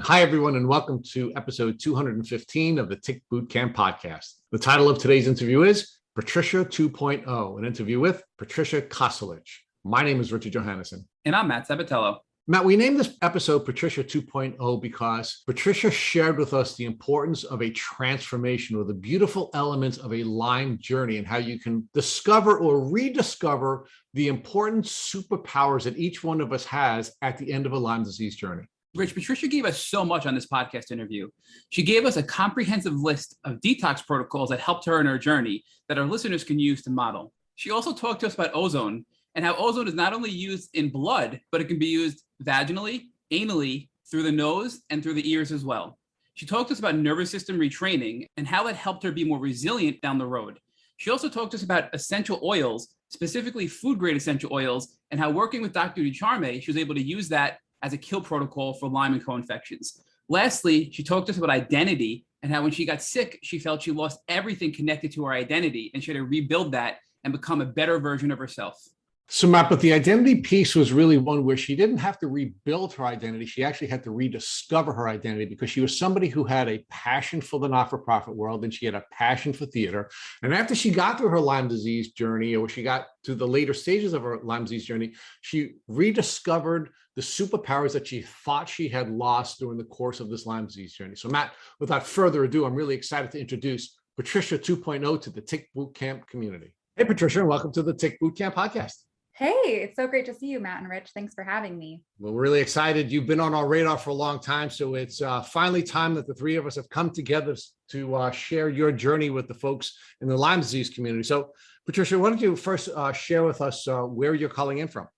Hi, everyone, and welcome to episode 215 of the Tick Bootcamp podcast. The title of today's interview is Patricia 2.0, an interview with Patricia Cosulich. My name is Richard Johannesson. And I'm Matt Sabatello. Matt, we named this episode Patricia 2.0 because Patricia shared with us the importance of a transformation or the beautiful elements of a Lyme journey and how you can discover or rediscover the important superpowers that each one of us has at the end of a Lyme disease journey. Rich, Patricia gave us so much on this podcast interview. She gave us a comprehensive list of detox protocols that helped her in her journey that our listeners can use to model. She also talked to us about ozone and how ozone is not only used in blood, but it can be used vaginally, anally, through the nose, and through the ears as well. She talked to us about nervous system retraining and how that helped her be more resilient down the road. She also talked to us about essential oils, specifically food-grade essential oils, and how working with Dr. DuCharme, she was able to use that as a kill protocol for Lyme and co-infections. Lastly, she talked to us about identity and how when she got sick, she felt she lost everything connected to her identity and she had to rebuild that and become a better version of herself. So, Matt, but the identity piece was really one where she didn't have to rebuild her identity. She actually had to rediscover her identity because she was somebody who had a passion for the not-for-profit world and she had a passion for theater. And after she got through her Lyme disease journey, or she got to the later stages of her Lyme disease journey, she rediscovered the superpowers that she thought she had lost during the course of this Lyme disease journey. So, Matt, without further ado, I'm really excited to introduce Patricia 2.0 to the Tick Bootcamp community. Hey, Patricia, and welcome to the Tick Bootcamp podcast. Hey, it's so great to see you, Matt and Rich. Thanks for having me. Well, we're really excited. You've been on our radar for a long time, so it's finally time that the three of us have come together to share your journey with the folks in the Lyme disease community. So, Patricia, why don't you first share with us where you're calling in from?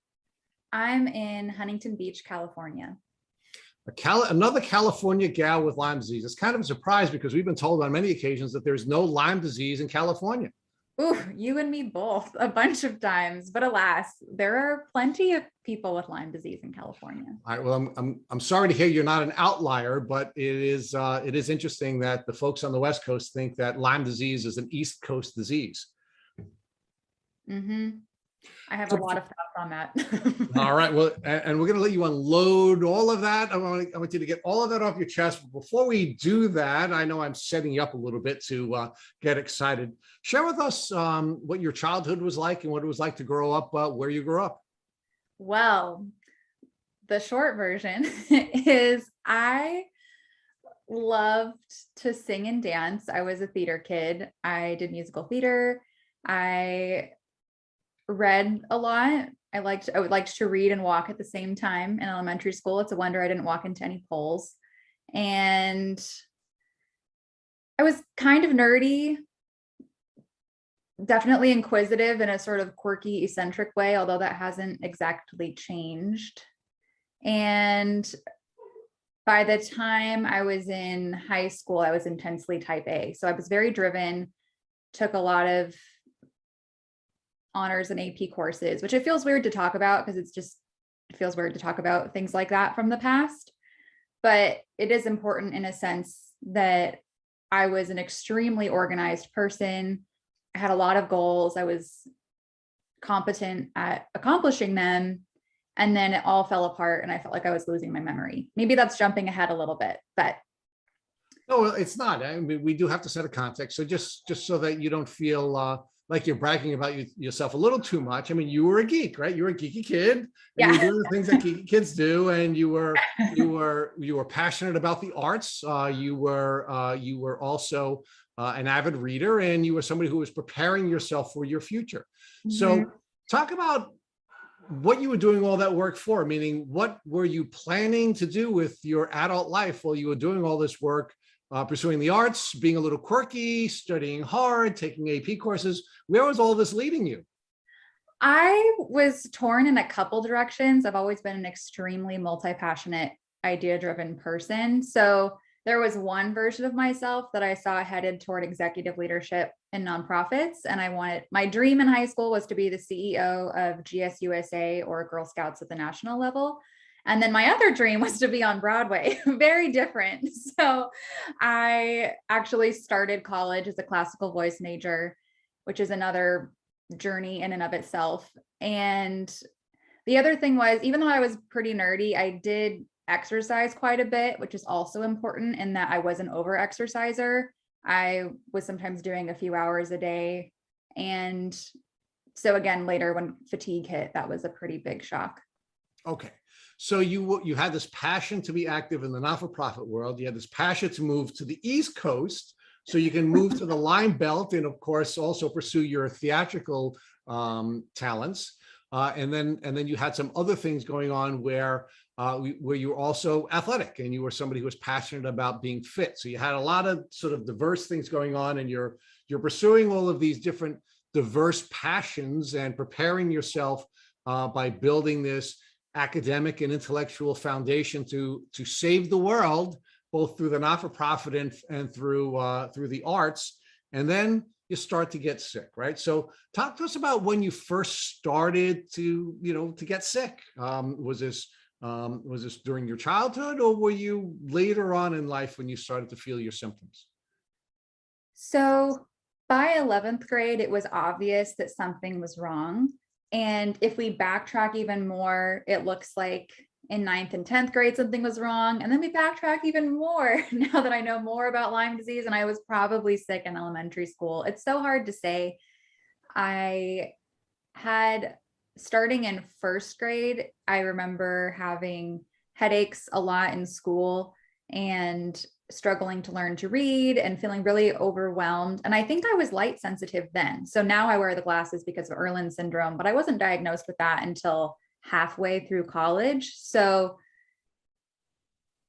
I'm in Huntington Beach, California. Another California gal with Lyme disease. It's kind of a surprise because we've been told on many occasions that there's no Lyme disease in California. Ooh, you and me both a bunch of times, but alas, there are plenty of people with Lyme disease in California. All right. Well, I'm sorry to hear you're not an outlier, but it is interesting that the folks on the West Coast think that Lyme disease is an East Coast disease. Mm-hmm. I have a lot of thoughts on that. All right. Well, and we're going to let you unload all of that. I want you to get all of that off your chest. But before we do that, I know I'm setting you up a little bit to get excited. Share with us what your childhood was like and what it was like to grow up where you grew up. Well, the short version is I loved to sing and dance. I was a theater kid. I did musical theater. I read a lot. I would like to read and walk at the same time in elementary school. It's a wonder I didn't walk into any poles. And I was kind of nerdy, definitely inquisitive in a sort of quirky, eccentric way, although that hasn't exactly changed. And by the time I was in high school, I was intensely type A. So I was very driven, took a lot of honors and AP courses, which it feels weird to talk about because it feels weird to talk about things like that from the past. But it is important in a sense that I was an extremely organized person. I had a lot of goals. I was competent at accomplishing them. And then it all fell apart and I felt like I was losing my memory. Maybe that's jumping ahead a little bit, but. No, it's not. I mean, we do have to set a context. So just so that you don't feel like you're bragging about yourself a little too much. I mean, you were a geek, right? You were a geeky kid. And yeah. You were doing the things that geeky kids do, and you were passionate about the arts. You were also an avid reader, and you were somebody who was preparing yourself for your future. Mm-hmm. So, talk about what you were doing all that work for. Meaning, what were you planning to do with your adult life while you were doing all this work? Pursuing the arts, being a little quirky, studying hard, taking AP courses. Where was all this leading you? I was torn in a couple directions. I've always been an extremely multi-passionate, idea-driven person. So there was one version of myself that I saw headed toward executive leadership in nonprofits. And my dream in high school was to be the CEO of GSUSA or Girl Scouts at the national level. And then my other dream was to be on Broadway, very different. So I actually started college as a classical voice major, which is another journey in and of itself. And the other thing was, even though I was pretty nerdy, I did exercise quite a bit, which is also important in that I was an over exerciser. I was sometimes doing a few hours a day. And so again, later when fatigue hit, that was a pretty big shock. Okay. So you had this passion to be active in the not-for-profit world. You had this passion to move to the East Coast so you can move to the Lyme Belt and, of course, also pursue your theatrical talents. And then you had some other things going on where you were also athletic and you were somebody who was passionate about being fit. So you had a lot of sort of diverse things going on, and you're pursuing all of these different diverse passions and preparing yourself by building this academic and intellectual foundation to save the world, both through the not-for-profit and through the arts. And then you start to get sick, right? So talk to us about when you first started to get sick. Was this during your childhood, or were you later on in life when you started to feel your symptoms? So by 11th grade, it was obvious that something was wrong. And if we backtrack even more, it looks like in 9th and 10th grade, something was wrong. And then we backtrack even more now that I know more about Lyme disease, and I was probably sick in elementary school. It's so hard to say. I had, starting in 1st grade, I remember having headaches a lot in school and struggling to learn to read and feeling really overwhelmed. And I think I was light sensitive then. So now I wear the glasses because of Erlin syndrome, but I wasn't diagnosed with that until halfway through college. So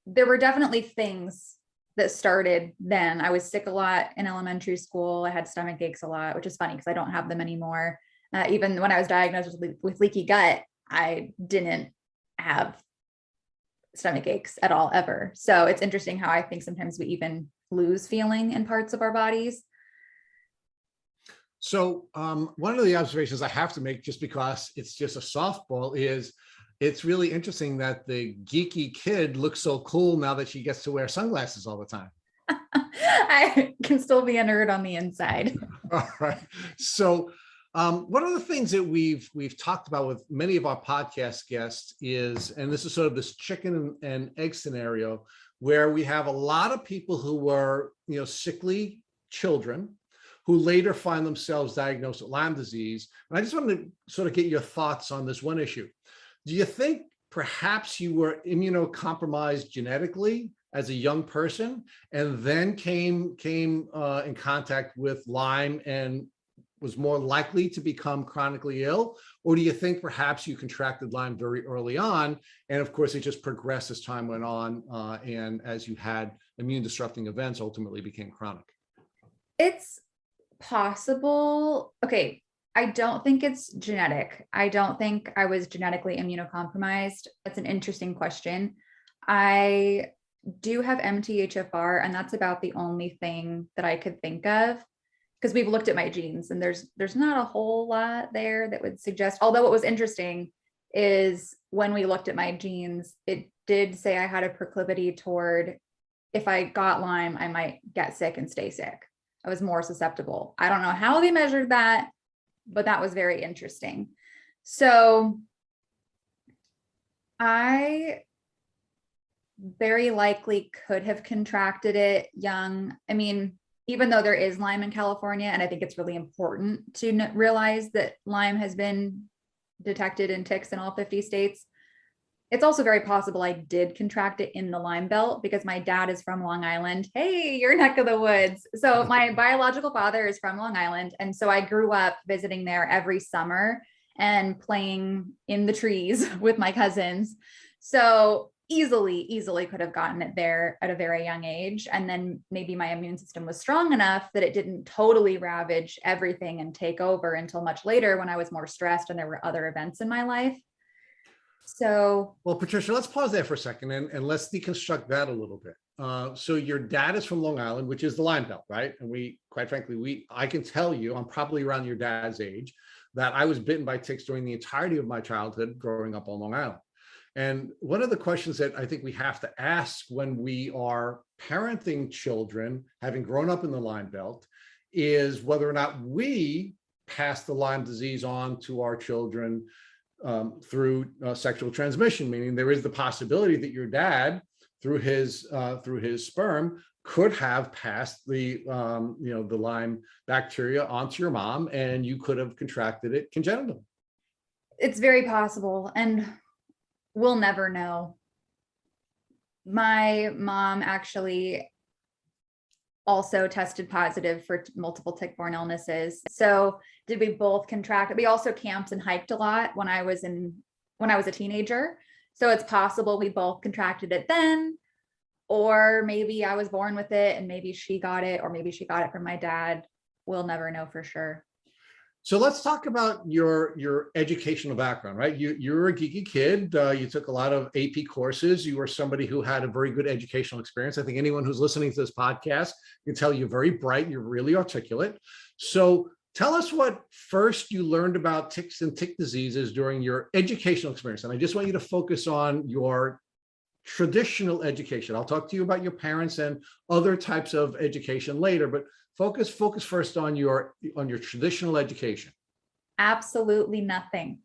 there were definitely things that started then. I was sick a lot in elementary school. I had stomach aches a lot, which is funny because I don't have them anymore. Even when I was diagnosed with leaky gut, I didn't have stomach aches at all, ever. So it's interesting how I think sometimes we even lose feeling in parts of our bodies. So one of the observations I have to make, just because it's just a softball, is it's really interesting that the geeky kid looks so cool now that she gets to wear sunglasses all the time. I can still be a nerd on the inside. All right. So one of the things that we've talked about with many of our podcast guests is, and this is sort of this chicken and egg scenario, where we have a lot of people who were, sickly children who later find themselves diagnosed with Lyme disease. And I just wanted to sort of get your thoughts on this one issue. Do you think perhaps you were immunocompromised genetically as a young person and then came in contact with Lyme and was more likely to become chronically ill? Or do you think perhaps you contracted Lyme very early on, and of course it just progressed as time went on, and as you had immune disrupting events, ultimately became chronic? It's possible. Okay, I don't think it's genetic. I don't think I was genetically immunocompromised. That's an interesting question. I do have MTHFR, and that's about the only thing that I could think of, because we've looked at my genes and there's not a whole lot there that would suggest, although what was interesting is when we looked at my genes, it did say I had a proclivity toward, if I got Lyme, I might get sick and stay sick. I was more susceptible. I don't know how they measured that, but that was very interesting. So I very likely could have contracted it young. I mean, even though there is Lyme in California, and I think it's really important to realize that Lyme has been detected in ticks in all 50 states, it's also very possible I did contract it in the Lyme Belt because my dad is from Long Island. Hey, your neck of the woods. So my biological father is from Long Island. And so I grew up visiting there every summer and playing in the trees with my cousins. So easily could have gotten it there at a very young age. And then maybe my immune system was strong enough that it didn't totally ravage everything and take over until much later when I was more stressed and there were other events in my life. So, well, Patricia, let's pause there for a second and let's deconstruct that a little bit. So your dad is from Long Island, which is the Lyme Belt, right? And we, quite frankly, I can tell you, I'm probably around your dad's age, that I was bitten by ticks during the entirety of my childhood growing up on Long Island. And one of the questions that I think we have to ask when we are parenting children, having grown up in the Lyme Belt, is whether or not we pass the Lyme disease on to our children through sexual transmission, meaning there is the possibility that your dad, through his sperm, could have passed the the Lyme bacteria onto your mom, and you could have contracted it congenitally. It's very possible, and we'll never know. My mom actually also tested positive for multiple tick-borne illnesses. So did we both contract? We also camped and hiked a lot when I was a teenager. So it's possible we both contracted it then, or maybe I was born with it and maybe she got it, or maybe she got it from my dad. We'll never know for sure. So let's talk about your educational background, right? You're a geeky kid. You took a lot of AP courses. You were somebody who had a very good educational experience. I think anyone who's listening to this podcast can tell you're very bright. You're really articulate. So tell us what first you learned about ticks and tick diseases during your educational experience. And I just want you to focus on your traditional education. I'll talk to you about your parents and other types of education later, but focus first on your traditional education. Absolutely nothing.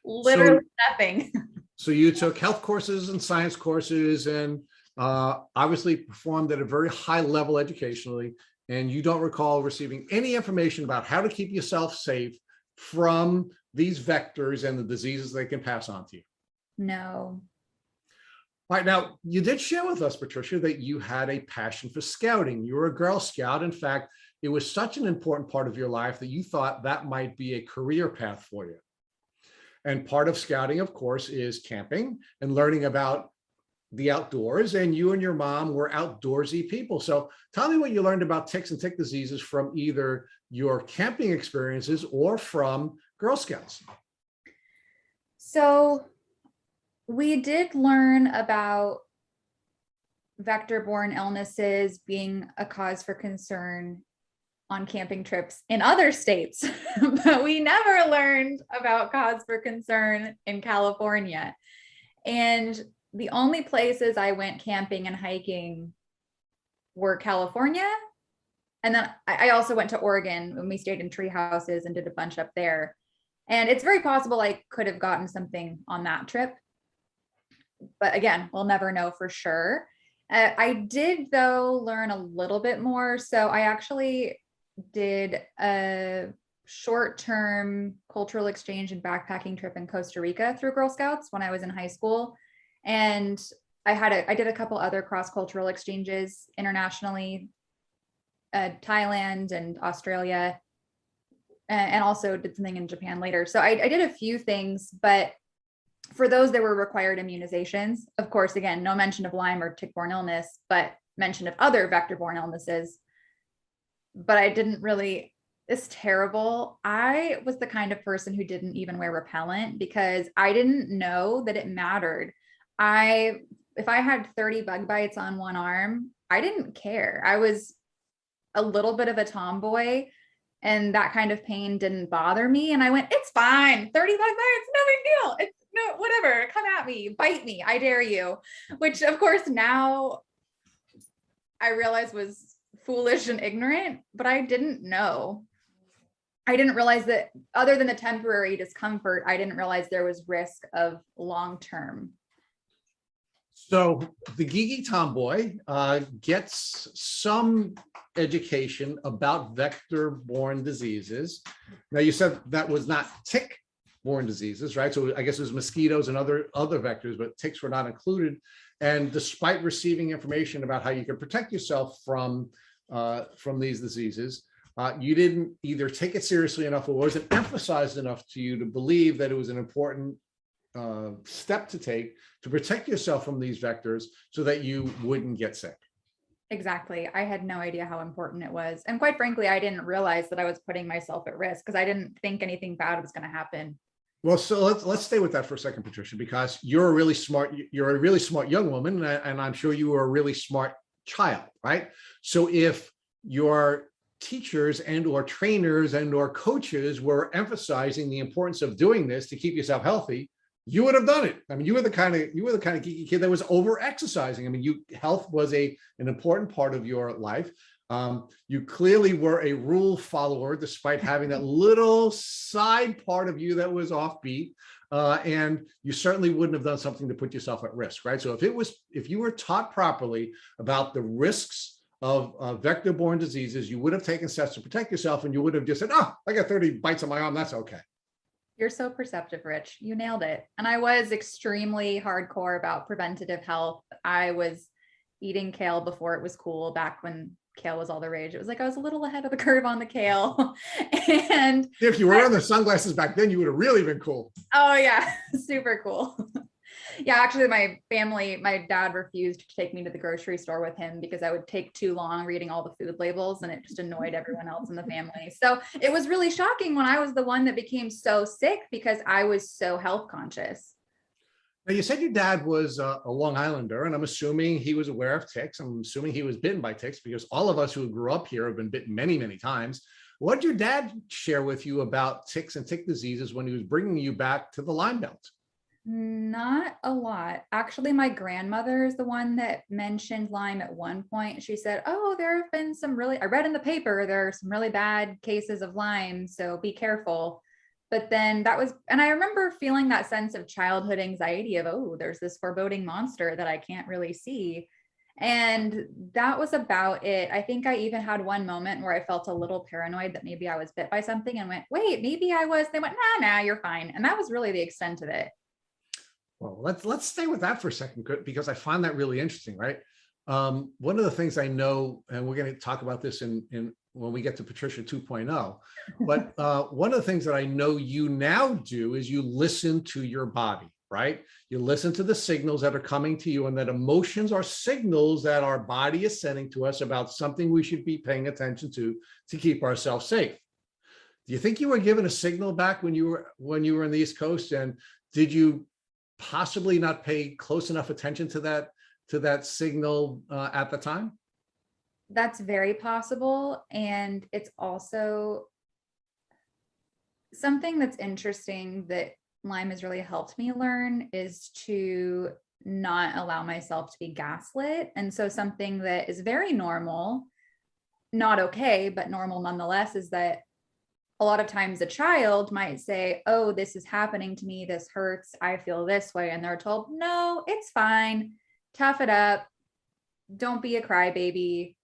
Literally nothing. So you took health courses and science courses, and obviously performed at a very high level educationally, and you don't recall receiving any information about how to keep yourself safe from these vectors and the diseases they can pass on to you. No. All right, now you did share with us, Patricia, that you had a passion for scouting. You were a Girl Scout. In fact, it was such an important part of your life that you thought that might be a career path for you. And part of scouting, of course, is camping and learning about the outdoors. And you and your mom were outdoorsy people. So tell me what you learned about ticks and tick diseases from either your camping experiences or from Girl Scouts. So we did learn about vector-borne illnesses being a cause for concern on camping trips in other states, but we never learned about cause for concern in California. And the only places I went camping and hiking were California. And then I also went to Oregon when we stayed in tree houses and did a bunch up there. And it's very possible I could have gotten something on that trip. But again, we'll never know for sure. I did, though, learn a little bit more. So I actually did a short-term cultural exchange and backpacking trip in Costa Rica through Girl Scouts when I was in high school. And I did a couple other cross-cultural exchanges internationally, Thailand and Australia, and also did something in Japan later. So I did a few things, but for those, there were required immunizations. Of course, again, no mention of Lyme or tick-borne illness, but mention of other vector-borne illnesses. But I didn't really, it's terrible. I was the kind of person who didn't even wear repellent because I didn't know that it mattered. If I had 30 bug bites on one arm, I didn't care. I was a little bit of a tomboy, and that kind of pain didn't bother me. And I went, it's fine. 30 bug bites, no big deal. It's no, whatever, come at me, bite me, I dare you. Which of course now I realize was foolish and ignorant, but I didn't know. I didn't realize that other than the temporary discomfort, I didn't realize there was risk of long-term. So the geeky tomboy gets some education about vector-borne diseases. Now you said that was not tick-borne diseases, right? So I guess it was mosquitoes and other vectors, but ticks were not included. And despite receiving information about how you can protect yourself from these diseases, you didn't either take it seriously enough or wasn't emphasized enough to you to believe that it was an important step to take to protect yourself from these vectors so that you wouldn't get sick. Exactly. I had no idea how important it was. And quite frankly, I didn't realize that I was putting myself at risk because I didn't think anything bad was going to happen. Well, so let's stay with that for a second, Patricia, because you're a really smart young woman, and I'm sure you were a really smart child, right? So if your teachers and or trainers and or coaches were emphasizing the importance of doing this to keep yourself healthy, you would have done it. I mean, you were the kind of geeky kid that was over exercising. I mean, health was an important part of your life. You clearly were a rule follower, despite having that little side part of you that was offbeat. And you certainly wouldn't have done something to put yourself at risk, right? So if you were taught properly about the risks of vector-borne diseases, you would have taken steps to protect yourself, and you would have just said, "Oh, I got 30 bites on my arm. That's okay." You're so perceptive, Rich. You nailed it. And I was extremely hardcore about preventative health. I was eating kale before it was cool, back when kale was all the rage. It was like I was a little ahead of the curve on the kale. And if you were wearing the sunglasses back then, you would have really been cool. Oh yeah, super cool. Yeah, actually my dad refused to take me to the grocery store with him because I would take too long reading all the food labels, and it just annoyed everyone else in the family. So it was really shocking when I was the one that became so sick because I was so health conscious. Now, you said your dad was a Long Islander, and I'm assuming he was aware of ticks. I'm assuming he was bitten by ticks, because all of us who grew up here have been bitten many, many times. What did your dad share with you about ticks and tick diseases when he was bringing you back to the Lyme Belt? Not a lot. Actually, my grandmother is the one that mentioned Lyme at one point. She said, "Oh, there have been I read in the paper, there are some really bad cases of Lyme, so be careful." But then and I remember feeling that sense of childhood anxiety of, oh, there's this foreboding monster that I can't really see. And that was about it. I think I even had one moment where I felt a little paranoid that maybe I was bit by something, and went, wait, maybe I was. They went, nah, you're fine. And that was really the extent of it. Well, let's stay with that for a second, because I find that really interesting, right? One of the things I know, and we're going to talk about this in when we get to Patricia 2.0, but one of the things that I know you now do is you listen to your body, right? You listen to the signals that are coming to you, and that emotions are signals that our body is sending to us about something we should be paying attention to keep ourselves safe. Do you think you were given a signal back when you were in the East Coast, and did you possibly not pay close enough attention to that signal at the time? That's very possible. And it's also something that's interesting that Lyme has really helped me learn, is to not allow myself to be gaslit. And so something that is very normal, not okay, but normal nonetheless, is that a lot of times a child might say, oh, this is happening to me, this hurts, I feel this way. And they're told, no, it's fine. Tough it up. Don't be a crybaby.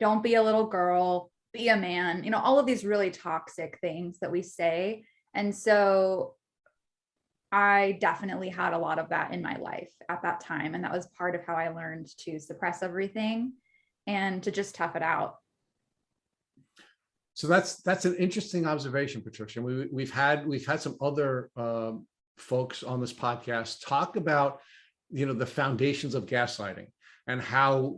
Don't be a little girl, be a man. All of these really toxic things that we say. And so I definitely had a lot of that in my life at that time. And that was part of how I learned to suppress everything and to just tough it out. So that's an interesting observation, Patricia. We've had some other folks on this podcast talk about, the foundations of gaslighting, and how,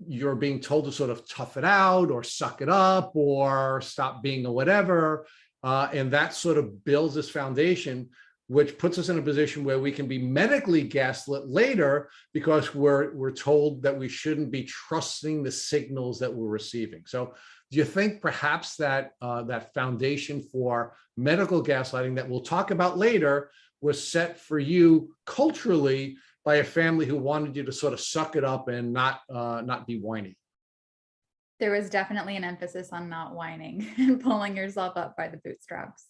you're being told to sort of tough it out, or suck it up, or stop being a whatever. And that sort of builds this foundation, which puts us in a position where we can be medically gaslit later, because we're told that we shouldn't be trusting the signals that we're receiving. So do you think perhaps that that foundation for medical gaslighting that we'll talk about later was set for you culturally by a family who wanted you to sort of suck it up and not be whiny? There was definitely an emphasis on not whining and pulling yourself up by the bootstraps.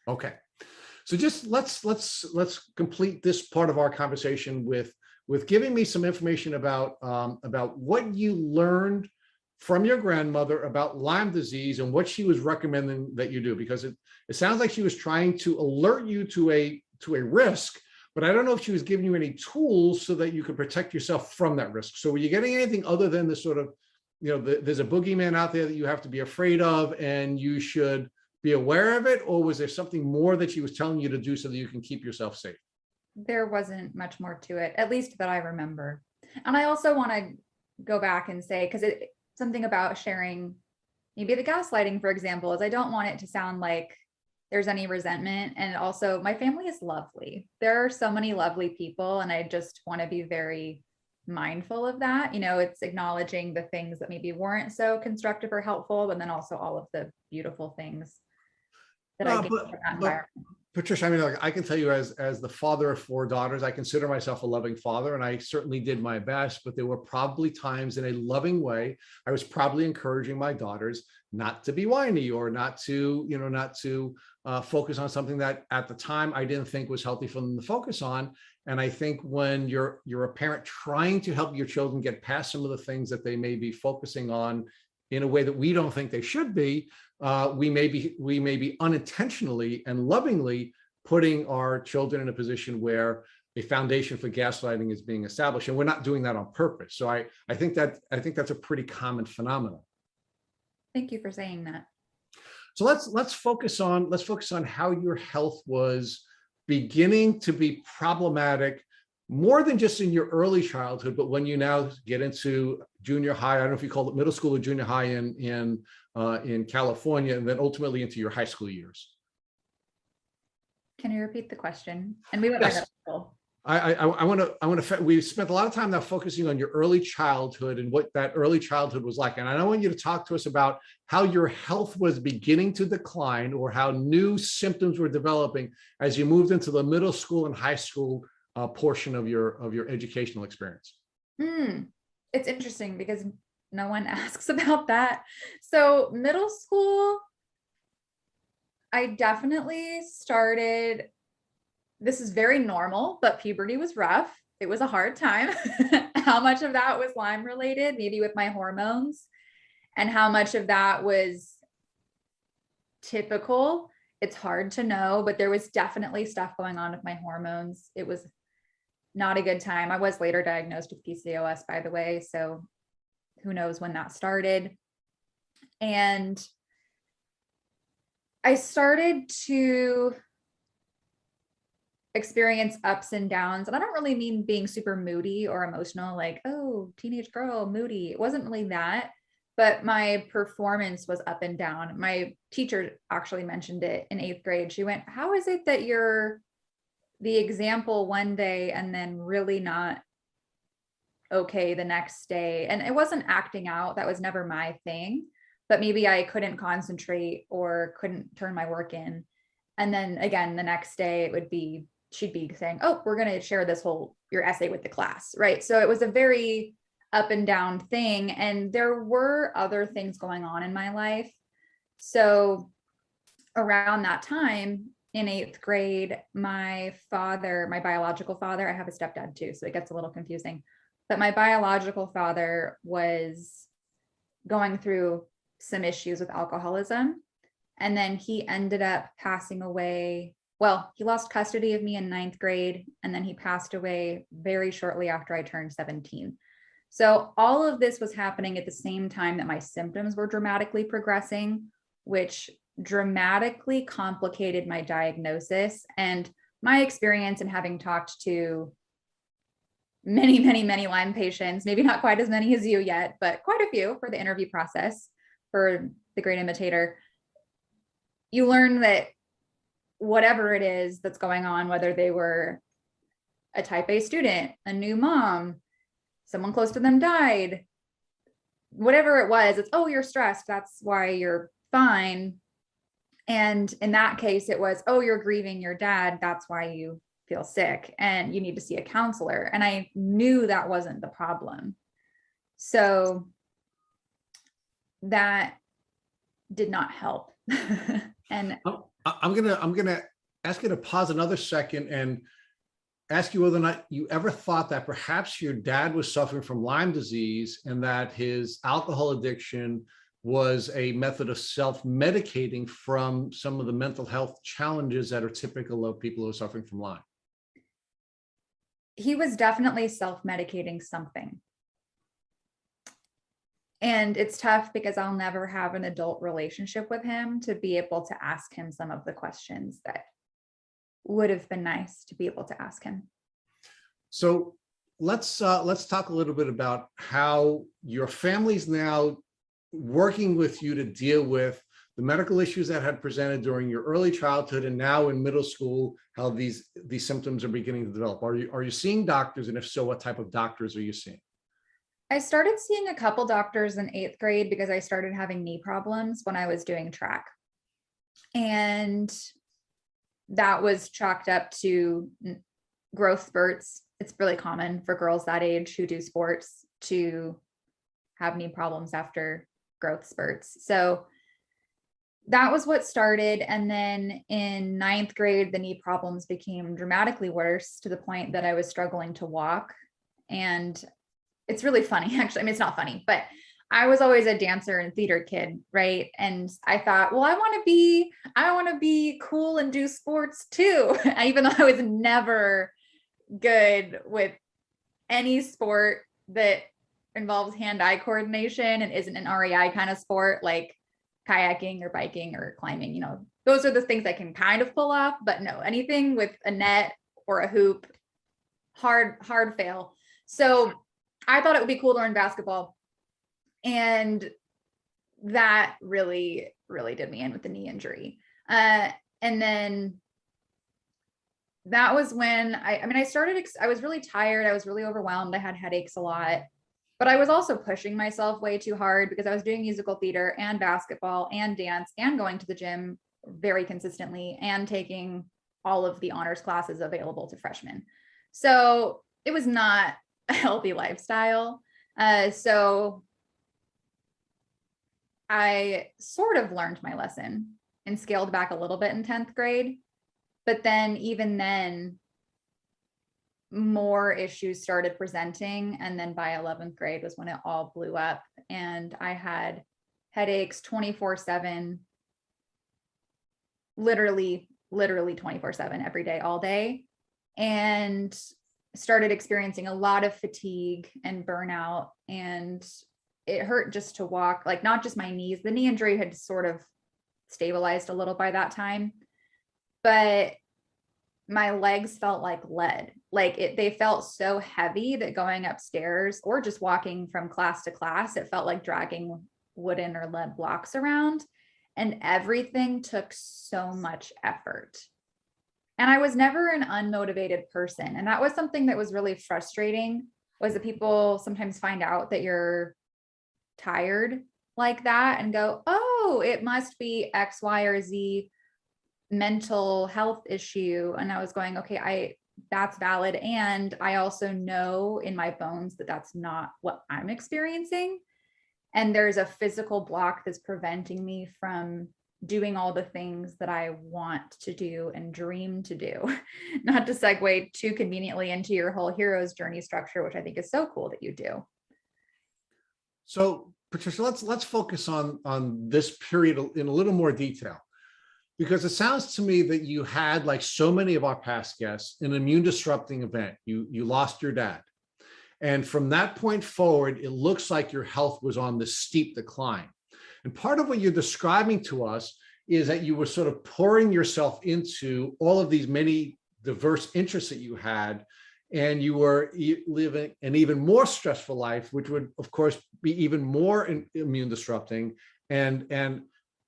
Okay. So just let's complete this part of our conversation with giving me some information about what you learned from your grandmother about Lyme disease and what she was recommending that you do, because it sounds like she was trying to alert you to a risk, but I don't know if she was giving you any tools so that you could protect yourself from that risk. So were you getting anything other than the sort of, there's a boogeyman out there that you have to be afraid of and you should be aware of it, or was there something more that she was telling you to do so that you can keep yourself safe? There wasn't much more to it, at least that I remember. And I also want to go back and say, because something about sharing maybe the gaslighting, for example, is I don't want it to sound like there's any resentment. And also my family is lovely. There are so many lovely people, and I just want to be very mindful of that. It's acknowledging the things that maybe weren't so constructive or helpful, but then also all of the beautiful things that I get from that environment. Patricia, I mean, like, I can tell you as the father of 4 daughters, I consider myself a loving father, and I certainly did my best, but there were probably times in a loving way, I was probably encouraging my daughters not to be whiny or not to, not to focus on something that at the time I didn't think was healthy for them to focus on. And I think when you're a parent trying to help your children get past some of the things that they may be focusing on in a way that we don't think they should be, we may be unintentionally and lovingly putting our children in a position where a foundation for gaslighting is being established, and we're not doing that on purpose. So I think that's a pretty common phenomenon. Thank you for saying that. So let's focus on how your health was beginning to be problematic, more than just in your early childhood, but when you now get into junior high, I don't know if you call it middle school or junior high in California, and then ultimately into your high school years. Can you repeat the question? And we went Yes. by that school. I want to, we spent a lot of time now focusing on your early childhood and what that early childhood was like. And I want you to talk to us about how your health was beginning to decline or how new symptoms were developing as you moved into the middle school and high school portion of your educational experience. It's interesting because no one asks about that. So middle school, I definitely started, this is very normal, but puberty was rough. It was a hard time. How much of that was Lyme related, maybe with my hormones, and how much of that was typical? It's hard to know, but there was definitely stuff going on with my hormones. It was not a good time. I was later diagnosed with PCOS, by the way, so who knows when that started. And I started to experience ups and downs. And I don't really mean being super moody or emotional, like, oh, teenage girl, moody. It wasn't really that, but my performance was up and down. My teacher actually mentioned it in 8th grade. She went, how is it that you're the example one day and then really not okay the next day? And it wasn't acting out. That was never my thing, but maybe I couldn't concentrate or couldn't turn my work in. And then again, the next day it would be, she'd be saying, oh, we're going to share your essay with the class. Right. So it was a very up and down thing. And there were other things going on in my life. So around that time in 8th grade, my biological father, I have a stepdad too, so it gets a little confusing, but my biological father was going through some issues with alcoholism. And then he ended up passing away. Well, he lost custody of me in 9th grade, and then he passed away very shortly after I turned 17. So all of this was happening at the same time that my symptoms were dramatically progressing, which dramatically complicated my diagnosis. And my experience in having talked to many, many, many Lyme patients, maybe not quite as many as you yet, but quite a few for the interview process for The Great Imitator, you learn that whatever it is that's going on, whether they were a type A student, a new mom, someone close to them died, whatever it was, it's, oh, you're stressed, that's why you're fine. And in that case, it was, oh, you're grieving your dad, that's why you feel sick and you need to see a counselor. And I knew that wasn't the problem. So that did not help. And I'm gonna ask you to pause another second and ask you whether or not you ever thought that perhaps your dad was suffering from Lyme disease and that his alcohol addiction was a method of self-medicating from some of the mental health challenges that are typical of people who are suffering from Lyme. He was definitely self-medicating something. And it's tough because I'll never have an adult relationship with him to be able to ask him some of the questions that would have been nice to be able to ask him. So let's talk a little bit about how your family's now working with you to deal with the medical issues that had presented during your early childhood and now in middle school, how these symptoms are beginning to develop. Are you seeing doctors? And if so, what type of doctors are you seeing? I started seeing a couple doctors in 8th grade because I started having knee problems when I was doing track. And that was chalked up to growth spurts. It's really common for girls that age who do sports to have knee problems after growth spurts. So that was what started. And then in 9th grade, the knee problems became dramatically worse to the point that I was struggling to walk. And it's really funny, actually. I mean, it's not funny, but I was always a dancer and theater kid, right? And I thought, well, I want to be cool and do sports too. Even though I was never good with any sport that involves hand-eye coordination and isn't an REI kind of sport, like kayaking or biking or climbing, you know, those are the things I can kind of pull off, but no, anything with a net or a hoop, hard fail. So I thought it would be cool to learn basketball. And that really, really did me in with the knee injury. And then that was when I was really tired. I was really overwhelmed. I had headaches a lot, but I was also pushing myself way too hard because I was doing musical theater and basketball and dance and going to the gym very consistently and taking all of the honors classes available to freshmen. So it was not a healthy lifestyle. So I sort of learned my lesson and scaled back a little bit in 10th grade. But then even then, more issues started presenting. And then by 11th grade was when it all blew up. And I had headaches 24/7, literally 24/7 every day, all day. And started experiencing a lot of fatigue and burnout. And it hurt just to walk, like not just my knees. The knee injury had sort of stabilized a little by that time, but my legs felt like lead. They felt so heavy that going upstairs or just walking from class to class, it felt like dragging wooden or lead blocks around, and everything took so much effort. And I was never an unmotivated person. And that was something that was really frustrating, was that people sometimes find out that you're tired like that and go, oh, it must be X, Y, or Z mental health issue. And I was going, okay, that's valid. And I also know in my bones that that's not what I'm experiencing. And there's a physical block that's preventing me from doing all the things that I want to do and dream to do. Not to segue too conveniently into your whole hero's journey structure, which I think is so cool that you do. So Patricia, let's focus on this period in a little more detail, because it sounds to me that you had, like so many of our past guests, an immune disrupting event. You lost your dad. And from that point forward, it looks like your health was on this steep decline. And part of what you're describing to us is that you were sort of pouring yourself into all of these many diverse interests that you had, and you were living an even more stressful life, which would, of course, be even more immune disrupting. And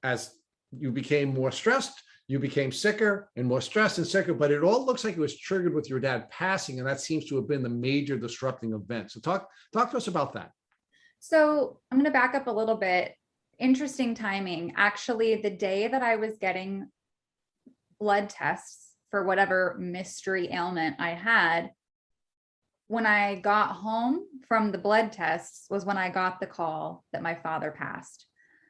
as you became more stressed, you became sicker and more stressed and sicker, but it all looks like it was triggered with your dad passing, and that seems to have been the major disrupting event. So talk to us about that. So I'm going to back up a little bit. Interesting timing. Actually, the day that I was getting blood tests for whatever mystery ailment I had, when I got home from the blood tests was when I got the call that my father passed.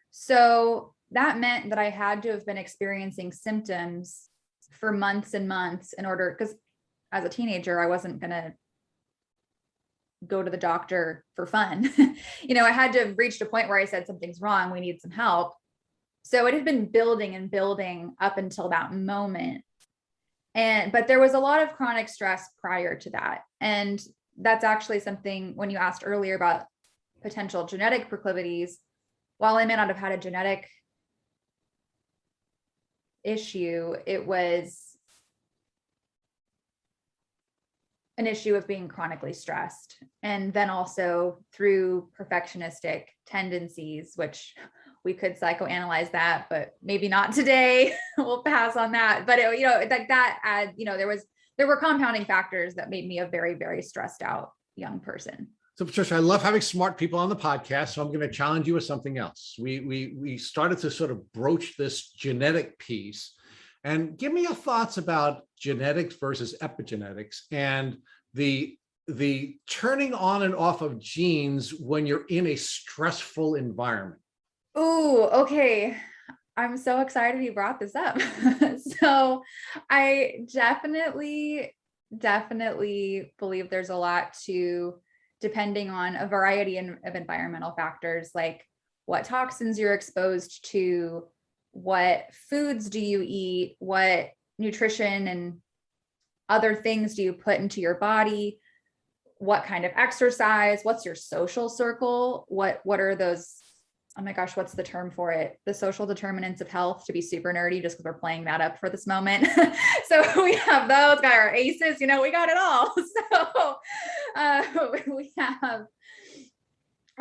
So that meant that I had to have been experiencing symptoms for months and months in order, because as a teenager, I wasn't going to go to the doctor for fun. I had to have reached a point where I said, something's wrong, we need some help. So it had been building and building up until that moment. But there was a lot of chronic stress prior to that. And that's actually something, when you asked earlier about potential genetic proclivities, while I may not have had a genetic issue, it was an issue of being chronically stressed. And then also through perfectionistic tendencies, which we could psychoanalyze that, but maybe not today. We'll pass on that. But there were compounding factors that made me a very, very stressed out young person. So Patricia, I love having smart people on the podcast, so I'm going to challenge you with something else. We started to sort of broach this genetic piece. And give me your thoughts about genetics versus epigenetics and the turning on and off of genes when you're in a stressful environment. Oh, okay. I'm so excited you brought this up. So I definitely believe there's a lot to, depending on a variety of environmental factors, like what toxins you're exposed to, what foods do you eat, what nutrition and other things do you put into your body, what kind of exercise, what's your social circle, what are those, oh my gosh, what's the term for it? The social determinants of health, to be super nerdy, just because we're playing that up for this moment. So we have those, got our ACEs, we got it all. So we have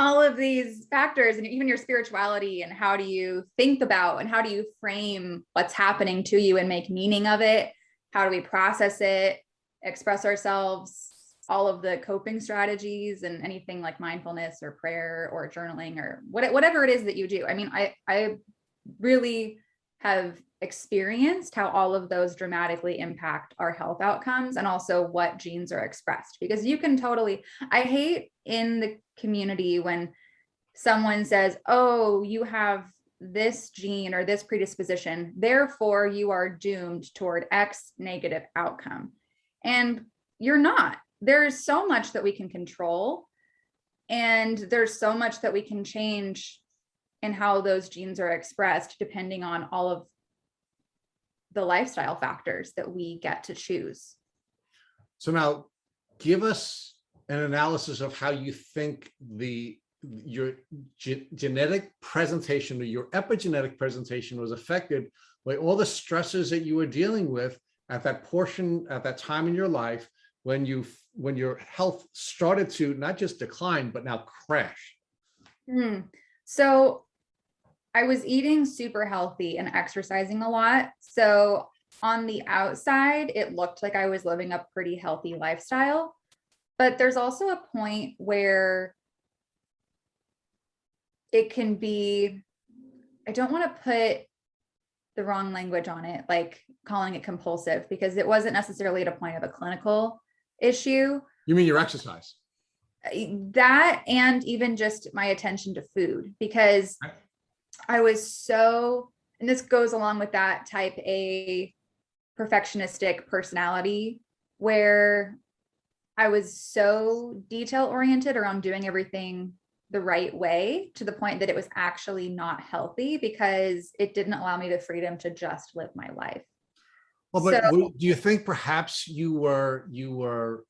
all of these factors, and even your spirituality, and how do you think about and how do you frame what's happening to you and make meaning of it? How do we process it, express ourselves? All of the coping strategies and anything like mindfulness or prayer or journaling or whatever it is that you do. I mean, I really have experienced how all of those dramatically impact our health outcomes and also what genes are expressed, because you can totally, I hate in the community when someone says, oh, you have this gene or this predisposition, therefore you are doomed toward X negative outcome. And you're not. There's so much that we can control, and there's so much that we can change in how those genes are expressed, depending on all of the lifestyle factors that we get to choose. So now give us an analysis of how you think your genetic presentation or your epigenetic presentation was affected by all the stresses that you were dealing with at that time in your life when your health started to not just decline, but now crash. So I was eating super healthy and exercising a lot. So on the outside, it looked like I was living a pretty healthy lifestyle. But there's also a point where it can be, I don't want to put the wrong language on it, like calling it compulsive, because it wasn't necessarily at a point of a clinical issue. You mean your exercise? That, and even just my attention to food, because I was so, and this goes along with that type A perfectionistic personality, where I was so detail oriented around doing everything the right way, to the point that it was actually not healthy, because it didn't allow me the freedom to just live my life. Well, but do you think perhaps you were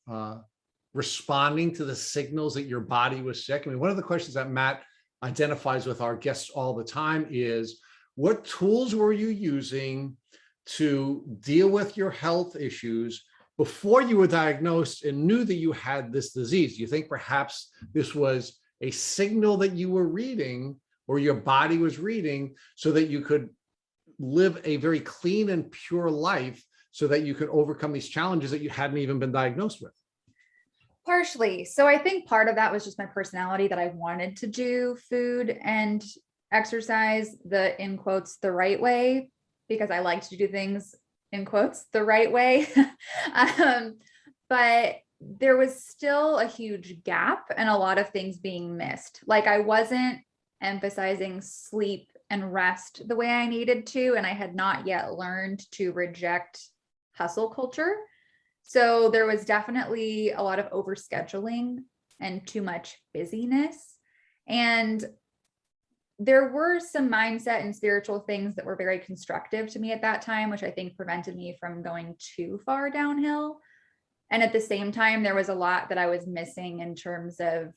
responding to the signals that your body was sick? I mean, one of the questions that Matt identifies with our guests all the time is, what tools were you using to deal with your health issues before you were diagnosed and knew that you had this disease? Do you think perhaps this was a signal that you were reading, or your body was reading, so that you could live a very clean and pure life, so that you could overcome these challenges that you hadn't even been diagnosed with? Partially. So I think part of that was just my personality, that I wanted to do food and exercise in quotes, the right way, because I liked to do things in quotes, the right way. But there was still a huge gap and a lot of things being missed. Like, I wasn't emphasizing sleep and rest the way I needed to, and I had not yet learned to reject hustle culture. So there was definitely a lot of overscheduling and too much busyness. And there were some mindset and spiritual things that were very constructive to me at that time, which I think prevented me from going too far downhill. And at the same time, there was a lot that I was missing in terms of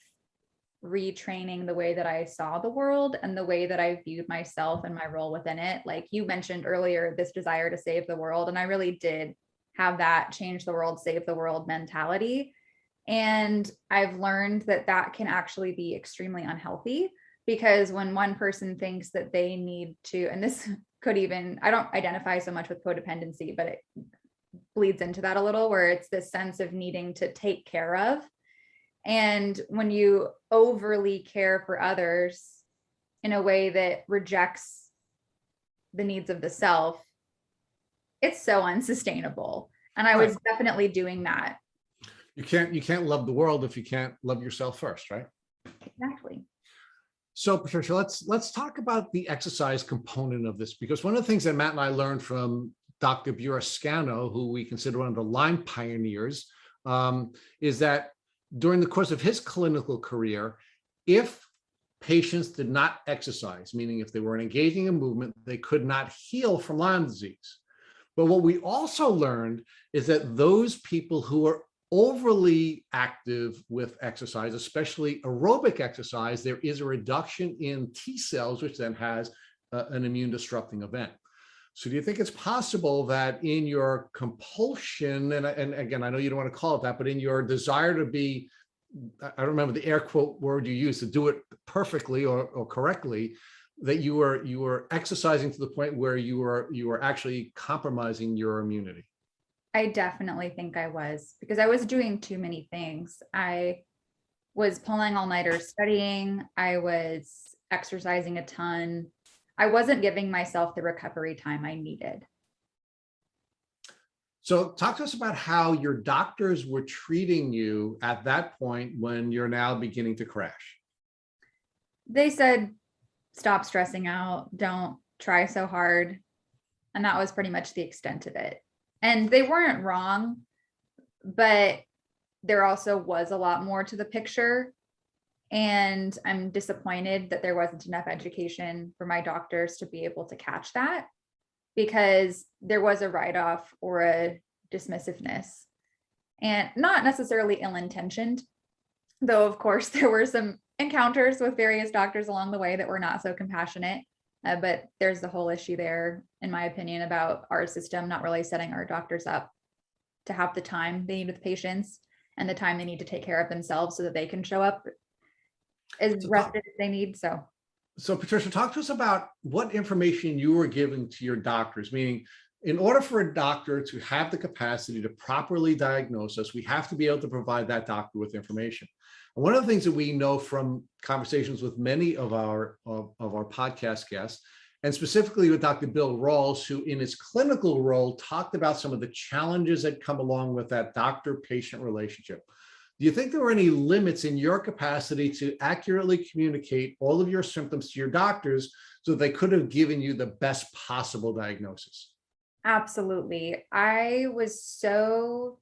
retraining the way that I saw the world and the way that I viewed myself and my role within it. Like you mentioned earlier, this desire to save the world. And I really did have that change the world, save the world mentality. And I've learned that that can actually be extremely unhealthy, because when one person thinks that they need to, and this could even, I don't identify so much with codependency, but it bleeds into that a little, where it's this sense of needing to take care of. And when you overly care for others in a way that rejects the needs of the self, it's so unsustainable. And I was definitely doing that. You can't love the world if you can't love yourself first, right? Exactly. So Patricia, let's talk about the exercise component of this, because one of the things that Matt and I learned from Dr. Burascano, who we consider one of the Lyme pioneers, is that during the course of his clinical career, if patients did not exercise, meaning if they weren't engaging in movement, they could not heal from Lyme disease. But what we also learned is that those people who are overly active with exercise, especially aerobic exercise, there is a reduction in T cells, which then has an immune disrupting event. So do you think it's possible that in your compulsion, and again, I know you don't want to call it that, but in your desire to be, I don't remember the air quote word you used, to do it perfectly or correctly, that you were exercising to the point where you were actually compromising your immunity? I definitely think I was, because I was doing too many things. I was pulling all-nighters studying. I was exercising a ton. I wasn't giving myself the recovery time I needed. So talk to us about how your doctors were treating you at that point when you're now beginning to crash. They said, stop stressing out, don't try so hard. And that was pretty much the extent of it. And they weren't wrong, but there also was a lot more to the picture. And I'm disappointed that there wasn't enough education for my doctors to be able to catch that, because there was a write-off or a dismissiveness, and not necessarily ill-intentioned, though of course there were some encounters with various doctors along the way that were not so compassionate. But there's the whole issue there, in my opinion, about our system not really setting our doctors up to have the time they need with patients and the time they need to take care of themselves so that they can show up as rested as they need. So Patricia, talk to us about what information you were giving to your doctors, meaning in order for a doctor to have the capacity to properly diagnose us, we have to be able to provide that doctor with information. And one of the things that we know from conversations with many of our podcast guests, and specifically with Dr. Bill Rawls, who in his clinical role talked about some of the challenges that come along with that doctor-patient relationship. Do you think there were any limits in your capacity to accurately communicate all of your symptoms to your doctors so that they could have given you the best possible diagnosis? absolutely. I was so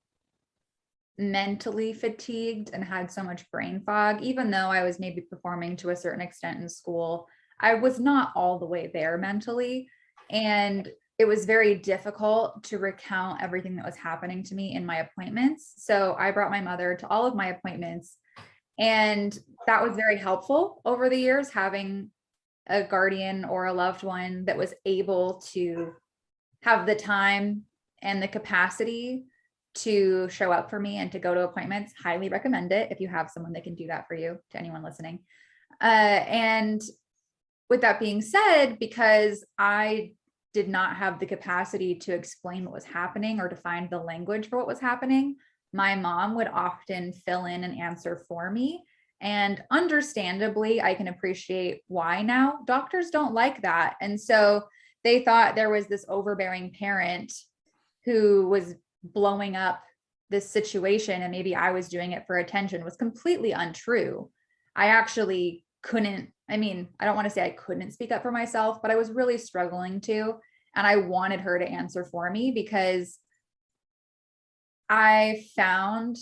mentally fatigued and had so much brain fog, even though I was maybe performing to a certain extent in school. I was not all the way there mentally. And it was very difficult to recount everything that was happening to me in my appointments. So I brought my mother to all of my appointments. And that was very helpful over the years, having a guardian or a loved one that was able to have the time and the capacity to show up for me and to go to appointments. Highly recommend it if you have someone that can do that for you, to anyone listening. And with that being said, because I did not have the capacity to explain what was happening or to find the language for what was happening, my mom would often fill in and answer for me. And understandably, I can appreciate why now. Doctors don't like that. And so they thought there was this overbearing parent who was blowing up this situation, and maybe I was doing it for attention. Was completely untrue. I actually couldn't, I don't want to say I couldn't speak up for myself, but I was really struggling to. And I wanted her to answer for me, because I found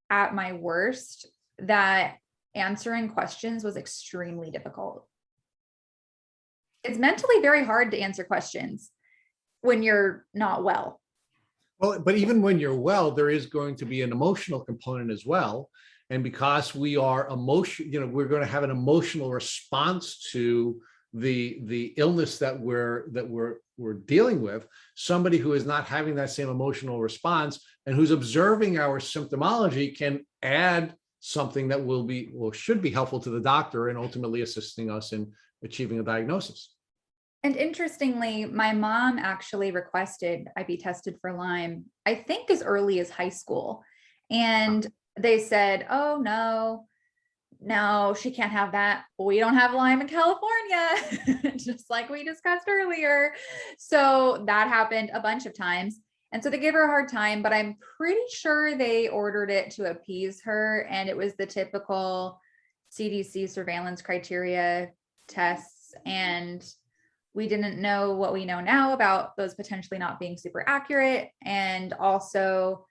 at my worst that answering questions was extremely difficult. It's mentally very hard to answer questions when you're not well. Well, but even when you're well, there is going to be an emotional component as well. And because we are we're going to have an emotional response to the illness that we're dealing with. Somebody who is not having that same emotional response and who's observing our symptomology can add something that should be helpful to the doctor and ultimately assisting us in achieving a diagnosis. And interestingly, my mom actually requested I be tested for Lyme, I think as early as high school. And they said, oh no, no, she can't have that. We don't have Lyme in California, just like we discussed earlier. So that happened a bunch of times. And so they gave her a hard time, but I'm pretty sure they ordered it to appease her. And it was the typical CDC surveillance criteria tests. And we didn't know what we know now about those potentially not being super accurate. And also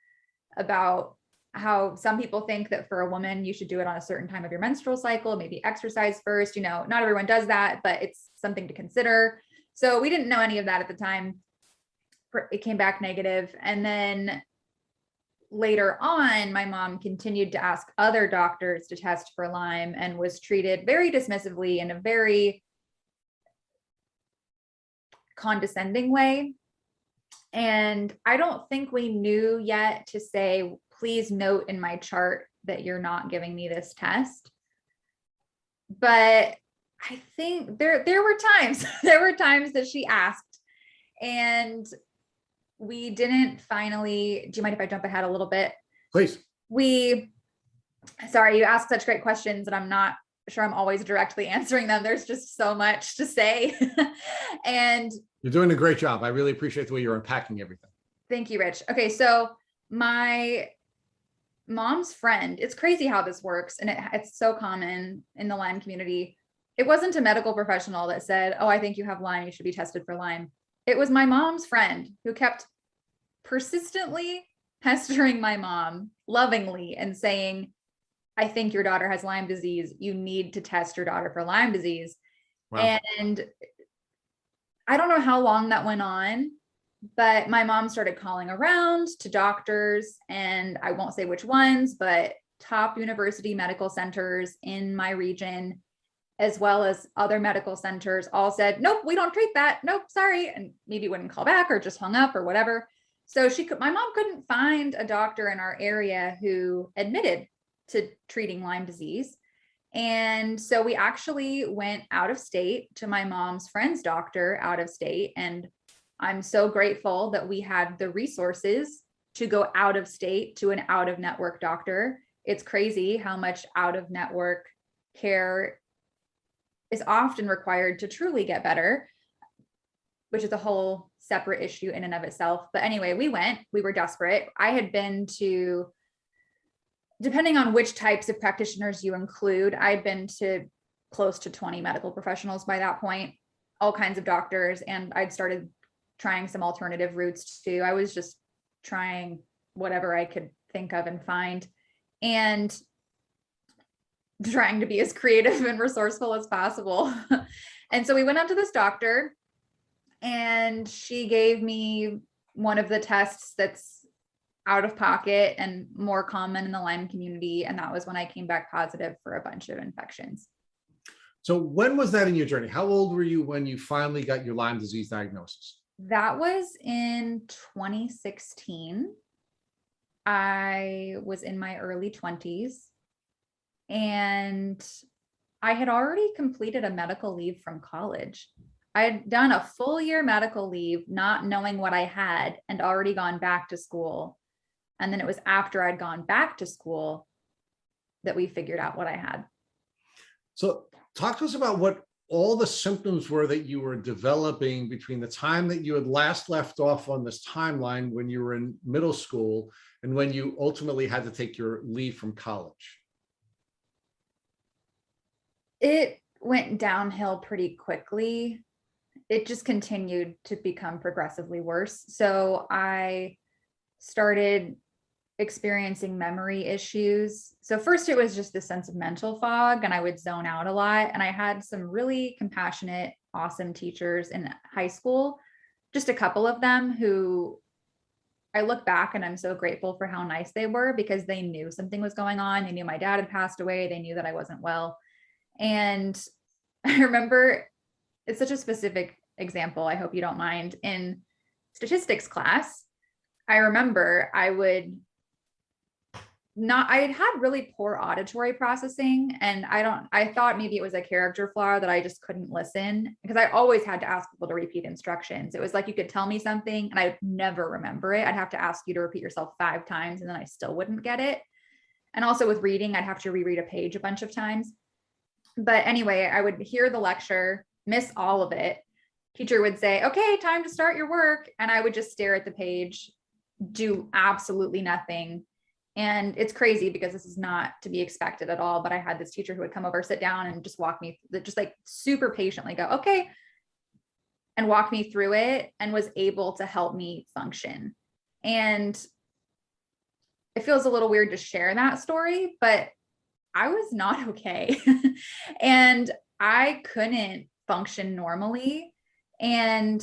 about how some people think that for a woman, you should do it on a certain time of your menstrual cycle, maybe exercise first. You know, not everyone does that, but it's something to consider. So we didn't know any of that at the time. It came back negative. And then later on, my mom continued to ask other doctors to test for Lyme and was treated very dismissively in a very condescending way. And I don't think we knew yet to say, please note in my chart that you're not giving me this test. But I think there were times, there were times that she asked, and we didn't finally. Do you mind if I jump ahead a little bit? Please. Sorry, you ask such great questions and I'm not sure I'm always directly answering them. There's just so much to say. And You're doing a great job. I really appreciate the way you're unpacking everything. thank you, Rich. Okay, so my mom's friend, it's crazy how this works, and it's so common in the Lyme community. It wasn't a medical professional that said, oh, I think you have Lyme, you should be tested for Lyme. It was my mom's friend who kept persistently pestering my mom lovingly and saying, I think your daughter has Lyme disease. You need to test your daughter for Lyme disease. Wow. And I don't know how long that went on, but my mom started calling around to doctors, and I won't say which ones, but top university medical centers in my region, as well as other medical centers, all said, nope, we don't treat that. Nope, sorry. And maybe wouldn't call back or just hung up or whatever. So my mom couldn't find a doctor in our area who admitted to treating Lyme disease. And so we actually went out of state to my mom's friend's doctor out of state. And I'm so grateful that we had the resources to go out of state to an out of network doctor. It's crazy how much out of network care is often required to truly get better, which is a whole separate issue in and of itself. But anyway, we were desperate. I had been to, depending on which types of practitioners you include, I'd been to close to 20 medical professionals by that point, all kinds of doctors. And I'd started trying some alternative routes too. I was just trying whatever I could think of and find, and trying to be as creative and resourceful as possible. And so we went up to this doctor, and she gave me one of the tests that's out of pocket and more common in the Lyme community. And that was when I came back positive for a bunch of infections. So when was that in your journey? How old were you when you finally got your Lyme disease diagnosis? That was in 2016. I was in my early 20s, and I had already completed a medical leave from college. I had done a full year medical leave, not knowing what I had, and already gone back to school. And then it was after I'd gone back to school that we figured out what I had. So talk to us about what all the symptoms were that you were developing between the time that you had last left off on this timeline when you were in middle school and when you ultimately had to take your leave from college. It went downhill pretty quickly. It just continued to become progressively worse. So I started experiencing memory issues. So first it was just this sense of mental fog, and I would zone out a lot. And I had some really compassionate, awesome teachers in high school, just a couple of them who I look back and I'm so grateful for how nice they were, because they knew something was going on. They knew my dad had passed away. They knew that I wasn't well. And I remember, it's such a specific example, I hope you don't mind. In statistics class, I remember I had had really poor auditory processing, and I thought maybe it was a character flaw that I just couldn't listen, because I always had to ask people to repeat instructions. It was like you could tell me something and I'd never remember it. I'd have to ask you to repeat yourself 5 times and then I still wouldn't get it. And also with reading, I'd have to reread a page a bunch of times. But anyway, I would hear the lecture, miss all of it. Teacher would say, okay, time to start your work. And I would just stare at the page, do absolutely nothing. And it's crazy because this is not to be expected at all. But I had this teacher who would come over, sit down and just walk me, just like super patiently go, okay, and walk me through it, and was able to help me function. And it feels a little weird to share that story, but I was not okay. And I couldn't function normally. And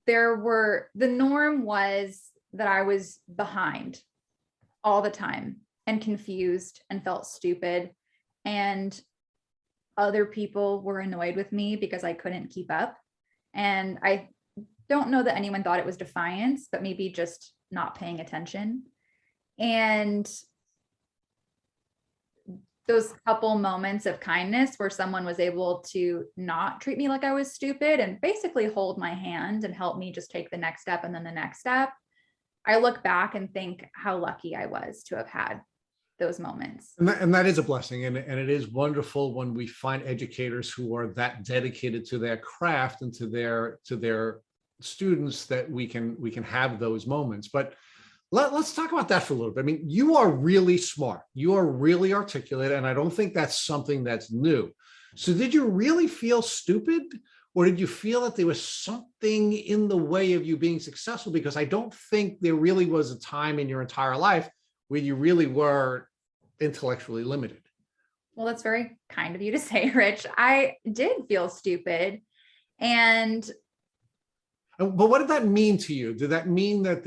the norm was that I was behind all the time and confused and felt stupid. And other people were annoyed with me because I couldn't keep up. And I don't know that anyone thought it was defiance, but maybe just not paying attention. And those couple moments of kindness where someone was able to not treat me like I was stupid and basically hold my hand and help me just take the next step and then the next step, I look back and think how lucky I was to have had those moments. And that is a blessing. And it is wonderful when we find educators who are that dedicated to their craft and to their students, that we can have those moments. But let's talk about that for a little bit. I mean, you are really smart. You are really articulate. And I don't think that's something that's new. So did you really feel stupid? Or did you feel that there was something in the way of you being successful? Because I don't think there really was a time in your entire life where you really were intellectually limited. Well, that's very kind of you to say, Rich. I did feel stupid. But what did that mean to you? Did that mean that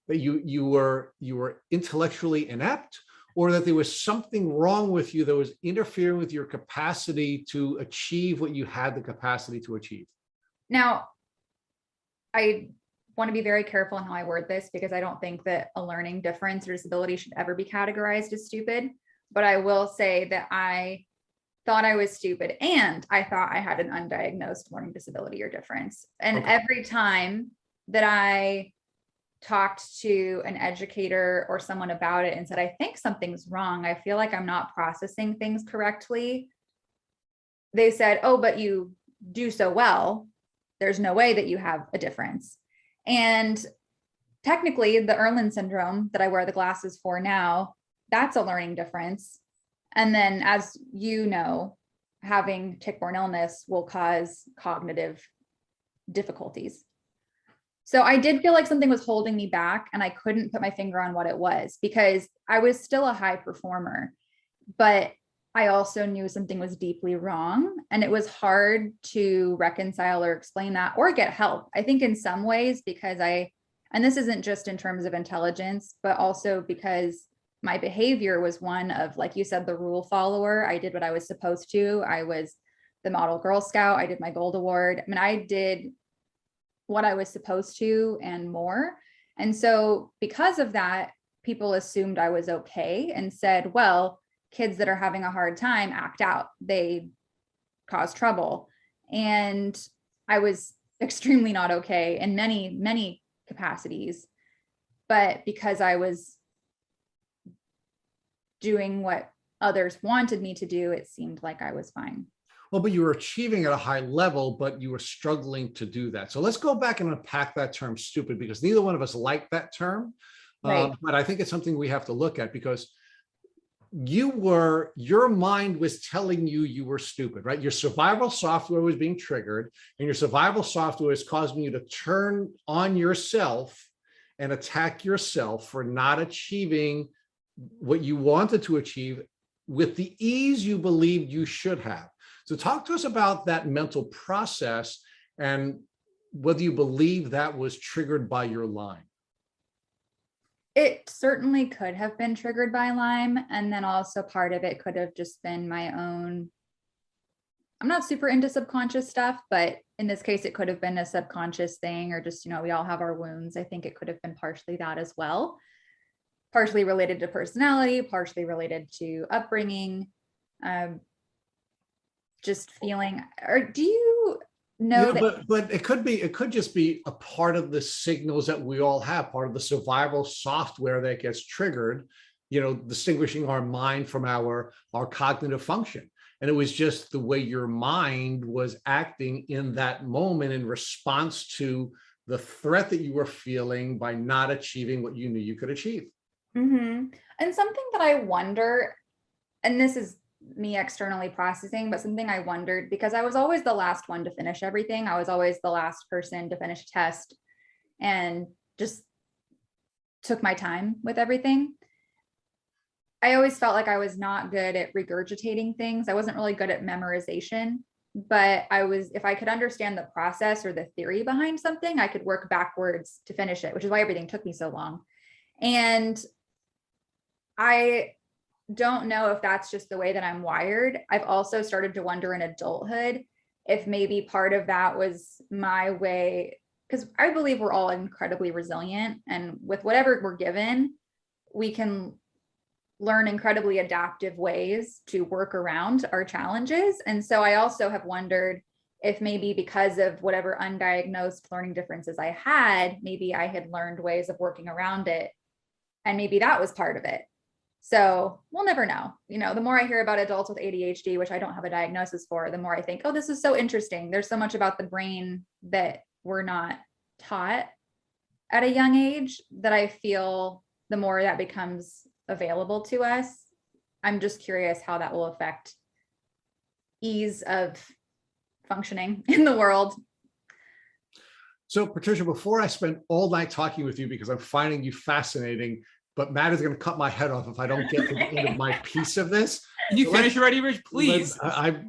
you were intellectually inept, or that there was something wrong with you that was interfering with your capacity to achieve what you had the capacity to achieve? Now, I want to be very careful in how I word this, because I don't think that a learning difference or disability should ever be categorized as stupid. But I will say that I thought I was stupid, and I thought I had an undiagnosed learning disability or difference. And Okay. every time that I talked to an educator or someone about it and said, I think something's wrong, I feel like I'm not processing things correctly, they said, oh, but you do so well, there's no way that you have a difference. And technically, the Erlin syndrome that I wear the glasses for now, that's a learning difference. And then, as you know, having tick-borne illness will cause cognitive difficulties. So I did feel like something was holding me back, and I couldn't put my finger on what it was, because I was still a high performer, but I also knew something was deeply wrong, and it was hard to reconcile or explain that or get help. I think in some ways, because and this isn't just in terms of intelligence, but also because my behavior was one of, like you said, the rule follower. I did what I was supposed to. I was the model Girl Scout. I did my gold award. I mean, I did what I was supposed to and more. And so because of that, people assumed I was okay and said, well, kids that are having a hard time act out, they cause trouble. And I was extremely not okay in many, many capacities. But because I was doing what others wanted me to do, it seemed like I was fine. Well, but you were achieving at a high level, but you were struggling to do that. So let's go back and unpack that term stupid, because neither one of us like that term. Right. But I think it's something we have to look at, because your mind was telling you you were stupid, right? Your survival software was being triggered, and your survival software is causing you to turn on yourself and attack yourself for not achieving what you wanted to achieve with the ease you believed you should have. So talk to us about that mental process and whether you believe that was triggered by your Lyme. It certainly could have been triggered by Lyme. And then also part of it could have just been my own. I'm not super into subconscious stuff, but in this case, it could have been a subconscious thing, or just, we all have our wounds. I think it could have been partially that as well. Partially related to personality, partially related to upbringing. Just feeling, or do you know Yeah, that. but it could just be a part of the signals that we all have, part of the survival software that gets triggered, distinguishing our mind from our cognitive function. And it was just the way your mind was acting in that moment in response to the threat that you were feeling by not achieving what you knew you could achieve. And something that I wonder, and this is me externally processing, but something I wondered, because I was always the last one to finish everything. I was always the last person to finish a test and just took my time with everything. I always felt like I was not good at regurgitating things. I wasn't really good at memorization, but if I could understand the process or the theory behind something, I could work backwards to finish it, which is why everything took me so long. And I don't know if that's just the way that I'm wired. I've also started to wonder in adulthood if maybe part of that was my way, because I believe we're all incredibly resilient, and with whatever we're given, we can learn incredibly adaptive ways to work around our challenges. And so I also have wondered if maybe because of whatever undiagnosed learning differences I had, maybe I had learned ways of working around it, and maybe that was part of it. So we'll never know. The more I hear about adults with ADHD, which I don't have a diagnosis for, the more I think, oh, this is so interesting. There's so much about the brain that we're not taught at a young age that I feel the more that becomes available to us. I'm just curious how that will affect ease of functioning in the world. So Patricia, before I spend all night talking with you, because I'm finding you fascinating, but Matt is going to cut my head off if I don't get to the end of my piece of this. Can you finish already, Rich? Please.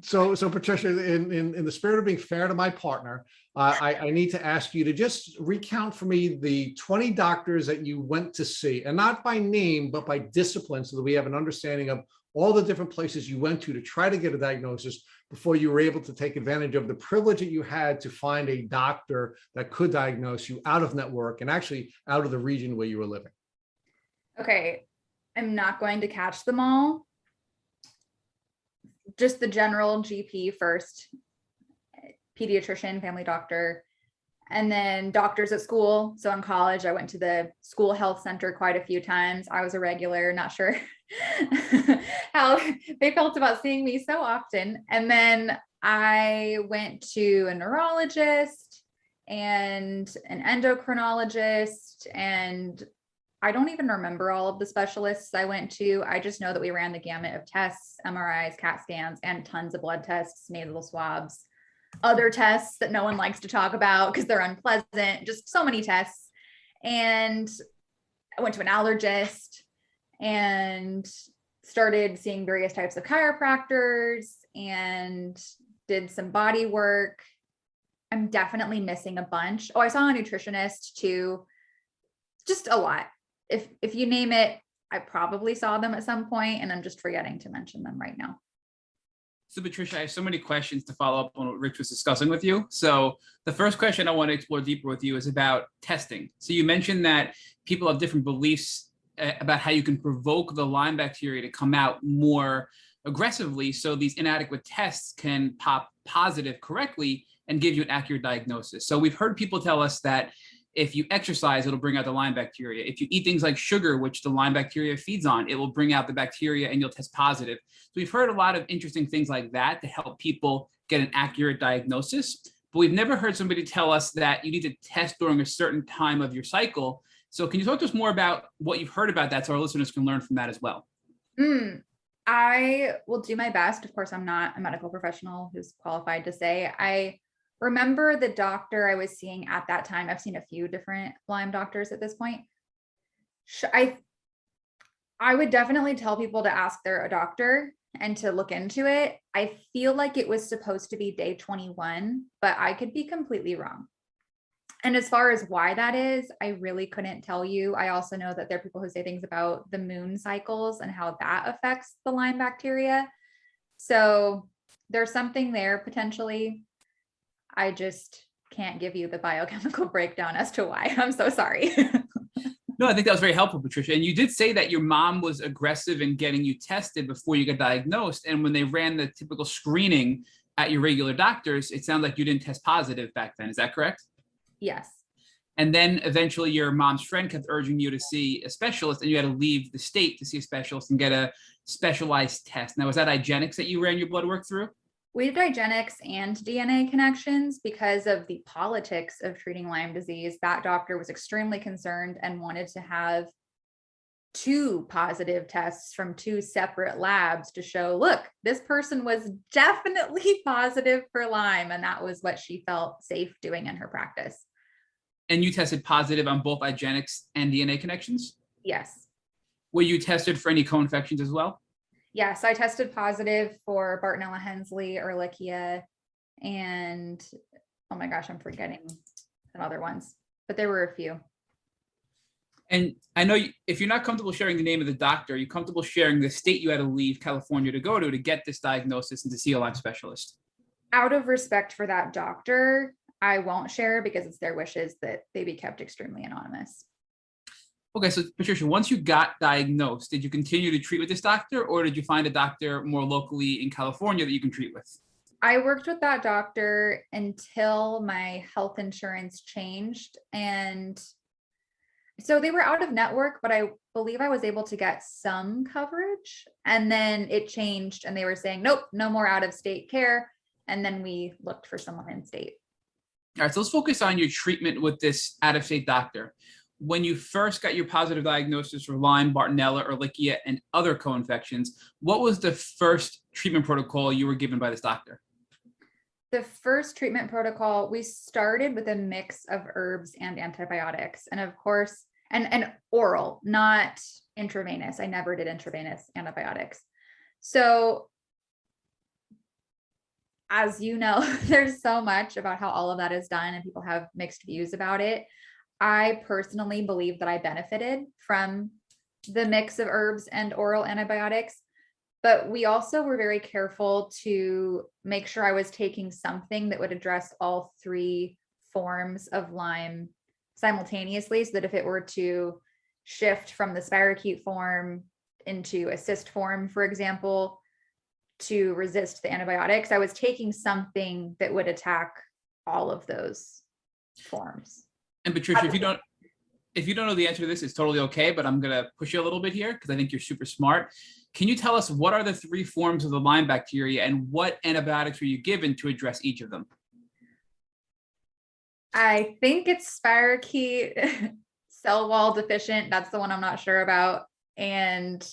So Patricia, in the spirit of being fair to my partner, I need to ask you to just recount for me the 20 doctors that you went to see, and not by name, but by discipline, so that we have an understanding of all the different places you went to try to get a diagnosis before you were able to take advantage of the privilege that you had to find a doctor that could diagnose you out of network and actually out of the region where you were living. Okay, I'm not going to catch them all. Just the general GP first, pediatrician, family doctor, and then doctors at school. So in college, I went to the school health center quite a few times. I was a regular, not sure how they felt about seeing me so often. And then I went to a neurologist and an endocrinologist, and I don't even remember all of the specialists I went to. I just know that we ran the gamut of tests, MRIs, CAT scans, and tons of blood tests, nasal swabs, other tests that no one likes to talk about because they're unpleasant, just so many tests. And I went to an allergist and started seeing various types of chiropractors and did some body work. I'm definitely missing a bunch. Oh, I saw a nutritionist too. Just a lot. If you name it, I probably saw them at some point, and I'm just forgetting to mention them right now. So Patricia, I have so many questions to follow up on what Rich was discussing with you. So the first question I want to explore deeper with you is about testing. So you mentioned that people have different beliefs about how you can provoke the Lyme bacteria to come out more aggressively, so these inadequate tests can pop positive correctly and give you an accurate diagnosis. So we've heard people tell us that if you exercise, it'll bring out the Lyme bacteria. If you eat things like sugar, which the Lyme bacteria feeds on, it will bring out the bacteria and you'll test positive. So we've heard a lot of interesting things like that to help people get an accurate diagnosis. But we've never heard somebody tell us that you need to test during a certain time of your cycle. So can you talk to us more about what you've heard about that so our listeners can learn from that as well? I will do my best. Of course, I'm not a medical professional who's qualified to say. I remember the doctor I was seeing at that time. I've seen a few different Lyme doctors at this point. I would definitely tell people to ask their doctor and to look into it. I feel like it was supposed to be day 21, but I could be completely wrong. And as far as why that is, I really couldn't tell you. I also know that there are people who say things about the moon cycles and how that affects the Lyme bacteria. So there's something there potentially. I just can't give you the biochemical breakdown as to why. I'm so sorry. No, I think that was very helpful, Patricia. And you did say that your mom was aggressive in getting you tested before you got diagnosed. And when they ran the typical screening, at your regular doctors, it sounds like you didn't test positive back then. Is that correct? Yes. And then eventually your mom's friend kept urging you to see a specialist, and you had to leave the state to see a specialist and get a specialized test. Now, was that IGeneX that you ran your blood work through? We did IGeneX and DNA connections because of the politics of treating Lyme disease. That doctor was extremely concerned and wanted to have 2 positive tests from 2 separate labs to show, look, this person was definitely positive for Lyme. And that was what she felt safe doing in her practice. And you tested positive on both IGeneX and DNA connections? Yes. Were you tested for any co-infections as well? Yes, I tested positive for Bartonella Hensley, Ehrlichia, and oh my gosh, I'm forgetting some other ones, but there were a few. And I know if you're not comfortable sharing the name of the doctor, you're comfortable sharing the state you had to leave California to go to get this diagnosis and to see a Lyme specialist. Out of respect for that doctor, I won't share because it's their wishes that they be kept extremely anonymous. Okay, so Patricia, once you got diagnosed, did you continue to treat with this doctor, or did you find a doctor more locally in California that you can treat with? I worked with that doctor until my health insurance changed. And so they were out of network, but I believe I was able to get some coverage. And then it changed and they were saying, nope, no more out of state care. And then we looked for someone in state. All right, so let's focus on your treatment with this out-of-state doctor. When you first got your positive diagnosis for Lyme, Bartonella, Ehrlichia, and other co-infections, what was the first treatment protocol you were given by this doctor? The first treatment protocol, we started with a mix of herbs and antibiotics. And of course, and oral, not intravenous. I never did intravenous antibiotics. So as you know, there's so much about how all of that is done and people have mixed views about it. I personally believe that I benefited from the mix of herbs and oral antibiotics, but we also were very careful to make sure I was taking something that would address all 3 forms of Lyme simultaneously, so that if it were to shift from the spirochete form into a cyst form, for example, to resist the antibiotics, I was taking something that would attack all of those forms. And Patricia, if you don't know the answer to this, it's totally okay, but I'm gonna push you a little bit here because I think you're super smart. Can you tell us what are the 3 forms of the Lyme bacteria and what antibiotics were you given to address each of them? I think it's spirochete, cell wall deficient. That's the one I'm not sure about. And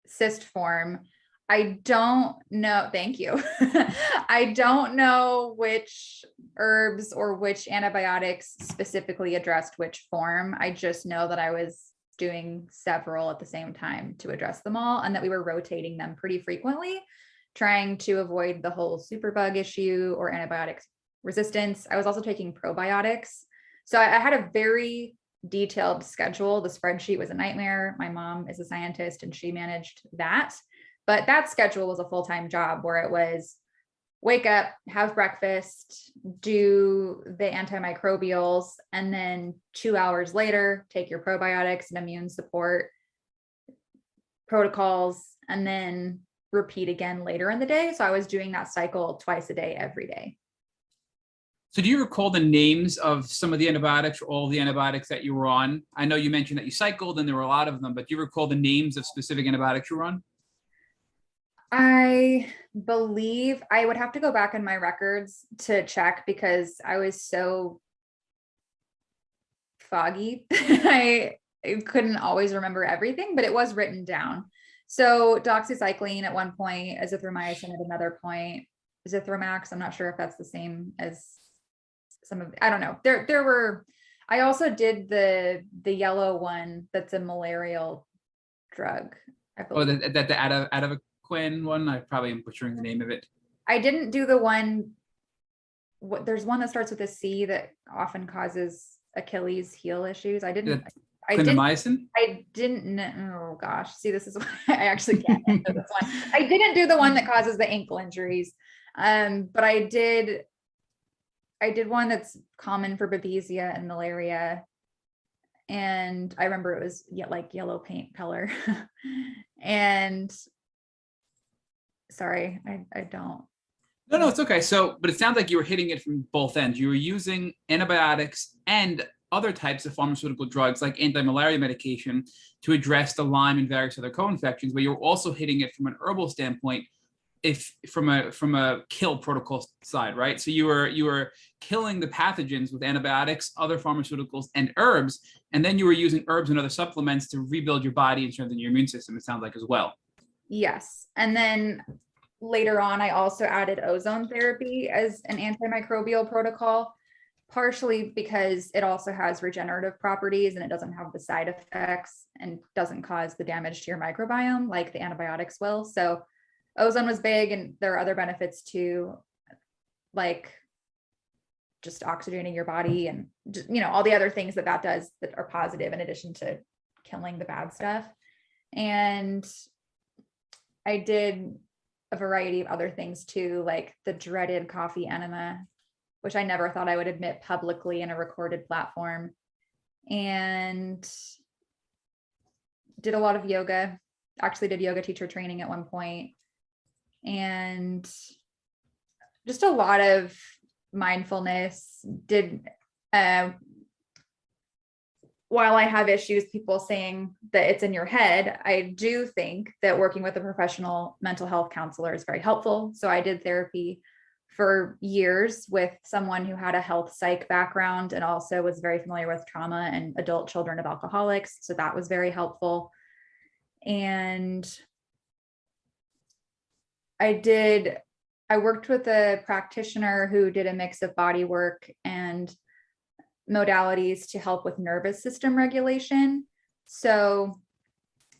cyst form. I don't know. Thank you. I don't know which herbs or which antibiotics specifically addressed which form. I just know that I was doing several at the same time to address them all, and that we were rotating them pretty frequently, trying to avoid the whole superbug issue or antibiotics resistance. I was also taking probiotics. So I had a very detailed schedule. The spreadsheet was a nightmare. My mom is a scientist and she managed that. But that schedule was a full-time job where it was wake up, have breakfast, do the antimicrobials, and then 2 hours later, take your probiotics and immune support protocols, and then repeat again later in the day. So I was doing that cycle twice a day, every day. So do you recall the names of some of the antibiotics or all the antibiotics that you were on? I know you mentioned that you cycled and there were a lot of them, but do you recall the names of specific antibiotics you were on? I believe I would have to go back in my records to check because I was so foggy. I couldn't always remember everything, but it was written down. So doxycycline at one point, azithromycin at another point, Zithromax. I'm not sure if that's the same as some of, I don't know. There were, I also did the yellow one that's a malarial drug. I believe. Oh, the Atavaquin one? I probably am butchering the name of it. I didn't do the one, there's one that starts with a C that often causes Achilles heel issues. I didn't Clindamycin? I didn't, oh gosh, see, this is why I actually can't answer this one. I didn't do the one that causes the ankle injuries. But I did one that's common for babesia and malaria. And I remember it was like yellow paint color. And sorry, I don't. No, it's okay. So, but it sounds like you were hitting it from both ends. You were using antibiotics and other types of pharmaceutical drugs like anti-malaria medication to address the Lyme and various other co-infections, but you're also hitting it from an herbal standpoint, if from a kill protocol side, right? So you were killing the pathogens with antibiotics, other pharmaceuticals, and herbs, and then you were using herbs and other supplements to rebuild your body and strengthen your immune system. It sounds like as well. Yes. And then later on, I also added ozone therapy as an antimicrobial protocol, partially because it also has regenerative properties and it doesn't have the side effects and doesn't cause the damage to your microbiome like the antibiotics will. So ozone was big, and there are other benefits too, like just oxygenating your body and just, all the other things that does that are positive in addition to killing the bad stuff. And I did a variety of other things too, like the dreaded coffee enema, which I never thought I would admit publicly in a recorded platform, and did a lot of yoga. Actually did yoga teacher training at one point, and just a lot of mindfulness. While I have issues, people saying that it's in your head, I do think that working with a professional mental health counselor is very helpful. So I did therapy for years with someone who had a health psych background and also was very familiar with trauma and adult children of alcoholics. So that was very helpful. And I worked with a practitioner who did a mix of body work and modalities to help with nervous system regulation. So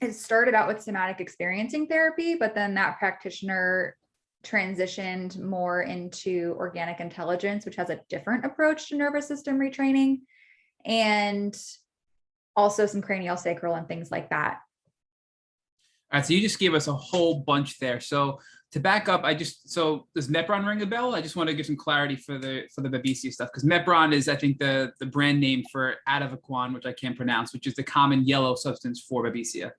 it started out with somatic experiencing therapy, but then that practitioner transitioned more into organic intelligence, which has a different approach to nervous system retraining, and also some cranial sacral and things like that. All right, so you just gave us a whole bunch there. So to back up, so does Metron ring a bell? I just want to give some clarity for the Babesia stuff, because Metron is, I think, the brand name for Ativaquan, which I can't pronounce, which is the common yellow substance for Babesia.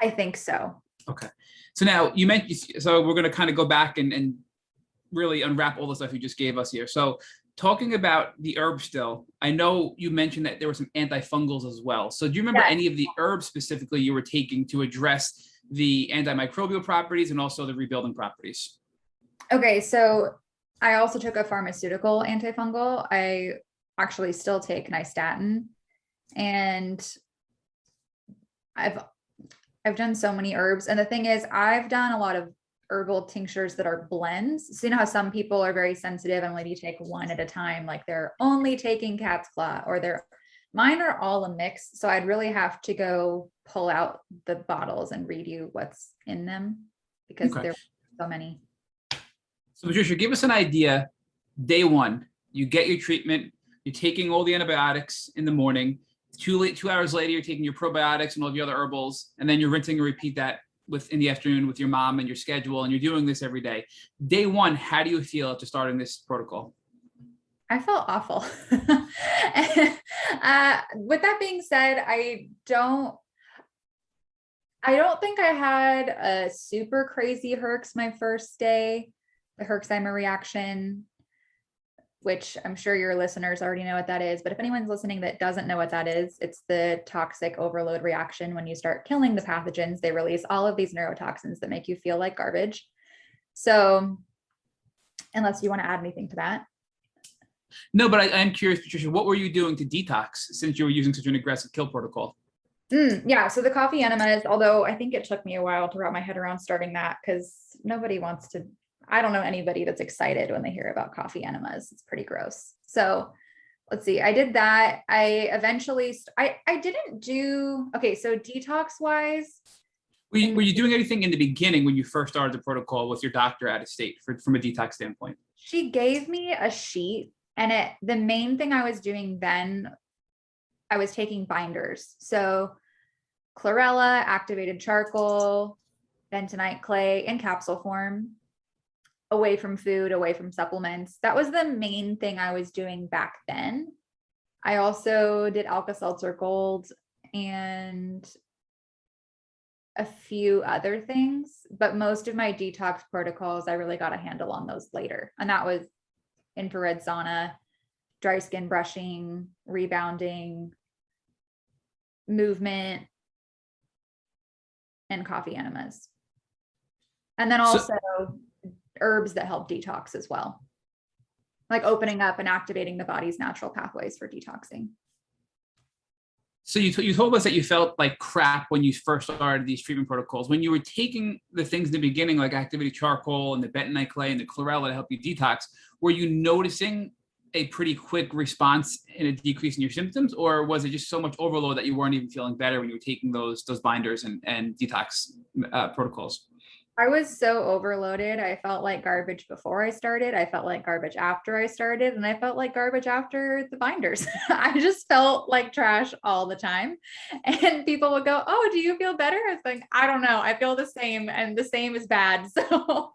I think so. Okay. So now you mentioned, so we're going to kind of go back and really unwrap all the stuff you just gave us here. So talking about the herbs still, I know you mentioned that there were some antifungals as well. So do you remember any of the herbs specifically you were taking to address the antimicrobial properties and also the rebuilding properties? Okay, so I also took a pharmaceutical antifungal. I actually still take nystatin, and I've done so many herbs. And the thing is, I've done a lot of herbal tinctures that are blends. So you know how some people are very sensitive and maybe take one at a time, like they're only taking cat's claw, or mine are all a mix. So I'd really have to go pull out the bottles and read you what's in them, because there are so many. So Patricia, give us an idea. Day one, you get your treatment, you're taking all the antibiotics in the morning. 2 hours later, you're taking your probiotics and all the other herbals, and then you're rinsing and repeat that in the afternoon with your mom and your schedule, and you're doing this every day. Day one, how do you feel after starting this protocol? I felt awful. With that being said, I don't think I had a super crazy Herx my first day, the Herxheimer reaction, which I'm sure your listeners already know what that is. But if anyone's listening that doesn't know what that is, it's the toxic overload reaction. When you start killing the pathogens, they release all of these neurotoxins that make you feel like garbage. So unless you want to add anything to that. No, but I'm curious, Patricia, what were you doing to detox since you were using such an aggressive kill protocol? Yeah, so the coffee enemas, although I think it took me a while to wrap my head around starting that, because nobody wants to, I don't know anybody that's excited when they hear about coffee enemas. It's pretty gross. So let's see, I did that. I eventually, I didn't do, okay, so detox wise. Were you doing anything in the beginning when you first started the protocol with your doctor out of state from a detox standpoint? She gave me a sheet, and the main thing I was doing then, I was taking binders. So chlorella, activated charcoal, bentonite clay in capsule form, away from food, away from supplements. That was the main thing I was doing back then. I also did Alka-Seltzer Gold and a few other things, but most of my detox protocols, I really got a handle on those later. And that was infrared sauna, dry skin brushing, rebounding, movement, and coffee enemas. And then also herbs that help detox as well, like opening up and activating the body's natural pathways for detoxing. So you told us that you felt like crap when you first started these treatment protocols. When you were taking the things in the beginning, like activity charcoal and the bentonite clay and the chlorella to help you detox, were you noticing a pretty quick response in a decrease in your symptoms, or was it just so much overload that you weren't even feeling better when you were taking those binders and detox protocols? I was so overloaded. I felt like garbage before I started. I felt like garbage after I started, and I felt like garbage after the binders. I just felt like trash all the time. And people would go, "Oh, do you feel better?" I was like, "I don't know. I feel the same, and the same is bad." So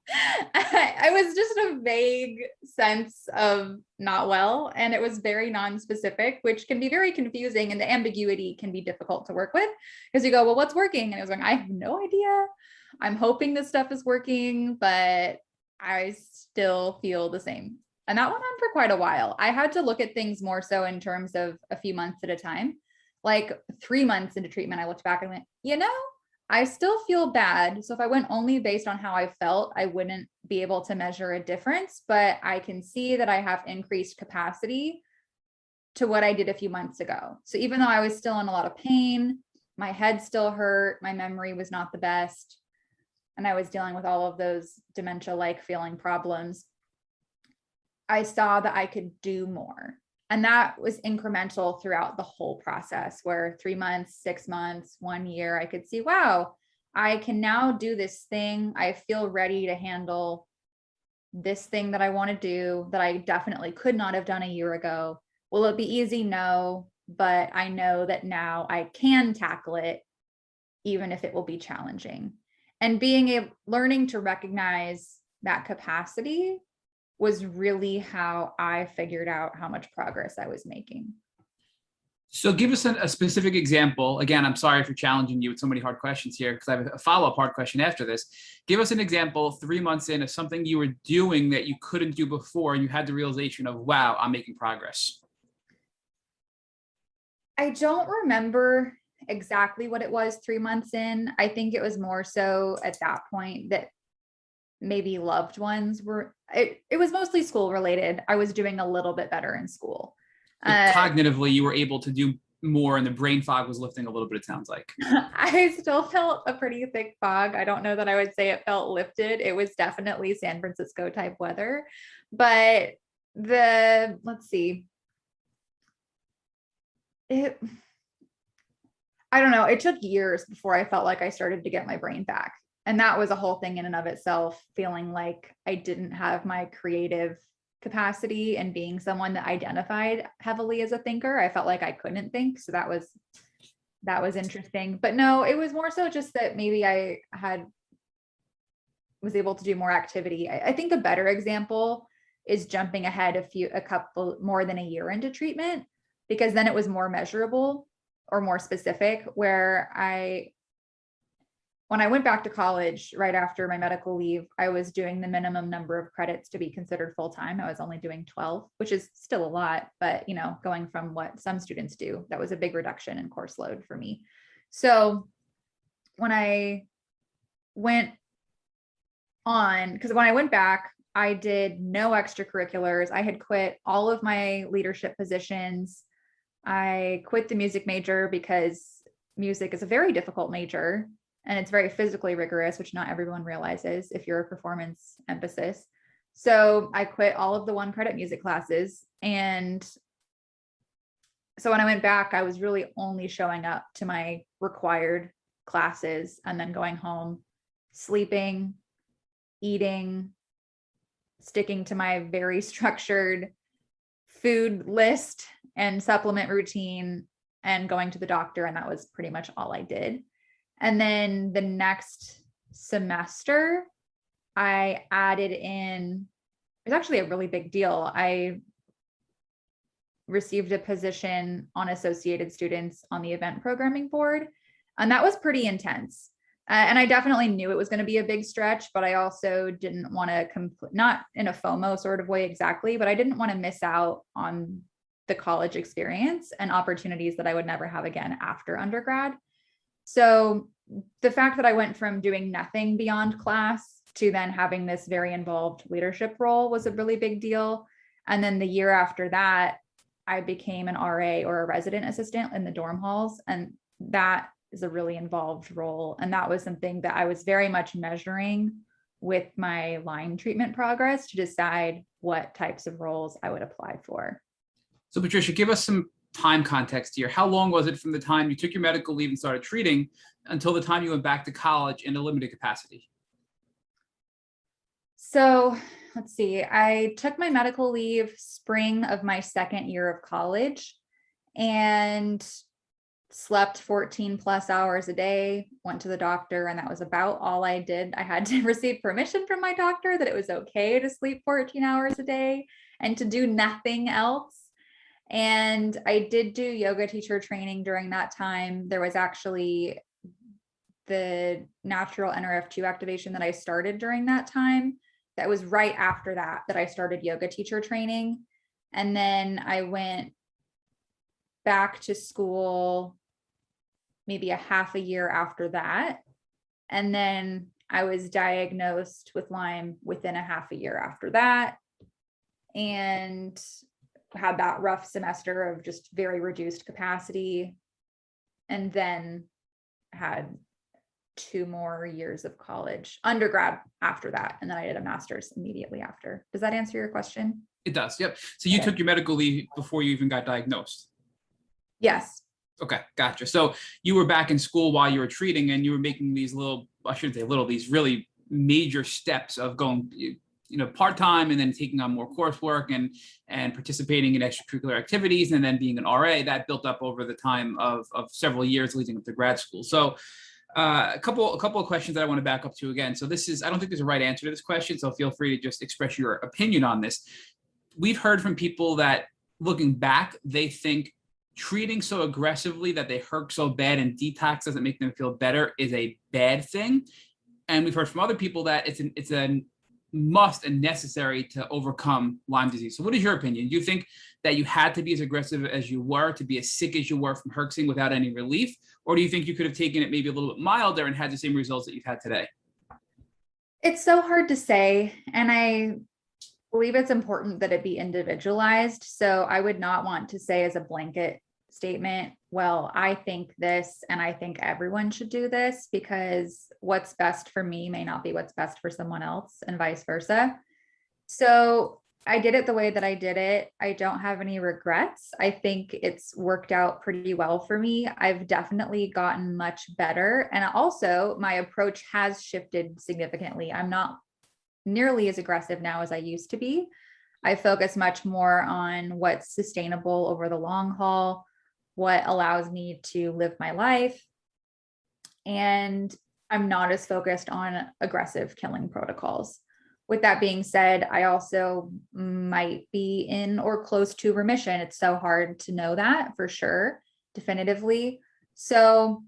I was just a vague sense of not well, and it was very non-specific, which can be very confusing, and the ambiguity can be difficult to work with because you go, "Well, what's working?" And it was like, "I have no idea. I'm hoping this stuff is working, but I still feel the same." And that went on for quite a while. I had to look at things more so in terms of a few months at a time. Like 3 months into treatment, I looked back and went, I still feel bad. So if I went only based on how I felt, I wouldn't be able to measure a difference, but I can see that I have increased capacity to what I did a few months ago. So even though I was still in a lot of pain, my head still hurt, my memory was not the best, and I was dealing with all of those dementia-like feeling problems, I saw that I could do more. And that was incremental throughout the whole process, where 3 months, 6 months, 1 year, I could see, wow, I can now do this thing. I feel ready to handle this thing that I want to do that I definitely could not have done a year ago. Will it be easy? No, but I know that now I can tackle it, even if it will be challenging. And learning to recognize that capacity was really how I figured out how much progress I was making. So give us a specific example. Again, I'm sorry for challenging you with so many hard questions here, because I have a follow-up hard question after this. Give us an example 3 months in of something you were doing that you couldn't do before, and you had the realization of, wow, I'm making progress. I don't remember exactly what it was 3 months in. I think it was more so at that point that maybe loved ones were, it was mostly school related. I was doing a little bit better in school. Cognitively, you were able to do more, and the brain fog was lifting a little bit, it sounds like. I still felt a pretty thick fog. I don't know that I would say it felt lifted. It was definitely San Francisco type weather, but let's see. I don't know. It took years before I felt like I started to get my brain back. And that was a whole thing in and of itself, feeling like I didn't have my creative capacity, and being someone that identified heavily as a thinker, I felt like I couldn't think. So that was interesting. But no, it was more so just that maybe I was able to do more activity. I think a better example is jumping ahead a couple more than a year into treatment, because then it was more measurable or more specific, where when I went back to college right after my medical leave, I was doing the minimum number of credits to be considered full-time. I was only doing 12, which is still a lot, but going from what some students do, that was a big reduction in course load for me. So when I went back, I did no extracurriculars. I had quit all of my leadership positions. I quit the music major because music is a very difficult major, and it's very physically rigorous, which not everyone realizes if you're a performance emphasis. So I quit all of the 1-credit music classes. And so when I went back, I was really only showing up to my required classes and then going home, sleeping, eating, sticking to my very structured food list and supplement routine, and going to the doctor. And that was pretty much all I did. And then the next semester, I added in, it was actually a really big deal. I received a position on Associated Students on the event programming board. And that was pretty intense And I definitely knew it was going to be a big stretch, but I also didn't want to not in a FOMO sort of way exactly, but I didn't want to miss out on the college experience and opportunities that I would never have again after undergrad. So the fact that I went from doing nothing beyond class to then having this very involved leadership role was a really big deal. And then the year after that, I became an RA, or a resident assistant, in the dorm halls. And that is a really involved role. And that was something that I was very much measuring with my Lyme treatment progress to decide what types of roles I would apply for. So Patricia, give us some time context here. How long was it from the time you took your medical leave and started treating until the time you went back to college in a limited capacity? So let's see, I took my medical leave spring of my second year of college and slept 14 plus hours a day, went to the doctor, and that was about all I did. I had to receive permission from my doctor that it was okay to sleep 14 hours a day and to do nothing else. And I did do yoga teacher training during that time. There was actually the natural NRF2 activation that I started during that time. That was right after that I started yoga teacher training. And then I went back to school maybe a half a year after that. And then I was diagnosed with Lyme within a half a year after that. And had that rough semester of just very reduced capacity. And then had 2 more years of college, undergrad after that. And then I did a master's immediately after. Does that answer your question? It does. Yep. So you Okay. took your medical leave before you even got diagnosed. Yes. Okay, gotcha. So you were back in school while you were treating, and you were making these little, I shouldn't say little, these really major steps of going, part-time, and then taking on more coursework and participating in extracurricular activities, and then being an RA. That built up over the time of several years leading up to grad school. So a couple of questions that I want to back up to again. So this is, I don't think there's a right answer to this question, so feel free to just express your opinion on this. We've heard from people that looking back, they think treating so aggressively that they hurt so bad and detox doesn't make them feel better is a bad thing. And we've heard from other people that it's a must and necessary to overcome Lyme disease. So what is your opinion? Do you think that you had to be as aggressive as you were, to be as sick as you were from herxing without any relief? Or do you think you could have taken it maybe a little bit milder and had the same results that you've had today? It's so hard to say. And I believe it's important that it be individualized. So I would not want to say as a blanket statement, well, I think this and I think everyone should do this, because what's best for me may not be what's best for someone else, and vice versa. So I did it the way that I did it. I don't have any regrets. I think it's worked out pretty well for me. I've definitely gotten much better. And also my approach has shifted significantly. I'm not nearly as aggressive now as I used to be. I focus much more on what's sustainable over the long haul, what allows me to live my life. And I'm not as focused on aggressive killing protocols. With that being said, I also might be in or close to remission. It's so hard to know that for sure, definitively. So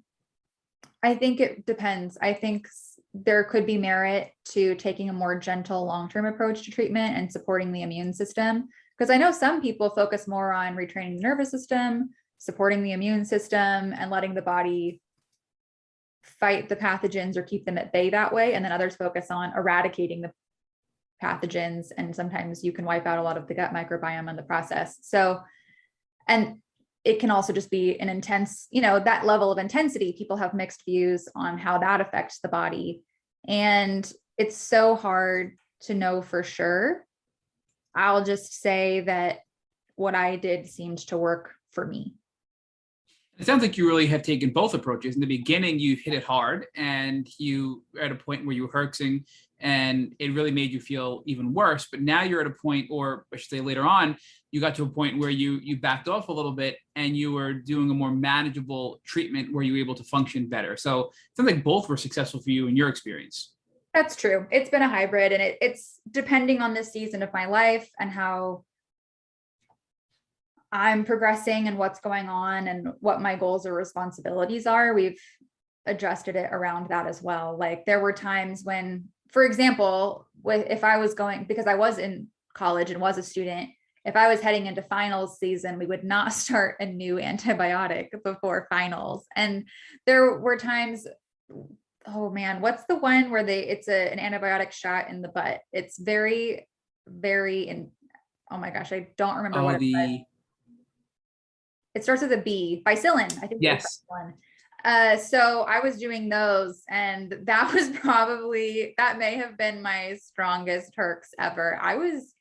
I think it depends. I think there could be merit to taking a more gentle long-term approach to treatment and supporting the immune system. Because I know some people focus more on retraining the nervous system, supporting the immune system, and letting the body fight the pathogens or keep them at bay that way. And then others focus on eradicating the pathogens. And sometimes you can wipe out a lot of the gut microbiome in the process. So, and it can also just be an intense, that level of intensity. People have mixed views on how that affects the body. And it's so hard to know for sure. I'll just say that what I did seemed to work for me. It sounds like you really have taken both approaches. In the beginning, you hit it hard and you were at a point where you were herxing and it really made you feel even worse. But now you're at a point, or I should say later on, you got to a point where you backed off a little bit and you were doing a more manageable treatment where you were able to function better. So it sounds like both were successful for you in your experience. That's true. It's been a hybrid, and it's depending on the season of my life and how I'm progressing and what's going on and what my goals or responsibilities are. We've adjusted it around that as well. Like there were times when, for example, if I was going, because I was in college and was a student, if I was heading into finals season, we would not start a new antibiotic before finals. And there were times, oh man, what's the one where it's an antibiotic shot in the butt? It's very, oh my gosh, I don't remember what it was. It starts with a B, bicillin, I think. Yes. One. So I was doing those, and that was that may have been my strongest Turks ever. I was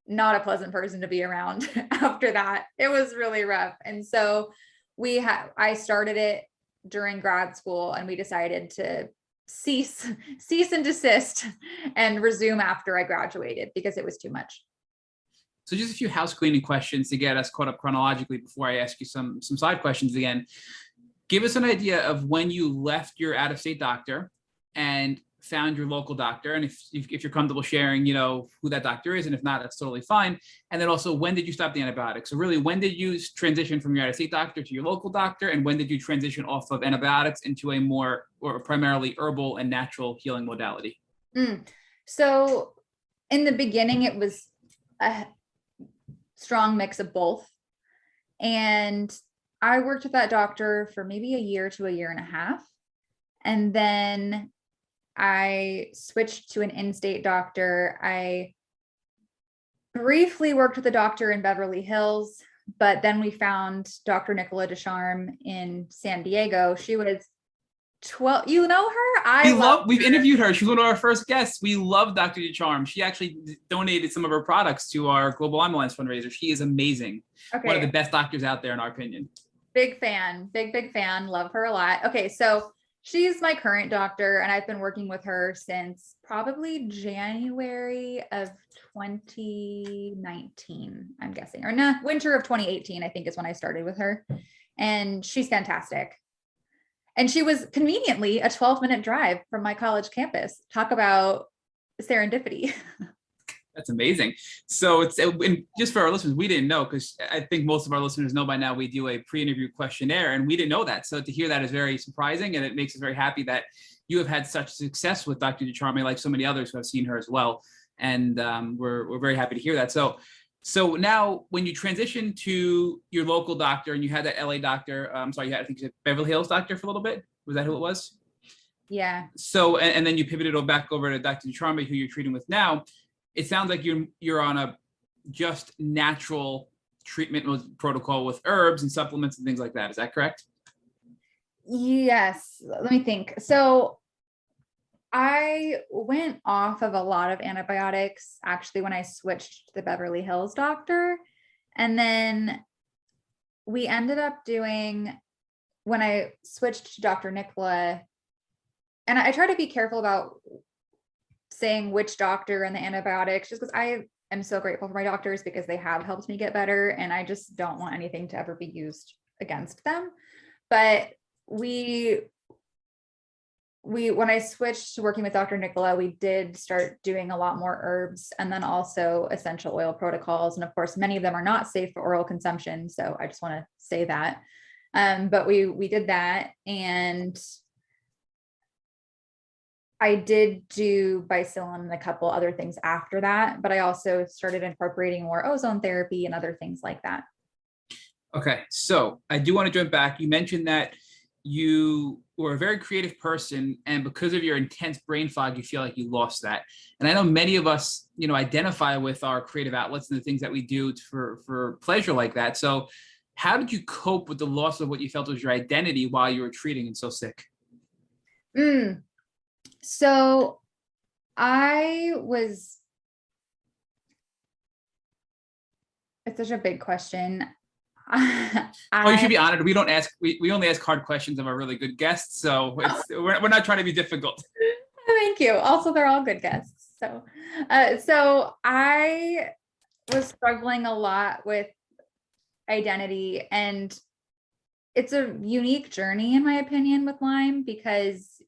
not a pleasant person to be around after that. It was really rough. And so I started it during grad school, and we decided to cease and desist and resume after I graduated because it was too much. So just a few house cleaning questions to get us caught up chronologically before I ask you some side questions again. Give us an idea of when you left your out-of-state doctor and found your local doctor, and if you're comfortable sharing, who that doctor is, and if not, that's totally fine. And then also, when did you stop the antibiotics? So really, when did you transition from your out-of-state doctor to your local doctor, and when did you transition off of antibiotics into a more or primarily herbal and natural healing modality? So in the beginning, it was a strong mix of both. And I worked with that doctor for maybe a year to a year and a half. And then I switched to an in-state doctor. I briefly worked with a doctor in Beverly Hills, but then we found Dr. Nicola Descharme in San Diego. She was 12. You know her? We've interviewed her. She was one of our first guests. We love Dr. Descharme. She actually donated some of her products to our Global Lyme Alliance fundraiser. She is amazing. Okay. One of the best doctors out there, in our opinion. Big fan, big fan. Love her a lot. Okay. So she's my current doctor, and I've been working with her since probably January of 2019, I'm guessing, or no, winter of 2018, I think is when I started with her. And she's fantastic. And she was conveniently a 12-minute drive from my college campus. Talk about serendipity. That's amazing. So and just for our listeners, we didn't know, because I think most of our listeners know by now we do a pre-interview questionnaire, and we didn't know that. So to hear that is very surprising, and it makes us very happy that you have had such success with Dr. Descharme, like so many others who have seen her as well. And we're very happy to hear that. So now when you transition to your local doctor, and you had that LA doctor, I think you said Beverly Hills doctor for a little bit. Was that who it was? Yeah. So, and then you pivoted back over to Dr. Descharme, who you're treating with now. It sounds like you're on a just natural treatment protocol with herbs and supplements and things like that. Is that correct? Yes. Let me think. So I went off of a lot of antibiotics actually when I switched to the Beverly Hills doctor. And then we ended up doing, when I switched to Dr. Nicola, and I try to be careful about saying which doctor and the antibiotics, just because I am so grateful for my doctors, because they have helped me get better, and I just don't want anything to ever be used against them. But when I switched to working with Dr. Nicola, we did start doing a lot more herbs, and then also essential oil protocols. And of course, many of them are not safe for oral consumption. So I just want to say that. But we did that, and I did do bicillin and a couple other things after that, but I also started incorporating more ozone therapy and other things like that. Okay, so I do want to jump back. You mentioned that you were a very creative person, and because of your intense brain fog, you feel like you lost that. And I know many of us, identify with our creative outlets and the things that we do for pleasure like that. So how did you cope with the loss of what you felt was your identity while you were treating and so sick? So it's such a big question. You should be honored. We only ask hard questions of our really good guests. So we're not trying to be difficult. Thank you. Also, they're all good guests. So I was struggling a lot with identity, and it's a unique journey in my opinion with Lyme, because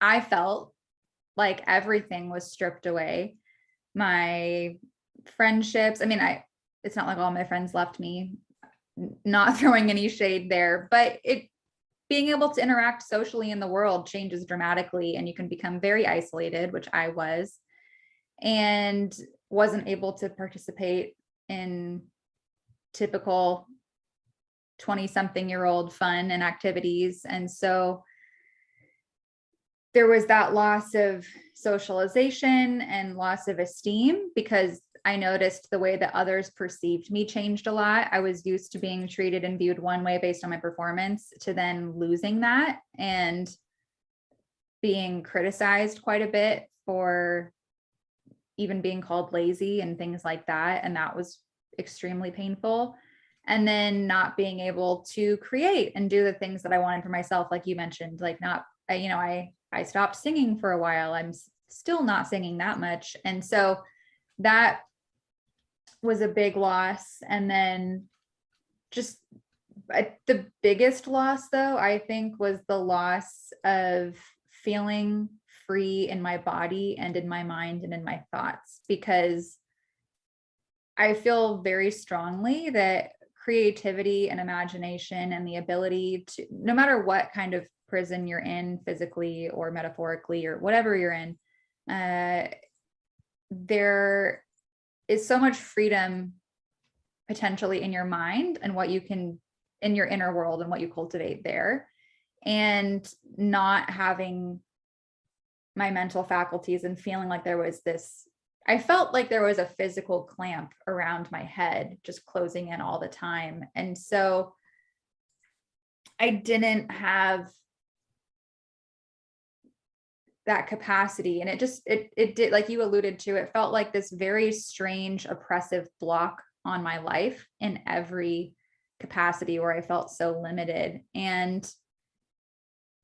I felt like everything was stripped away. My friendships, it's not like all my friends left me, not throwing any shade there, but being able to interact socially in the world changes dramatically, and you can become very isolated, which I was, and wasn't able to participate in typical 20-something-year-old fun and activities. And so there was that loss of socialization and loss of esteem, because I noticed the way that others perceived me changed a lot. I was used to being treated and viewed one way based on my performance, to then losing that and being criticized quite a bit for even being called lazy and things like that. And that was extremely painful. And then not being able to create and do the things that I wanted for myself, like you mentioned, like I stopped singing for a while. I'm still not singing that much. And so that was a big loss. And then just the biggest loss, though, I think, was the loss of feeling free in my body and in my mind and in my thoughts, because I feel very strongly that creativity and imagination and the ability to, no matter what kind of prison you're in, physically or metaphorically or whatever you're in, there is so much freedom potentially in your mind and what you can, in your inner world and what you cultivate there. And not having my mental faculties and feeling like there was this, I felt like there was a physical clamp around my head, just closing in all the time. And so I didn't have that capacity. And it did, like you alluded to, it felt like this very strange, oppressive block on my life in every capacity, where I felt so limited and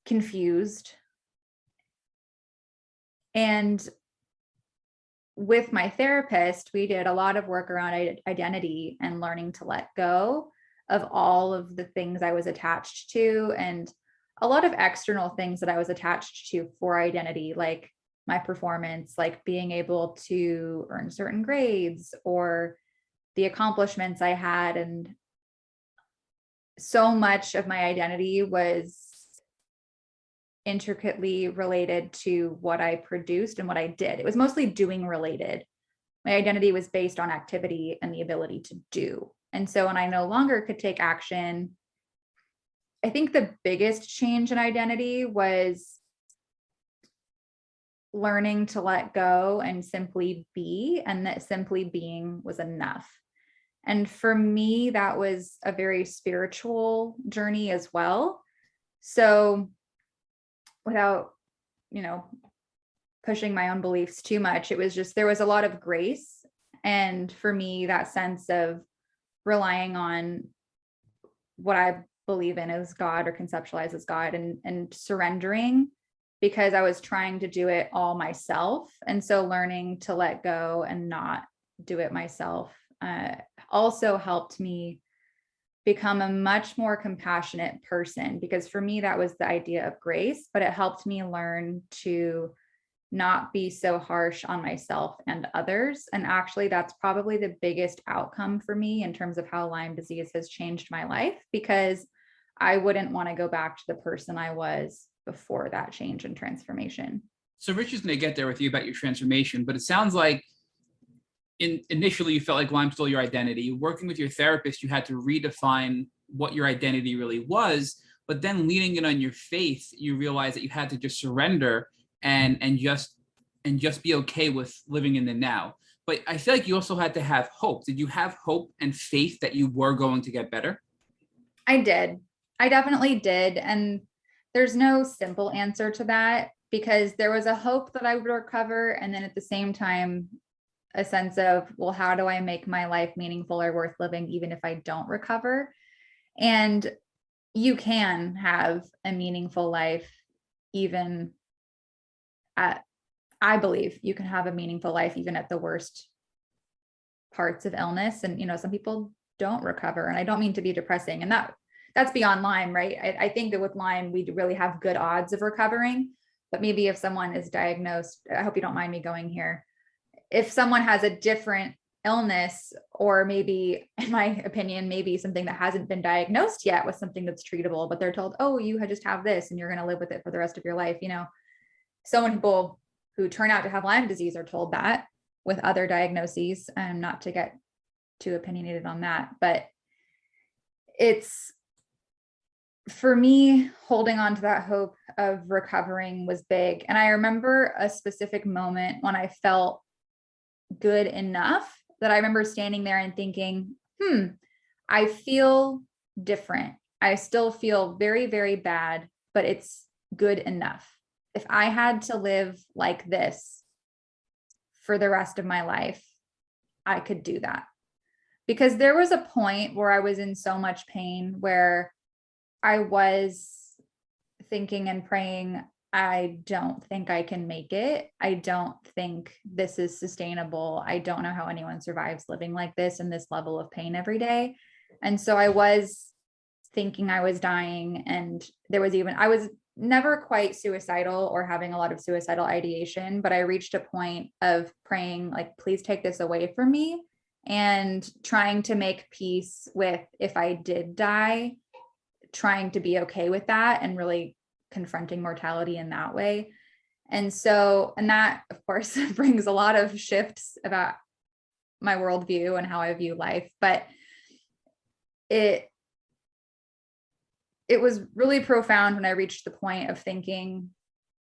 confused. And with my therapist, we did a lot of work around identity and learning to let go of all of the things I was attached to, and a lot of external things that I was attached to for identity, like my performance, like being able to earn certain grades or the accomplishments I had. And so much of my identity was intricately related to what I produced and what I did. It was mostly doing related. My identity was based on activity and the ability to do. And so when I no longer could take action, I think the biggest change in identity was learning to let go and simply be, and that simply being was enough. And for me, that was a very spiritual journey as well. So without, pushing my own beliefs too much, it was just, there was a lot of grace. And for me, that sense of relying on what I believe in as God, or conceptualize as God, and surrendering, because I was trying to do it all myself. And so learning to let go and not do it myself also helped me become a much more compassionate person, because for me, that was the idea of grace, but it helped me learn to not be so harsh on myself and others. And actually, that's probably the biggest outcome for me in terms of how Lyme disease has changed my life, because I wouldn't want to go back to the person I was before that change and transformation. So Rich is going to get there with you about your transformation, but it sounds like initially you felt like Lyme stole your identity. Working with your therapist, you had to redefine what your identity really was, but then leaning in on your faith, you realized that you had to just surrender and just be okay with living in the now. But I feel like you also had to have hope. Did you have hope and faith that you were going to get better? I did. I definitely did. And there's no simple answer to that, because there was a hope that I would recover. And then at the same time, a sense of, well, how do I make my life meaningful or worth living, even if I don't recover? And you can have a meaningful life, even I believe you can have a meaningful life, even at the worst parts of illness. And, some people don't recover. And I don't mean to be depressing. And that's beyond Lyme, right? I think that with Lyme, we really have good odds of recovering. But maybe if someone is diagnosed, I hope you don't mind me going here, if someone has a different illness, or maybe, in my opinion, maybe something that hasn't been diagnosed yet with something that's treatable, but they're told, oh, you just have this and you're going to live with it for the rest of your life. So many people who turn out to have Lyme disease are told that with other diagnoses, and not to get too opinionated on that, but it's, for me, holding on to that hope of recovering was big. And I remember a specific moment when I felt good enough that I remember standing there and thinking, I feel different. I still feel very, very bad, but it's good enough. If I had to live like this for the rest of my life, I could do that. Because there was a point where I was in so much pain where I was thinking and praying, I don't think I can make it. I don't think this is sustainable. I don't know how anyone survives living like this and this level of pain every day. And so I was thinking I was dying. And I was never quite suicidal or having a lot of suicidal ideation, but I reached a point of praying, like, please take this away from me, and trying to make peace with, if I did die, trying to be okay with that and really confronting mortality in that way. And that, of course, brings a lot of shifts about my worldview and how I view life. But it was really profound when I reached the point of thinking,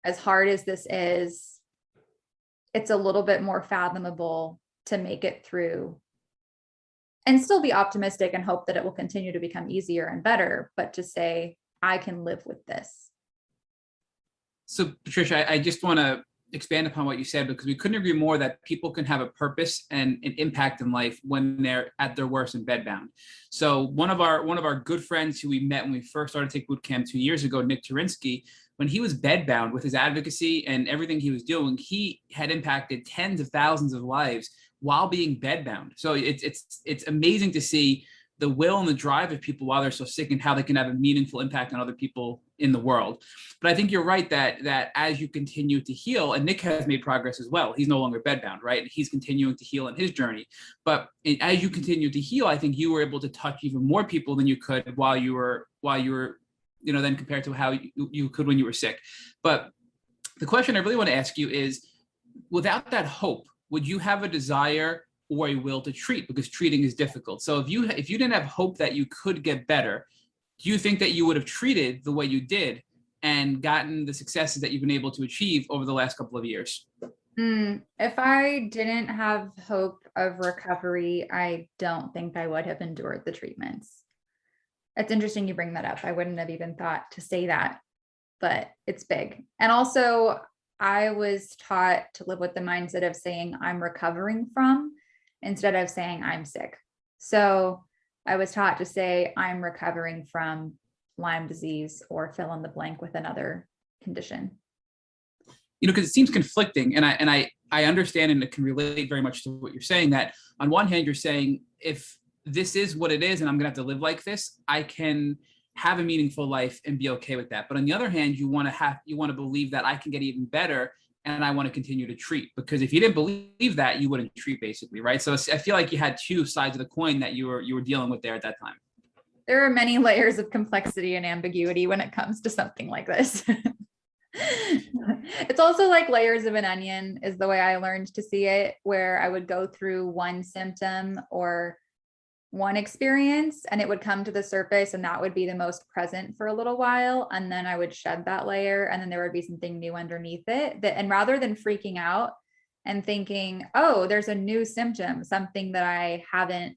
as hard as this is, it's a little bit more fathomable to make it through and still be optimistic and hope that it will continue to become easier and better, but to say, I can live with this. So Patricia, I just want to expand upon what you said, because we couldn't agree more that people can have a purpose and an impact in life when they're at their worst and bedbound. So one of our good friends who we met when we first started Take Boot Camp 2 years ago, Nick Turinsky, when he was bedbound, with his advocacy and everything he was doing, he had impacted tens of thousands of lives while being bedbound. So it's amazing to see the will and the drive of people while they're so sick, and how they can have a meaningful impact on other people in the world. But I think you're right that as you continue to heal, and Nick has made progress as well. He's no longer bedbound, right? And he's continuing to heal in his journey. But as you continue to heal, I think you were able to touch even more people than you could while you were, then compared to how you could when you were sick. But the question I really want to ask you is, without that hope, would you have a desire or a will to treat? Because treating is difficult. So if you didn't have hope that you could get better, do you think that you would have treated the way you did and gotten the successes that you've been able to achieve over the last couple of years? If I didn't have hope of recovery, I don't think I would have endured the treatments. It's interesting you bring that up. I wouldn't have even thought to say that, but it's big. And also, I was taught to live with the mindset of saying I'm recovering from, instead of saying I'm sick. So I was taught to say I'm recovering from Lyme disease, or fill in the blank with another condition. Because it seems conflicting, and I understand, and it can relate very much to what you're saying, that on one hand, you're saying, if this is what it is and I'm gonna have to live like this, I can have a meaningful life and be okay with that. But on the other hand, you want to believe that I can get even better, and I want to continue to treat, because if you didn't believe that, you wouldn't treat, basically, right? So I feel like you had two sides of the coin that you were dealing with there at that time. There are many layers of complexity and ambiguity when it comes to something like this. It's also like layers of an onion is the way I learned to see it, where I would go through one symptom or one experience, and it would come to the surface, and that would be the most present for a little while. And then I would shed that layer, and then there would be something new underneath it. And rather than freaking out and thinking, oh, there's a new symptom, something that I haven't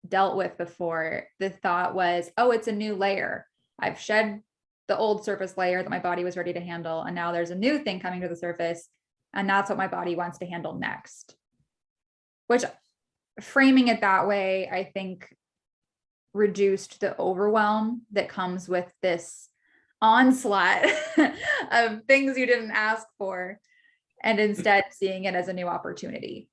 dealt with before, the thought was, oh, it's a new layer. I've shed the old surface layer that my body was ready to handle, and now there's a new thing coming to the surface, and that's what my body wants to handle next. Which, framing it that way, I think reduced the overwhelm that comes with this onslaught of things you didn't ask for, and instead seeing it as a new opportunity.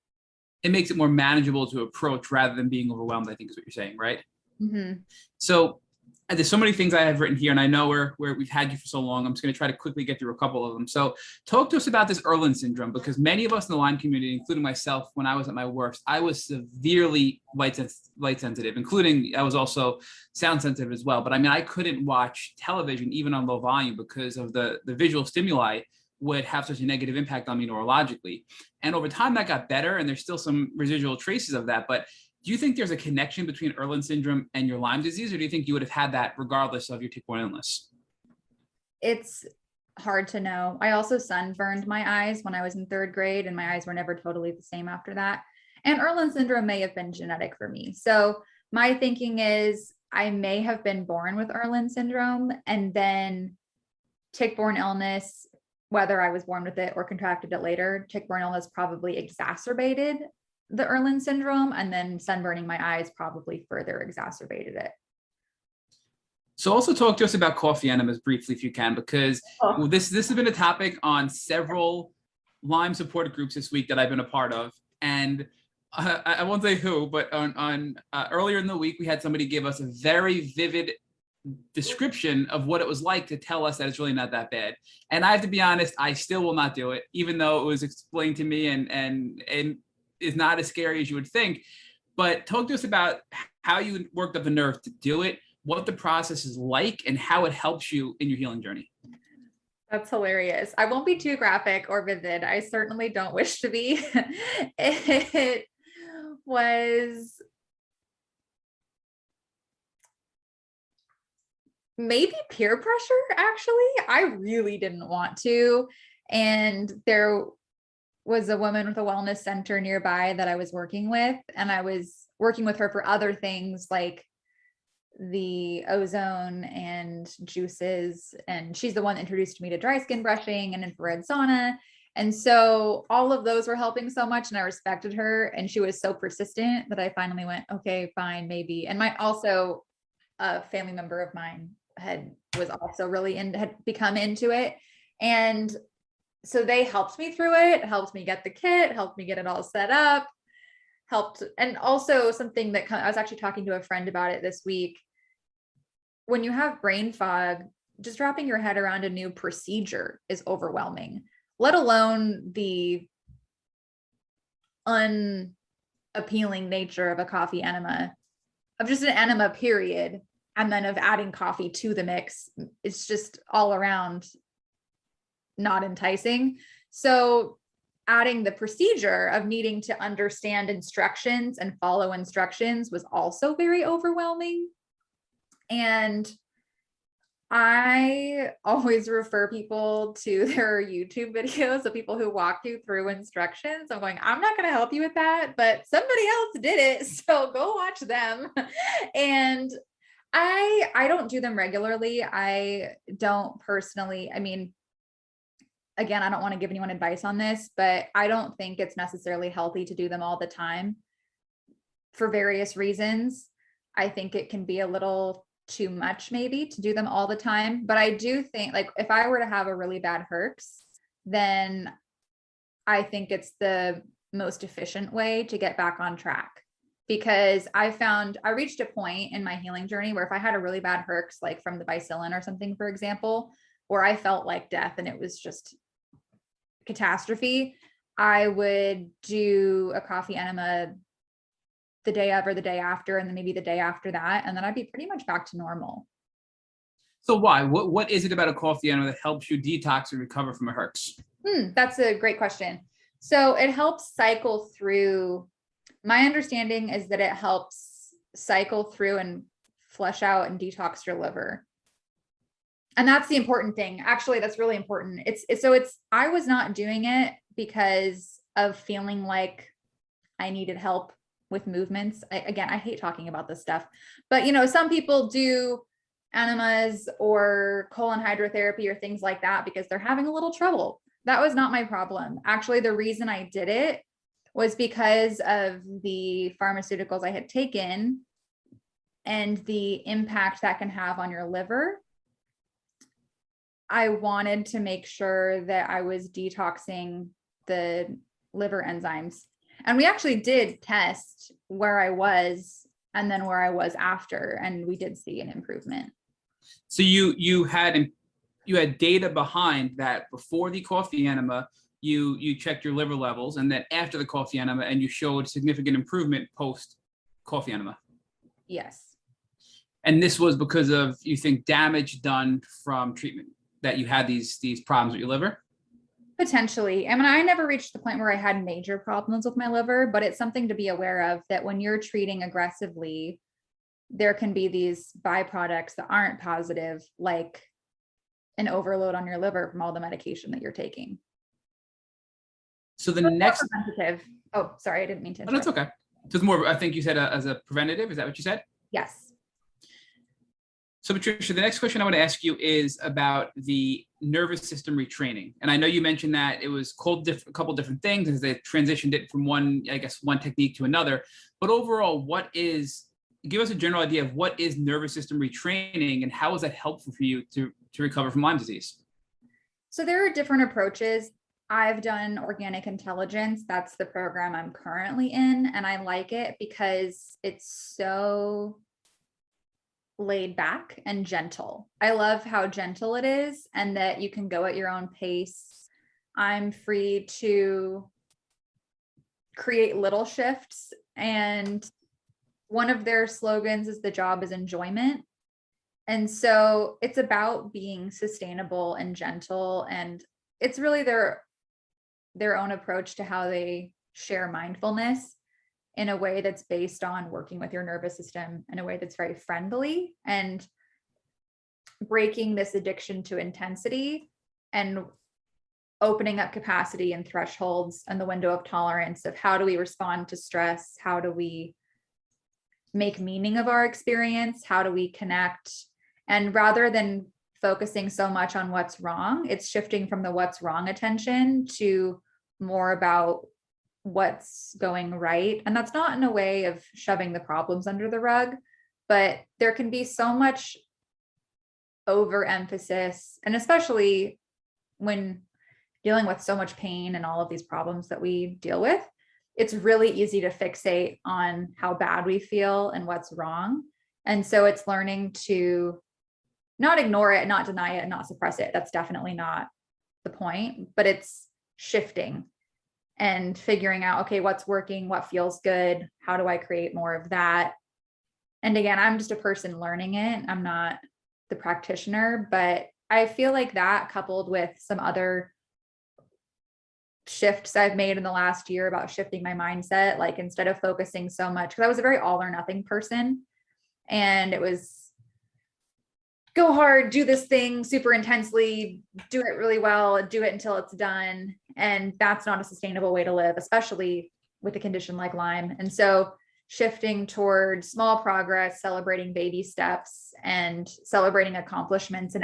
It makes it more manageable to approach rather than being overwhelmed, I think is what you're saying, right? Mm-hmm. So And there's so many things I have written here, and I know where we've had you for so long. I'm just going to try to quickly get through a couple of them. So talk to us about this Irlen syndrome, because many of us in the Lyme community, including myself, when I was at my worst, I was severely light sensitive, including I was also sound sensitive as well. But I mean, I couldn't watch television even on low volume because of the visual stimuli would have such a negative impact on me neurologically. And over time that got better, and there's still some residual traces of that. But do you think there's a connection between Irlen syndrome and your Lyme disease, or do you think you would have had that regardless of your tick-borne illness? It's hard to know. I also sunburned my eyes when I was in 3rd grade, and my eyes were never totally the same after that. And Irlen syndrome may have been genetic for me. So my thinking is I may have been born with Irlen syndrome, and then tick-borne illness, whether I was born with it or contracted it later, tick-borne illness probably exacerbated the Irlen syndrome, and then sunburning my eyes probably further exacerbated it. So also talk to us about coffee enemas briefly, if you can, because this has been a topic on several Lyme supported groups this week that I've been a part of. And I won't say who, but on earlier in the week, we had somebody give us a very vivid description of what it was like to tell us that it's really not that bad. And I have to be honest, I still will not do it, even though it was explained to me and is not as scary as you would think. But talk to us about how you worked up the nerve to do it, what the process is like, and how it helps you in your healing journey. That's hilarious. I won't be too graphic or vivid. I certainly don't wish to be. It was maybe peer pressure, actually. I really didn't want to. And there was a woman with a wellness center nearby that I was working with, and I was working with her for other things like the ozone and juices. And she's the one that introduced me to dry skin brushing and infrared sauna. And so all of those were helping so much, and I respected her. And she was so persistent that I finally went, okay, fine, maybe. And also a family member of mine was also really had become into it. And so they helped me through it, helped me get the kit, helped me get it all set up, and also something that I was actually talking to a friend about it this week. When you have brain fog, just wrapping your head around a new procedure is overwhelming, let alone the unappealing nature of a coffee enema, of just an enema period, and then of adding coffee to the mix. It's just all around not enticing. So adding the procedure of needing to understand instructions and follow instructions was also very overwhelming. And I always refer people to their YouTube videos of people who walk you through instructions. I'm going, I'm not going to help you with that, but somebody else did it, so go watch them. And I don't do them regularly. I don't personally, I mean, again, I don't want to give anyone advice on this, but I don't think it's necessarily healthy to do them all the time for various reasons. I think it can be a little too much maybe to do them all the time. But I do think, like, if I were to have a really bad herx, then I think it's the most efficient way to get back on track. Because I reached a point in my healing journey where if I had a really bad herx, like from the bacillin or something, for example, where I felt like death and it was just catastrophe, I would do a coffee enema the day of or the day after, and then maybe the day after that, and then I'd be pretty much back to normal. So why? What is it about a coffee enema that helps you detox and recover from a herx? That's a great question. So it helps cycle through. My understanding is that it helps cycle through and flush out and detox your liver. And that's the important thing. Actually, that's really important. I was not doing it because of feeling like I needed help with movements. I hate talking about this stuff, but some people do enemas or colon hydrotherapy or things like that because they're having a little trouble. That was not my problem. Actually, the reason I did it was because of the pharmaceuticals I had taken and the impact that can have on your liver. I wanted to make sure that I was detoxing the liver enzymes. And we actually did test where I was and then where I was after. And we did see an improvement. So you had data behind that before the coffee enema, you checked your liver levels, and then after the coffee enema, and you showed significant improvement post coffee enema. Yes. And this was because of, you think, damage done from treatment, that you had these problems with your liver? Potentially. I mean, I never reached the point where I had major problems with my liver, but it's something to be aware of, that when you're treating aggressively, there can be these byproducts that aren't positive, like an overload on your liver from all the medication that you're taking. So the So it's more next, preventative. Oh, sorry, I didn't mean to oh, interrupt. that's okay. So it's more, I think you said as a preventative. Is that what you said? Yes. So Patricia, the next question I want to ask you is about the nervous system retraining. And I know you mentioned that it was called a couple different things as they transitioned it from one technique to another. But overall, give us a general idea of what is nervous system retraining, and how is that helpful for you to recover from Lyme disease? So there are different approaches. I've done organic intelligence. That's the program I'm currently in. And I like it because it's so laid back and gentle. I love how gentle it is, and that you can go at your own pace. I'm free to create little shifts. And one of their slogans is, "The job is enjoyment." And so it's about being sustainable and gentle. And it's really their own approach to how they share mindfulness in a way that's based on working with your nervous system in a way that's very friendly, and breaking this addiction to intensity and opening up capacity and thresholds and the window of tolerance of how do we respond to stress? How do we make meaning of our experience? How do we connect? And rather than focusing so much on what's wrong, it's shifting from the what's wrong attention to more about what's going right. And that's not in a way of shoving the problems under the rug, but there can be so much overemphasis, and especially when dealing with so much pain and all of these problems that we deal with, it's really easy to fixate on how bad we feel and what's wrong. And so it's learning to not ignore it, not deny it, and not suppress it. That's definitely not the point, but it's shifting and figuring out, okay, what's working, what feels good, how do I create more of that? And again, I'm just a person learning it. I'm not the practitioner, but I feel like that, coupled with some other shifts I've made in the last year about shifting my mindset, like instead of focusing so much, because I was a very all or nothing person, and it was go hard, do this thing super intensely, do it really well, do it until it's done. And that's not a sustainable way to live, especially with a condition like Lyme. And so shifting towards small progress, celebrating baby steps, and celebrating accomplishments and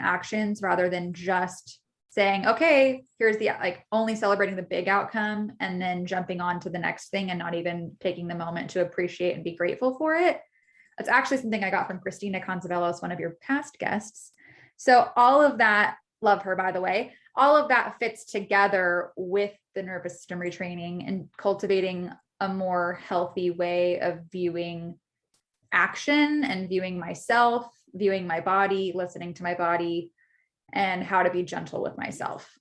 actions rather than just saying, okay, here's the, like, only celebrating the big outcome and then jumping on to the next thing and not even taking the moment to appreciate and be grateful for it. It's actually something I got from Christina Conzavelos, one of your past guests. So all of that, love her, by the way, all of that fits together with the nervous system retraining and cultivating a more healthy way of viewing action and viewing myself, viewing my body, listening to my body, and how to be gentle with myself.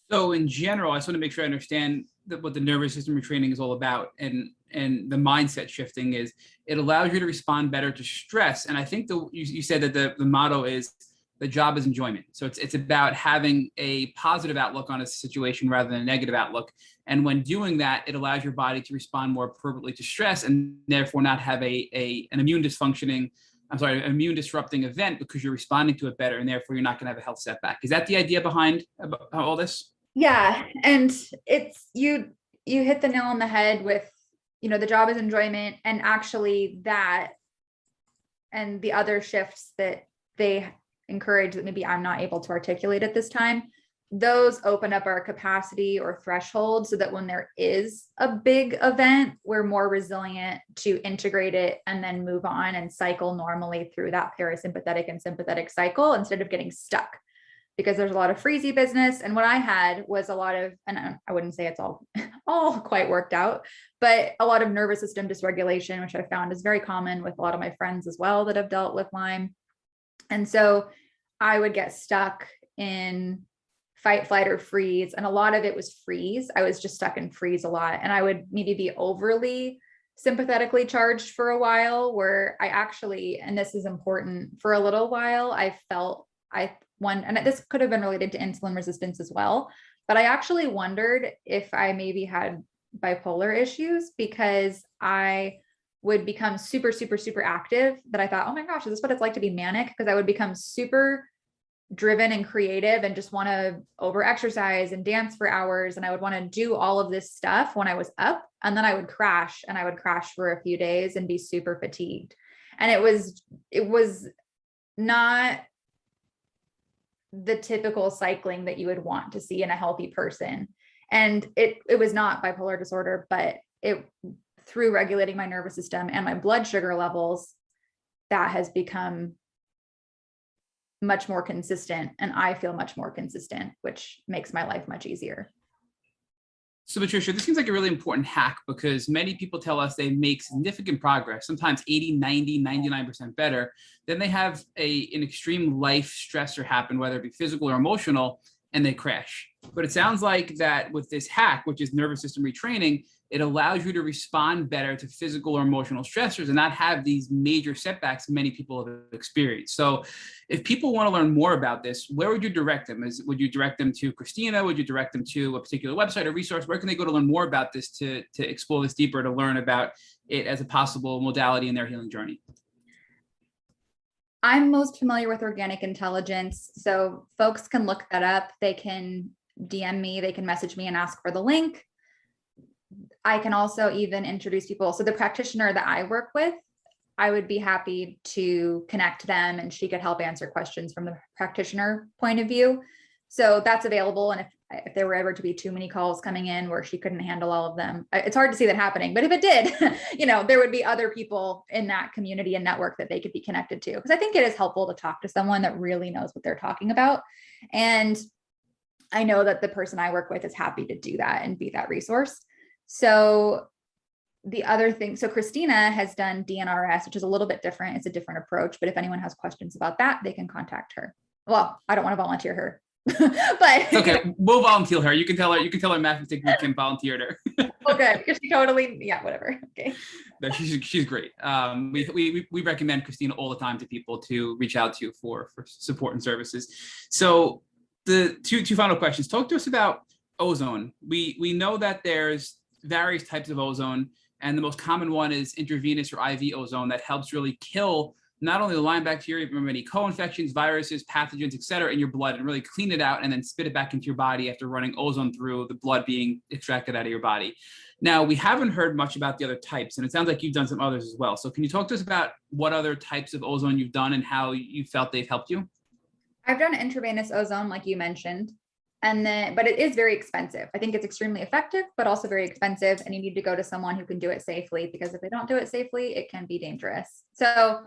So in general, I just want to make sure I understand what the nervous system retraining is all about, and the mindset shifting is it allows you to respond better to stress. And I think you said that the motto is the job is enjoyment. So it's about having a positive outlook on a situation rather than a negative outlook. And when doing that, it allows your body to respond more appropriately to stress, and therefore not have an immune disrupting event, because you're responding to it better, and therefore you're not going to have a health setback. Is that the idea behind all this? Yeah. And it's, you hit the nail on the head with, the job is enjoyment, and actually that, and the other shifts that they encourage that maybe I'm not able to articulate at this time, those open up our capacity or threshold so that when there is a big event, we're more resilient to integrate it and then move on and cycle normally through that parasympathetic and sympathetic cycle instead of getting stuck. because there's a lot of freezy business. And what I had was a lot of, and I wouldn't say it's all quite worked out, but a lot of nervous system dysregulation, which I found is very common with a lot of my friends as well that have dealt with Lyme. And so I would get stuck in fight, flight, or freeze. And a lot of it was freeze. I was just stuck in freeze a lot. And I would maybe be overly sympathetically charged for a while, where I actually, and this is important, for a little while, I felt and this could have been related to insulin resistance as well, but I actually wondered if I maybe had bipolar issues, because I would become super, super, super active, that I thought, oh my gosh, is this what it's like to be manic? Because I would become super driven and creative and just want to over exercise and dance for hours. And I would want to do all of this stuff when I was up, and then I would crash, and I would crash for a few days and be super fatigued. And it was not the typical cycling that you would want to see in a healthy person. And it was not bipolar disorder, but it, through regulating my nervous system and my blood sugar levels, that has become much more consistent, and I feel much more consistent, which makes my life much easier. So Patricia, this seems like a really important hack, because many people tell us they make significant progress, sometimes 80, 90, 99% better. Then they have an extreme life stressor happen, whether it be physical or emotional, and they crash. But it sounds like that with this hack, which is nervous system retraining, it allows you to respond better to physical or emotional stressors and not have these major setbacks many people have experienced. So if people want to learn more about this, where would you direct them? Would you direct them to Christina? Would you direct them to a particular website or resource? Where can they go to learn more about this, to explore this deeper, to learn about it as a possible modality in their healing journey? I'm most familiar with Organic Intelligence, so folks can look that up. They can DM me, they can message me and ask for the link. I can also even introduce people. So the practitioner that I work with, I would be happy to connect them, and she could help answer questions from the practitioner point of view. So that's available. And if there were ever to be too many calls coming in where she couldn't handle all of them, it's hard to see that happening. But if it did, there would be other people in that community and network that they could be connected to. Because I think it is helpful to talk to someone that really knows what they're talking about. And I know that the person I work with is happy to do that and be that resource. So the other thing, so Christina has done DNRS, which is a little bit different. It's a different approach, but if anyone has questions about that, they can contact her. Well, I don't want to volunteer her, but okay, we'll volunteer her. You can tell her Matthew think we can volunteer her. Oh, good. Because she totally, yeah, whatever. Okay. No, she's great. We recommend Christina all the time to people to reach out to for support and services. So the two final questions. Talk to us about ozone. We know that there's various types of ozone, and the most common one is intravenous or IV ozone that helps really kill not only the Lyme bacteria, but many co-infections, viruses, pathogens, et cetera, in your blood, and really clean it out and then spit it back into your body after running ozone through the blood being extracted out of your body. Now, we haven't heard much about the other types, and it sounds like you've done some others as well. So can you talk to us about what other types of ozone you've done and how you felt they've helped you? I've done intravenous ozone, like you mentioned. But it is very expensive. I think it's extremely effective, but also very expensive. And you need to go to someone who can do it safely, because if they don't do it safely, it can be dangerous. So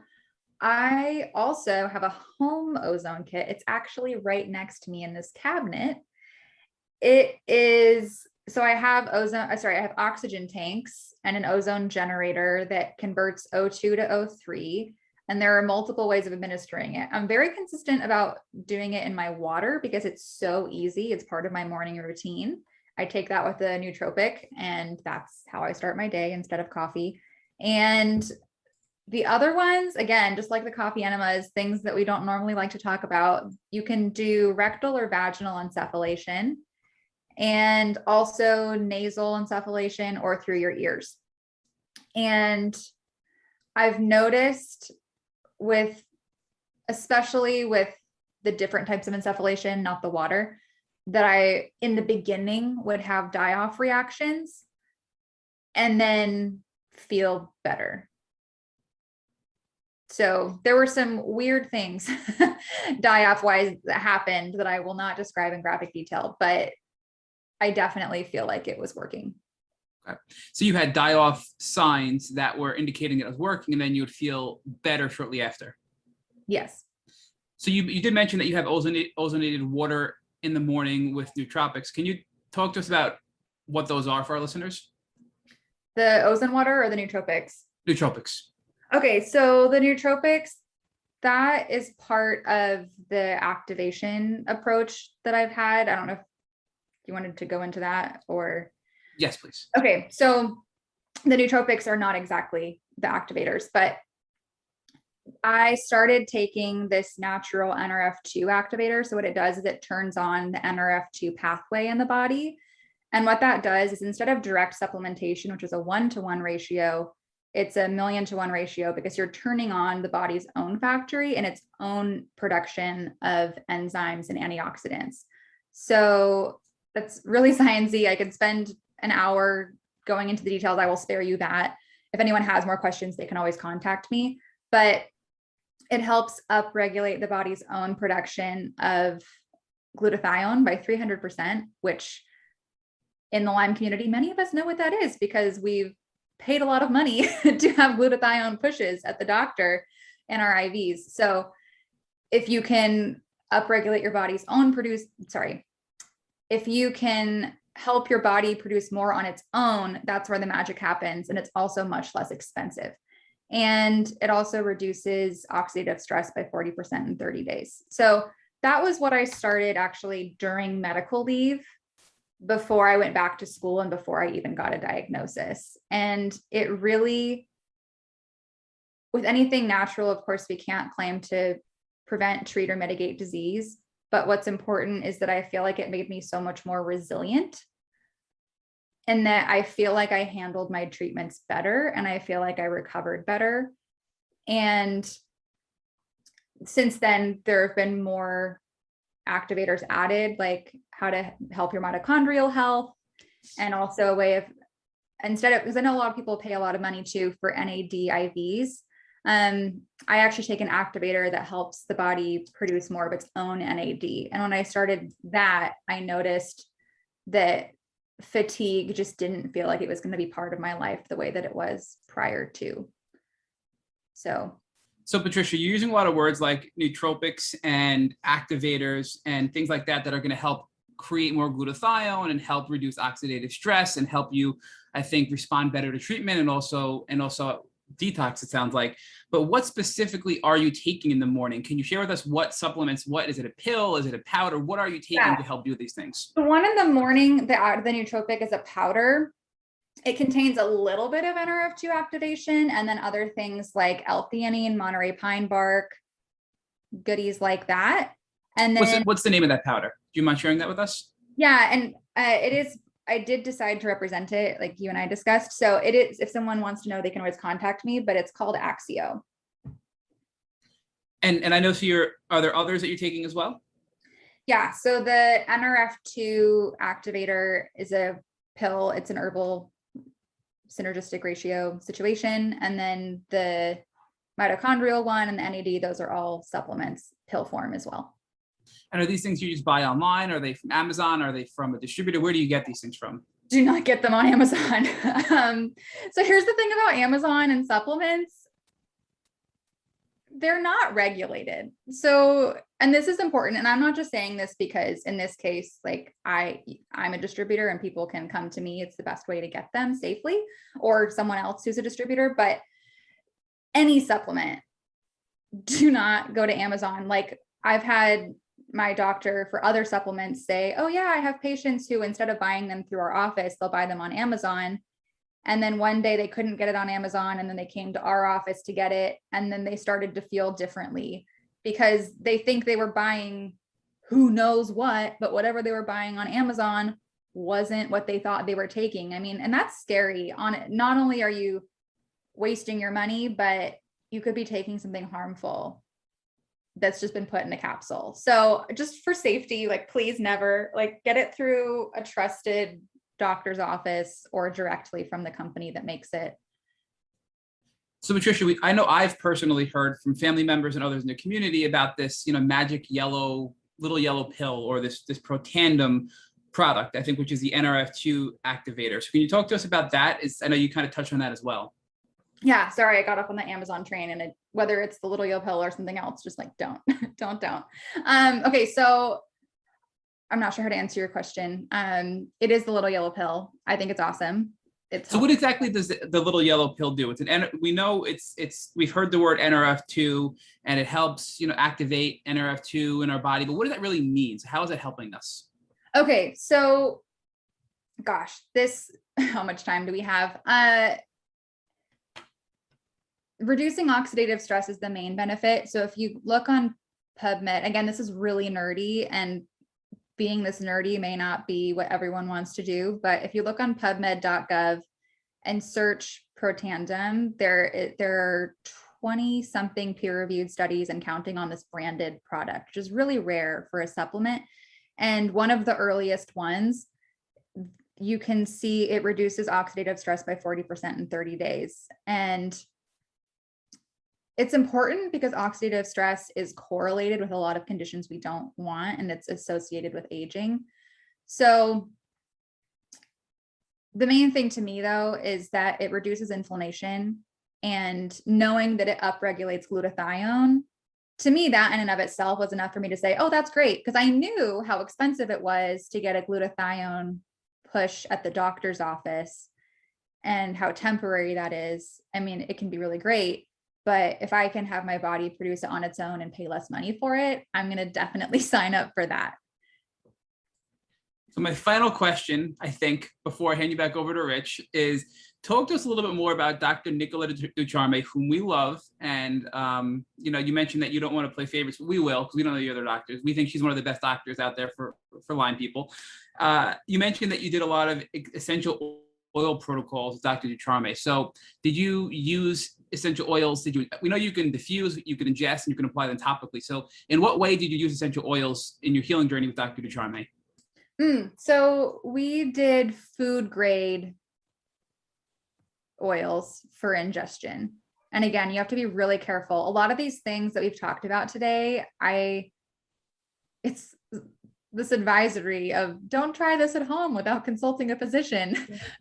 I also have a home ozone kit. It's actually right next to me in this cabinet. So I have I have oxygen tanks and an ozone generator that converts O2 to O3. And there are multiple ways of administering it. I'm very consistent about doing it in my water because it's so easy. It's part of my morning routine. I take that with a nootropic, and that's how I start my day instead of coffee. And the other ones, again, just like the coffee enemas, things that we don't normally like to talk about, you can do rectal or vaginal insufflation, and also nasal insufflation or through your ears. And I've noticed especially with the different types of insufflation, not the water, that I, in the beginning, would have die-off reactions and then feel better. So there were some weird things die-off wise that happened that I will not describe in graphic detail, but I definitely feel like it was working. Okay. So you had die-off signs that were indicating it was working, and then you would feel better shortly after. Yes. So you did mention that you have ozonated water in the morning with nootropics. Can you talk to us about what those are for our listeners? The ozone water or the nootropics? Nootropics. Okay, so the nootropics, that is part of the activation approach that I've had. I don't know if you wanted to go into that or. Yes, please. Okay, so the nootropics are not exactly the activators, but I started taking this natural NRF2 activator. So what it does is it turns on the NRF2 pathway in the body. And what that does is instead of direct supplementation, which is a 1-to-1 ratio, it's a 1,000,000-to-1 ratio because you're turning on the body's own factory and its own production of enzymes and antioxidants. So that's really sciencey. I could spend an hour going into the details. I will spare you that. If anyone has more questions, they can always contact me. But it helps upregulate the body's own production of glutathione by 300%, which in the Lyme community, many of us know what that is because we've paid a lot of money to have glutathione pushes at the doctor in our IVs. So if you can upregulate your body's own if you can help your body produce more on its own, that's where the magic happens. And it's also much less expensive. And it also reduces oxidative stress by 40% in 30 days. So that was what I started actually during medical leave before I went back to school and before I even got a diagnosis. And it really, with anything natural, of course, we can't claim to prevent, treat, or mitigate disease. But what's important is that I feel like it made me so much more resilient and that I feel like I handled my treatments better and I feel like I recovered better. And since then, there have been more activators added, like how to help your mitochondrial health, and also a way of, instead of, because I know a lot of people pay a lot of money too for NAD IVs. I actually take an activator that helps the body produce more of its own NAD. And when I started that, I noticed that fatigue just didn't feel like it was going to be part of my life the way that it was prior to. So Patricia, you're using a lot of words like nootropics and activators and things like that are going to help create more glutathione and help reduce oxidative stress and help you, I think, respond better to treatment and also detox, it sounds like. But what specifically are you taking in the morning? Can you share with us what supplements? What is it, a pill? Is it a powder? What are you taking to help do these things? The one in the morning, the nootropic is a powder. It contains a little bit of NRF2 activation and then other things like L-theanine, Monterey pine bark, goodies like that. And then what's the name of that powder? Do you mind sharing that with us? Yeah, and it is, I did decide to represent it like you and I discussed. So it is, if someone wants to know, they can always contact me, but it's called Axio. And I know, are there others that you're taking as well? Yeah, so the NRF2 activator is a pill. It's an herbal synergistic ratio situation. And then the mitochondrial one and the NAD, those are all supplements, pill form as well. And are these things you just buy online? Are they from Amazon? Are they from a distributor? Where do you get these things from? Do not get them on Amazon. So here's the thing about Amazon and supplements. They're not regulated. So, and this is important. And I'm not just saying this because in this case, like I'm a distributor and people can come to me. It's the best way to get them safely, or someone else who's a distributor. But any supplement, do not go to Amazon. Like I've had my doctor for other supplements say, oh yeah, I have patients who instead of buying them through our office, they'll buy them on Amazon. And then one day they couldn't get it on Amazon. And then they came to our office to get it. And then they started to feel differently because they think they were buying who knows what, but whatever they were buying on Amazon wasn't what they thought they were taking. I mean, and that's scary. Not only are you wasting your money, but you could be taking something harmful that's just been put in a capsule. So just for safety, like please never get it through a trusted doctor's office or directly from the company that makes it. So Patricia, I know I've personally heard from family members and others in the community about this, magic little yellow pill or this Protandim product, I think, which is the NRF2 activator. So can you talk to us about that? I know you kind of touched on that as well. Yeah, sorry, I got up on the Amazon train, and whether it's the little yellow pill or something else, just like don't. Okay, so I'm not sure how to answer your question. It is the little yellow pill. I think it's awesome. So what exactly does the little yellow pill do? We know we've heard the word NRF2, and it helps, activate NRF2 in our body, but what does that really mean? So how is it helping us? Okay, so gosh, how much time do we have? Reducing oxidative stress is the main benefit. So if you look on PubMed, again, this is really nerdy, and being this nerdy may not be what everyone wants to do, but if you look on pubmed.gov and search Protandim, there are 20 something peer-reviewed studies and counting on this branded product, which is really rare for a supplement. And one of the earliest ones, you can see it reduces oxidative stress by 40% in 30 days. And it's important because oxidative stress is correlated with a lot of conditions we don't want, and it's associated with aging. So the main thing to me, though, is that it reduces inflammation, and knowing that it upregulates glutathione, to me, that in and of itself was enough for me to say, oh, that's great, because I knew how expensive it was to get a glutathione push at the doctor's office and how temporary that is. I mean, it can be really great, but if I can have my body produce it on its own and pay less money for it, I'm going to definitely sign up for that. So my final question, I think, before I hand you back over to Rich, is talk to us a little bit more about Dr. Nicola Ducharme, whom we love. And, you mentioned that you don't want to play favorites, but we will, because we don't know the other doctors. We think she's one of the best doctors out there for Lyme people. You mentioned that you did a lot of essential oil protocols with Dr. Ducharme. So did you use essential oils? We know you can diffuse, you can ingest, and you can apply them topically. So in what way did you use essential oils in your healing journey with Dr. Ducharme? So we did food grade oils for ingestion. And again, you have to be really careful. A lot of these things that we've talked about today, it's this advisory of don't try this at home without consulting a physician,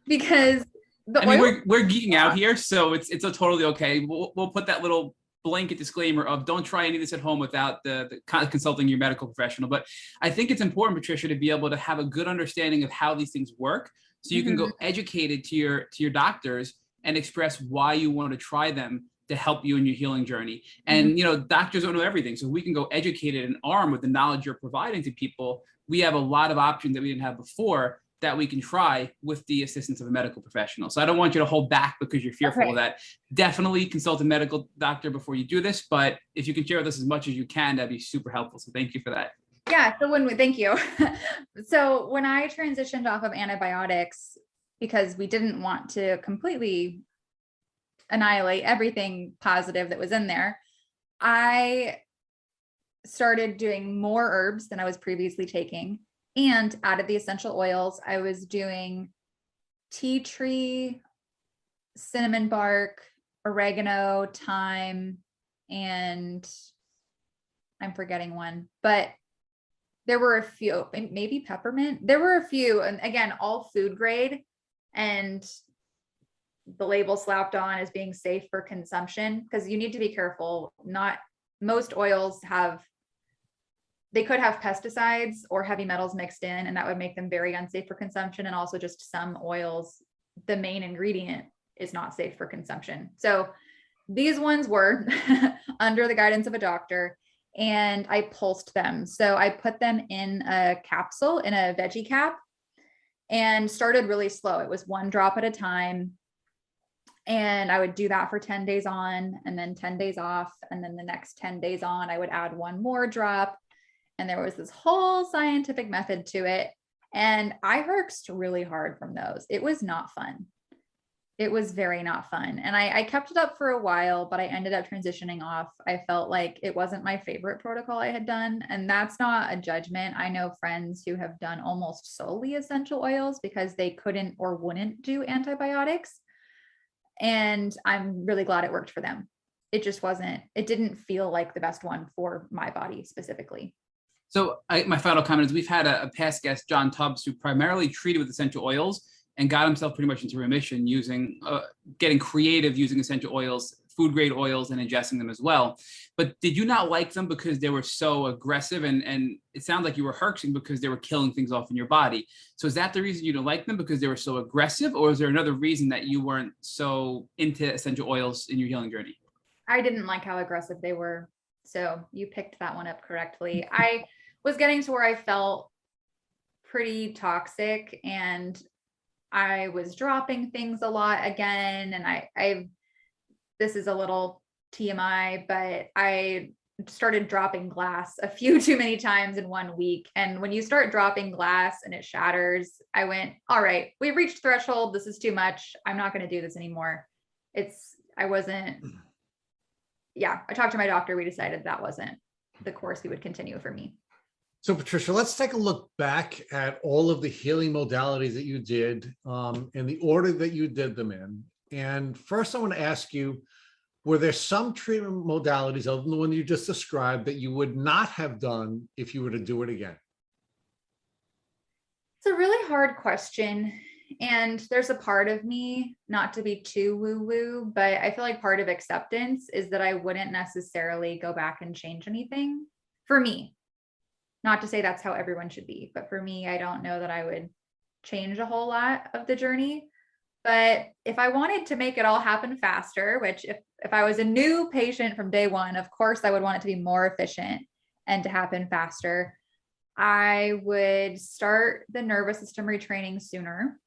because we're geeking out here, so it's a totally okay. We'll put that little blanket disclaimer of don't try any of this at home without the consulting your medical professional. But I think it's important, Patricia, to be able to have a good understanding of how these things work, so you can go educated to your doctors and express why you want to try them to help you in your healing journey. And doctors don't know everything, so we can go educated and armed with the knowledge you're providing to people. We have a lot of options that we didn't have before that we can try with the assistance of a medical professional. So I don't want you to hold back because you're fearful of that. Definitely consult a medical doctor before you do this, but if you can share with us as much as you can, that'd be super helpful. So thank you for that. Yeah, so thank you. So when I transitioned off of antibiotics, because we didn't want to completely annihilate everything positive that was in there, I started doing more herbs than I was previously taking. And out of the essential oils, I was doing tea tree, cinnamon bark, oregano, thyme, and I'm forgetting one, but there were a few, maybe peppermint. There were a few, and again, all food grade, and the label slapped on as being safe for consumption, because you need to be careful. Not most oils they could have pesticides or heavy metals mixed in, and that would make them very unsafe for consumption. And also just some oils, the main ingredient is not safe for consumption. So these ones were under the guidance of a doctor, and I pulsed them. So I put them in a capsule, in a veggie cap, and started really slow. It was 1 drop at a time. And I would do that for 10 days on, and then 10 days off. And then the next 10 days on, I would add 1 more drop. And there was this whole scientific method to it. And I worked really hard from those. It was not fun. It was very not fun. And I kept it up for a while, but I ended up transitioning off. I felt like it wasn't my favorite protocol I had done. And that's not a judgment. I know friends who have done almost solely essential oils because they couldn't or wouldn't do antibiotics. And I'm really glad it worked for them. It didn't feel like the best one for my body specifically. So my final comment is we've had a past guest, John Tubbs, who primarily treated with essential oils, and got himself pretty much into remission using, getting creative using essential oils, food grade oils, and ingesting them as well. But did you not like them because they were so aggressive? And it sounds like you were herxing because they were killing things off in your body. So is that the reason you don't like them, because they were so aggressive? Or is there another reason that you weren't so into essential oils in your healing journey? I didn't like how aggressive they were. So you picked that one up correctly. I was getting to where I felt pretty toxic, and I was dropping things a lot again. And this is a little TMI, but I started dropping glass a few too many times in 1 week. And when you start dropping glass and it shatters, I went, all right, we've reached threshold. This is too much. I'm not going to do this anymore. I talked to my doctor. We decided that wasn't the course we would continue for me. So Patricia, let's take a look back at all of the healing modalities that you did in the order that you did them in. And first I want to ask you, were there some treatment modalities other than the one you just described that you would not have done if you were to do it again? It's a really hard question. And there's a part of me, not to be too woo-woo, but I feel like part of acceptance is that I wouldn't necessarily go back and change anything for me. Not to say that's how everyone should be, but for me, I don't know that I would change a whole lot of the journey. But if I wanted to make it all happen faster, which if I was a new patient from day one, of course, I would want it to be more efficient and to happen faster. I would start the nervous system retraining sooner.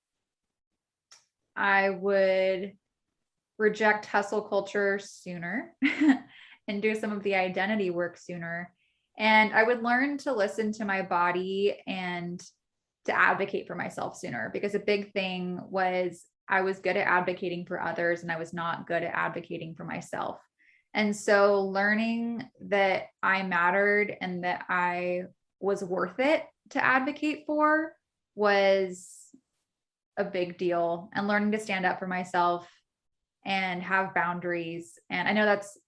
I would reject hustle culture sooner and do some of the identity work sooner. And I would learn to listen to my body and to advocate for myself sooner, because a big thing was I was good at advocating for others and I was not good at advocating for myself. And so learning that I mattered and that I was worth it to advocate for was a big deal, and learning to stand up for myself and have boundaries. And I know that's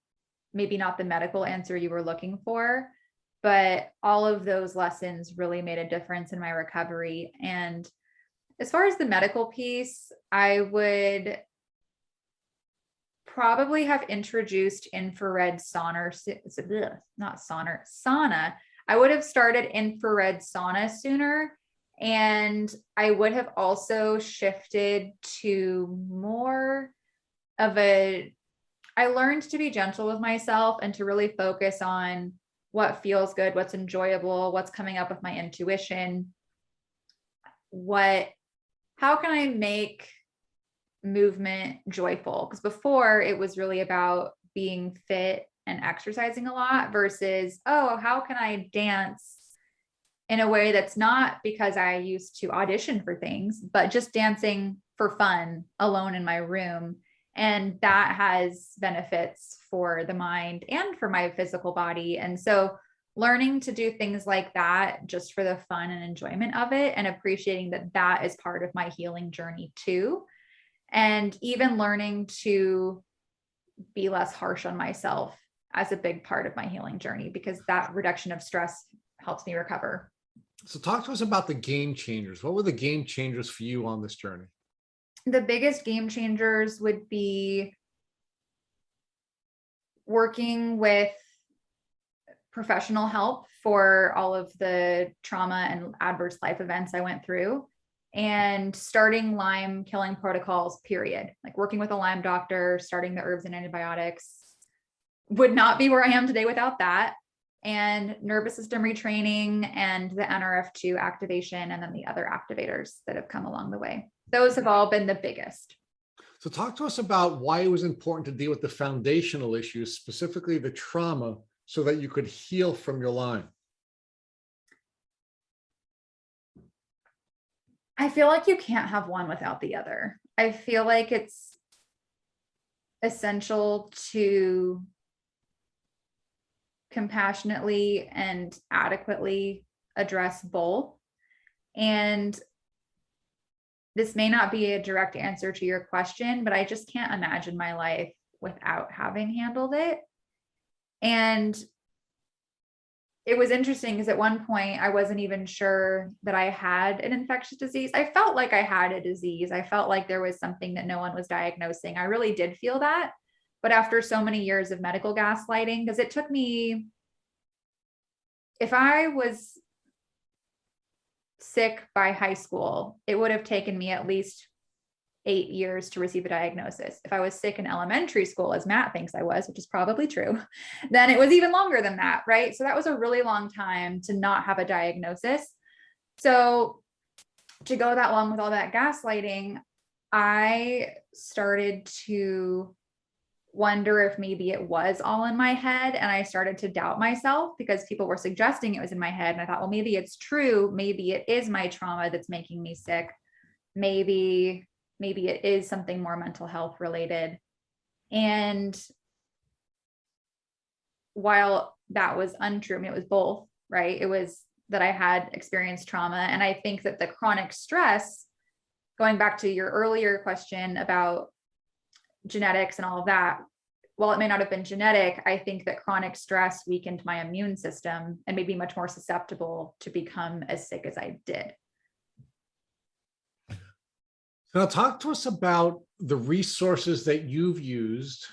maybe not the medical answer you were looking for, but all of those lessons really made a difference in my recovery. And as far as the medical piece, I would probably have introduced infrared sauna. I would have started infrared sauna sooner. And I would have also shifted to more of I learned to be gentle with myself and to really focus on what feels good, what's enjoyable, what's coming up with my intuition. How can I make movement joyful? Because before it was really about being fit and exercising a lot versus, how can I dance in a way that's not because I used to audition for things, but just dancing for fun alone in my room. And that has benefits for the mind and for my physical body. And so learning to do things like that just for the fun and enjoyment of it, and appreciating that that is part of my healing journey too. And even learning to be less harsh on myself as a big part of my healing journey, because that reduction of stress helps me recover. So talk to us about the game changers. What were the game changers for you on this journey? The biggest game changers would be working with professional help for all of the trauma and adverse life events I went through, and starting Lyme killing protocols, period. Like working with a Lyme doctor, starting the herbs and antibiotics. Would not be where I am today without that. And nervous system retraining and the NRF2 activation, and then the other activators that have come along the way. Those have all been the biggest. So talk to us about why it was important to deal with the foundational issues, specifically the trauma, so that you could heal from your Lyme. I feel like you can't have one without the other. I feel like it's essential to compassionately and adequately address both. And this may not be a direct answer to your question, but I just can't imagine my life without having handled it. And it was interesting because at one point I wasn't even sure that I had an infectious disease. I felt like I had a disease. I felt like there was something that no one was diagnosing. I really did feel that. But after so many years of medical gaslighting, because it took me, if I was sick by high school, it would have taken me at least 8 years to receive a diagnosis. If I was sick in elementary school, as Matt thinks I was, which is probably true, then it was even longer than that, right? So that was a really long time to not have a diagnosis. So to go that long with all that gaslighting, I started to wonder if maybe it was all in my head. And I started to doubt myself because people were suggesting it was in my head. And I thought, well, maybe it's true. Maybe it is my trauma that's making me sick. Maybe it is something more mental health related. And while that was untrue, I mean, it was both, right? It was that I had experienced trauma. And I think that the chronic stress, going back to your earlier question about genetics and all of that, while it may not have been genetic, I think that chronic stress weakened my immune system and made me much more susceptible to become as sick as I did. Now, talk to us about the resources that you've used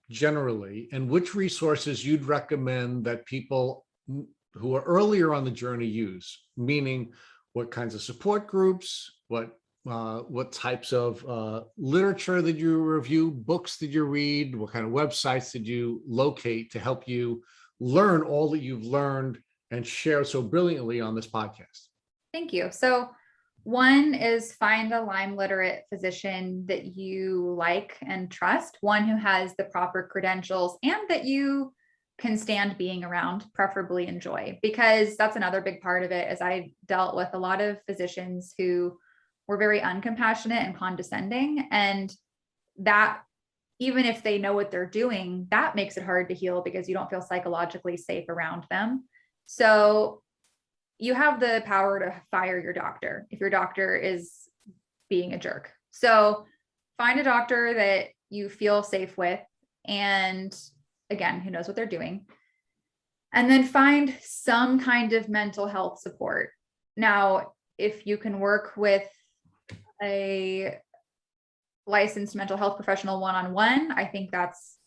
generally, and which resources you'd recommend that people who are earlier on the journey use, meaning what kinds of support groups, what types of literature did you review, books did you read, what kind of websites did you locate to help you learn all that you've learned and share so brilliantly on this podcast? Thank you. So one is find a Lyme literate physician that you like and trust, one who has the proper credentials and that you can stand being around, preferably enjoy, because that's another big part of it. As I dealt with a lot of physicians who were very uncompassionate and condescending, and that, even if they know what they're doing, that makes it hard to heal because you don't feel psychologically safe around them. So you have the power to fire your doctor if your doctor is being a jerk. So find a doctor that you feel safe with, and again, who knows what they're doing. And then find some kind of mental health support. Now, if you can work with a licensed mental health professional one-on-one, I think that's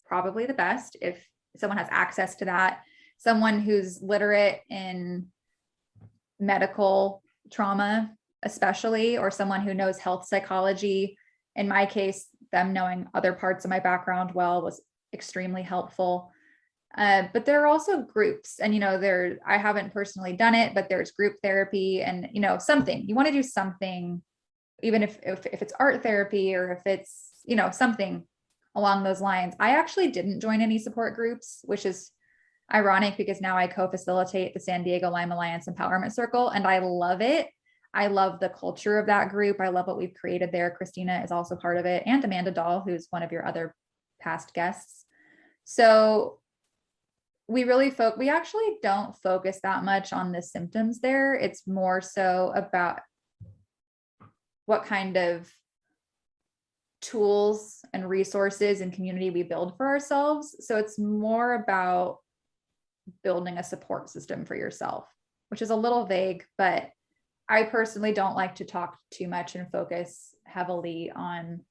probably the best. If someone has access to that, someone who's literate in medical trauma, especially, or someone who knows health psychology. In my case, them knowing other parts of my background well was extremely helpful. But there are also groups, and I haven't personally done it, but there's group therapy, and something you want to do something, even if it's art therapy or if it's something along those lines. I actually didn't join any support groups, which is ironic because now I co-facilitate the San Diego Lyme Alliance Empowerment Circle, and I love it. I love the culture of that group. I love what we've created there. Christina is also part of it, and Amanda Dahl, who's one of your other past guests. So we actually don't focus that much on the symptoms there. It's more so about what kind of tools and resources and community we build for ourselves. So it's more about building a support system for yourself, which is a little vague, but I personally don't like to talk too much and focus heavily on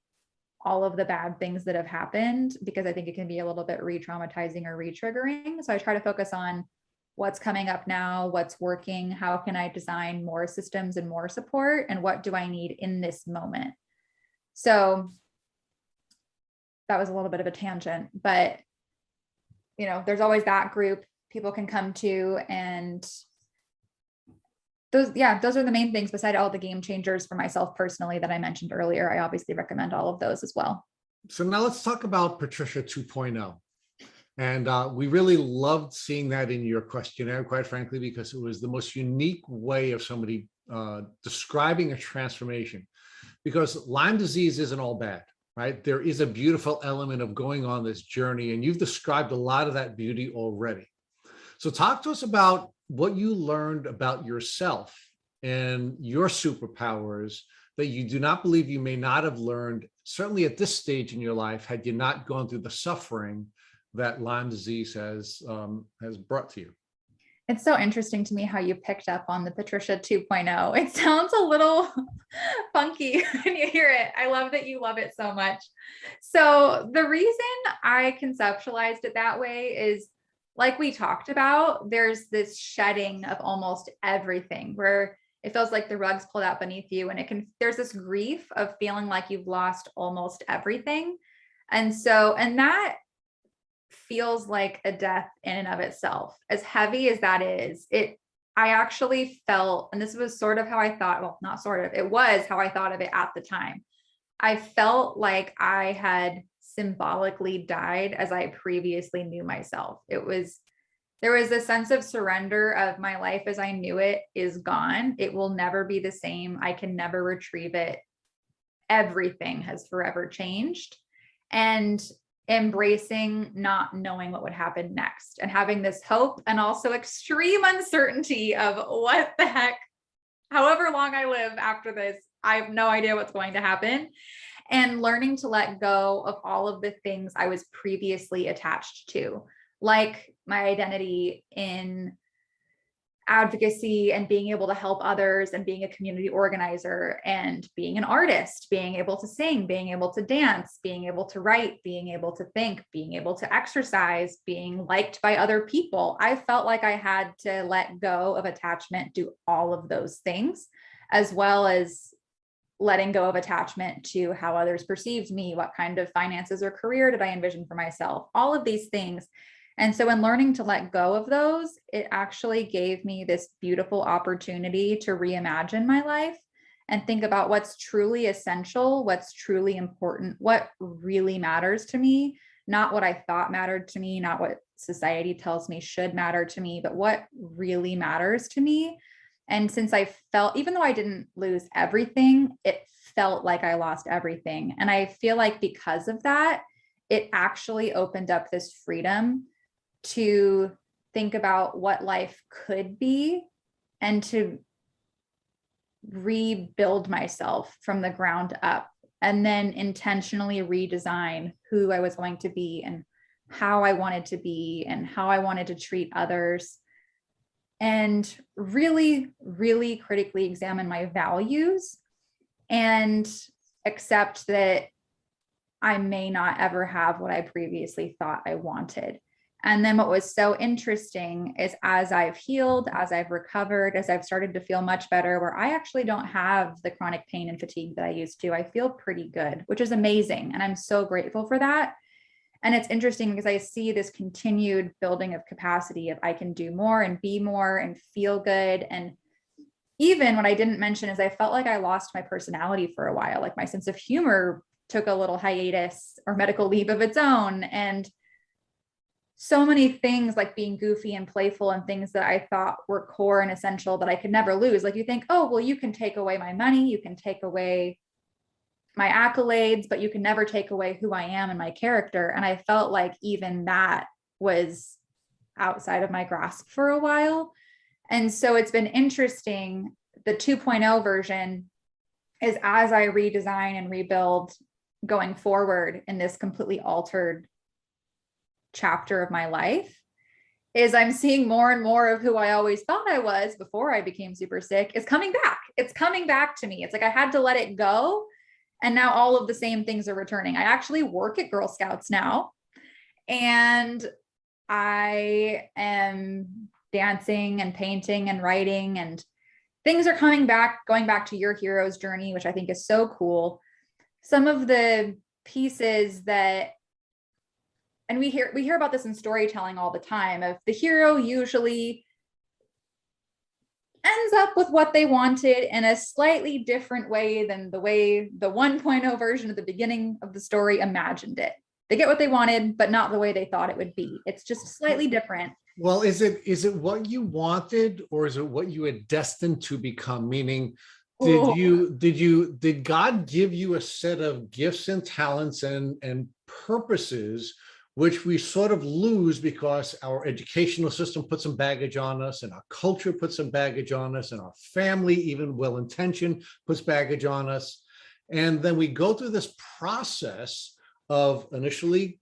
all of the bad things that have happened, because I think it can be a little bit re-traumatizing or re-triggering. So I try to focus on what's coming up now, what's working, how can I design more systems and more support, and what do I need in this moment. So that was a little bit of a tangent, but there's always that group people can come to, and those are the main things, beside all the game changers for myself personally that I mentioned earlier. I obviously recommend all of those as well. So now let's talk about Patricia 2.0. And we really loved seeing that in your questionnaire, quite frankly, because it was the most unique way of somebody describing a transformation. Because Lyme disease isn't all bad, right? There is a beautiful element of going on this journey, and you've described a lot of that beauty already. So talk to us about what you learned about yourself and your superpowers that you do not believe you may not have learned, certainly at this stage in your life, had you not gone through the suffering that Lyme disease has brought to you. It's so interesting to me how you picked up on the Patricia 2.0. It sounds a little funky when you hear it. I love that you love it so much. So the reason I conceptualized it that way is, like we talked about, there's this shedding of almost everything where it feels like the rug's pulled out beneath you, and there's this grief of feeling like you've lost almost everything. And that feels like a death in and of itself. As heavy as that is, I actually felt, and this was sort of how I thought, well, not sort of, it was how I thought of it at the time. I felt like I had symbolically died as I previously knew myself. There was a sense of surrender of my life as I knew it is gone. It will never be the same. I can never retrieve it. Everything has forever changed. And embracing not knowing what would happen next and having this hope and also extreme uncertainty of what the heck, however long I live after this, I have no idea what's going to happen. And learning to let go of all of the things I was previously attached to, like my identity in advocacy and being able to help others and being a community organizer and being an artist, being able to sing, being able to dance, being able to write, being able to think, being able to exercise, being liked by other people. I felt like I had to let go of attachment, do all of those things, as well as letting go of attachment to how others perceived me, what kind of finances or career did I envision for myself, all of these things. And so in learning to let go of those, it actually gave me this beautiful opportunity to reimagine my life and think about what's truly essential, what's truly important, what really matters to me, not what I thought mattered to me, not what society tells me should matter to me, but what really matters to me. And since I felt, even though I didn't lose everything, it felt like I lost everything. And I feel like because of that, it actually opened up this freedom to think about what life could be and to rebuild myself from the ground up and then intentionally redesign who I was going to be and how I wanted to be and how I wanted to treat others, and really, really critically examine my values and accept that I may not ever have what I previously thought I wanted. And then what was so interesting is as I've healed, as I've recovered, as I've started to feel much better, where I actually don't have the chronic pain and fatigue that I used to, I feel pretty good, which is amazing. And I'm so grateful for that. And it's interesting because I see this continued building of capacity of I can do more and be more and feel good. And even what I didn't mention is I felt like I lost my personality for a while. Like my sense of humor took a little hiatus or medical leave of its own. And so many things like being goofy and playful and things that I thought were core and essential that I could never lose. Like you think, oh, well, you can take away my money, you can take away my accolades, but you can never take away who I am and my character. And I felt like even that was outside of my grasp for a while. And so it's been interesting. The 2.0 version is as I redesign and rebuild going forward in this completely altered chapter of my life, is I'm seeing more and more of who I always thought I was before I became super sick is coming back. It's coming back to me. It's like I had to let it go. And now all of the same things are returning. I actually work at Girl Scouts now, and I am dancing and painting and writing, and things are coming back, going back to your hero's journey, which I think is so cool. Some of the pieces that, and we hear about this in storytelling all the time, of the hero usually ends up with what they wanted in a slightly different way than the way the 1.0 version at the beginning of the story imagined it. They get what they wanted, but not the way they thought it would be. It's just slightly different. Well, is it what you wanted, or is it what you had destined to become? Meaning, did God give you a set of gifts and talents and purposes which we sort of lose because our educational system puts some baggage on us, and our culture puts some baggage on us, and our family, even well-intentioned, puts baggage on us. And then we go through this process of initially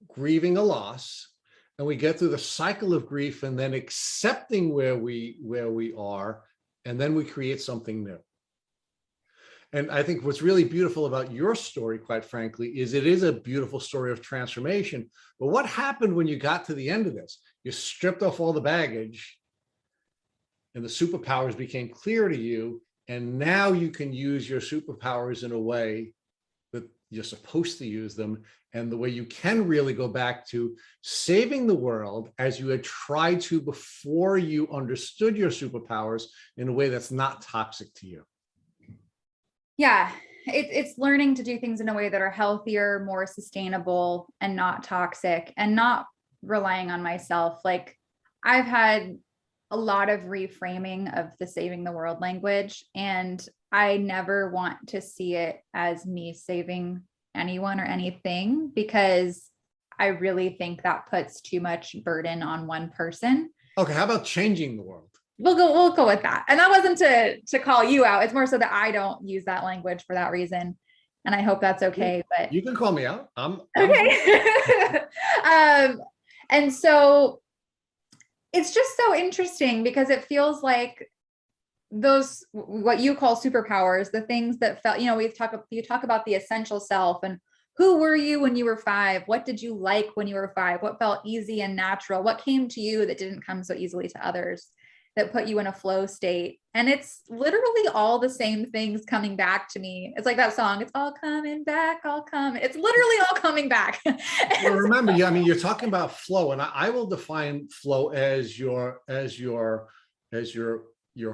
grieving a loss, and we get through the cycle of grief, and then accepting where we are, and then we create something new. And I think what's really beautiful about your story, quite frankly, is it is a beautiful story of transformation. But what happened when you got to the end of this? You stripped off all the baggage, and the superpowers became clear to you, and now you can use your superpowers in a way that you're supposed to use them, and the way you can really go back to saving the world as you had tried to before you understood your superpowers in a way that's not toxic to you. Yeah, it's learning to do things in a way that are healthier, more sustainable, and not toxic, and not relying on myself. Like, I've had a lot of reframing of the saving the world language, and I never want to see it as me saving anyone or anything, because I really think that puts too much burden on one person. Okay, how about changing the world? We'll go with that. And that wasn't to call you out. It's more so that I don't use that language for that reason. And I hope that's okay. But you can call me out. I'm okay. And so it's just so interesting, because it feels like those, what you call superpowers, the things that felt, you talk about the essential self, and who were you when you were 5? What did you like when you were 5? What felt easy and natural? What came to you that didn't come so easily to others, that put you in a flow state? And it's literally all the same things coming back to me. It's like that song, it's all coming back, all coming. It's literally all coming back. Well, remember, I mean, you're talking about flow, and I will define flow as your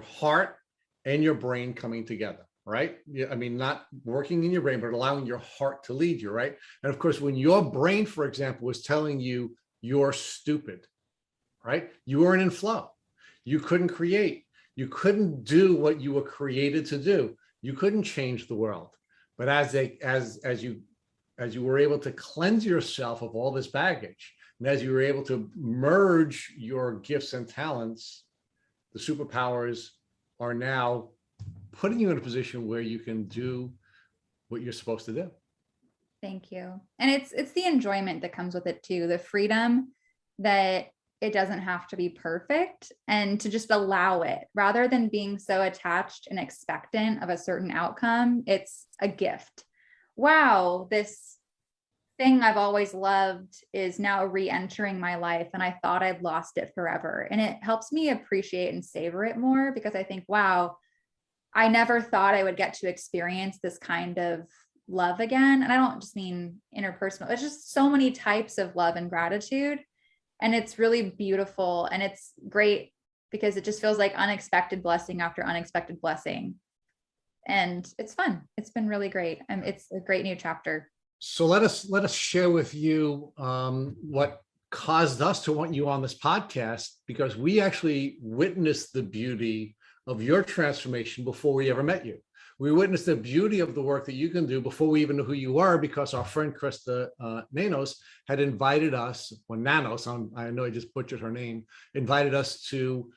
heart and your brain coming together, right? I mean, not working in your brain, but allowing your heart to lead you, right? And of course, when your brain, for example, was telling you you're stupid, right? You weren't in flow. You couldn't create. You couldn't do what you were created to do. You couldn't change the world. But as you were able to cleanse yourself of all this baggage, and as you were able to merge your gifts and talents, the superpowers are now putting you in a position where you can do what you're supposed to do. Thank you. And it's the enjoyment that comes with it too, the freedom that it doesn't have to be perfect, and to just allow it rather than being so attached and expectant of a certain outcome. It's a gift. Wow, this thing I've always loved is now re-entering my life, and I thought I'd lost it forever. And it helps me appreciate and savor it more, because I think, wow, I never thought I would get to experience this kind of love again. And I don't just mean interpersonal, it's just so many types of love and gratitude. And it's really beautiful, and it's great because it just feels like unexpected blessing after unexpected blessing. And it's fun. It's been really great. It's a great new chapter. So let us share with you what caused us to want you on this podcast, because we actually witnessed the beauty of your transformation before we ever met you. We witnessed the beauty of the work that you can do before we even knew who you were, because our friend Krista Nanos had invited us, or Nanos, I know I just butchered her name, invited us to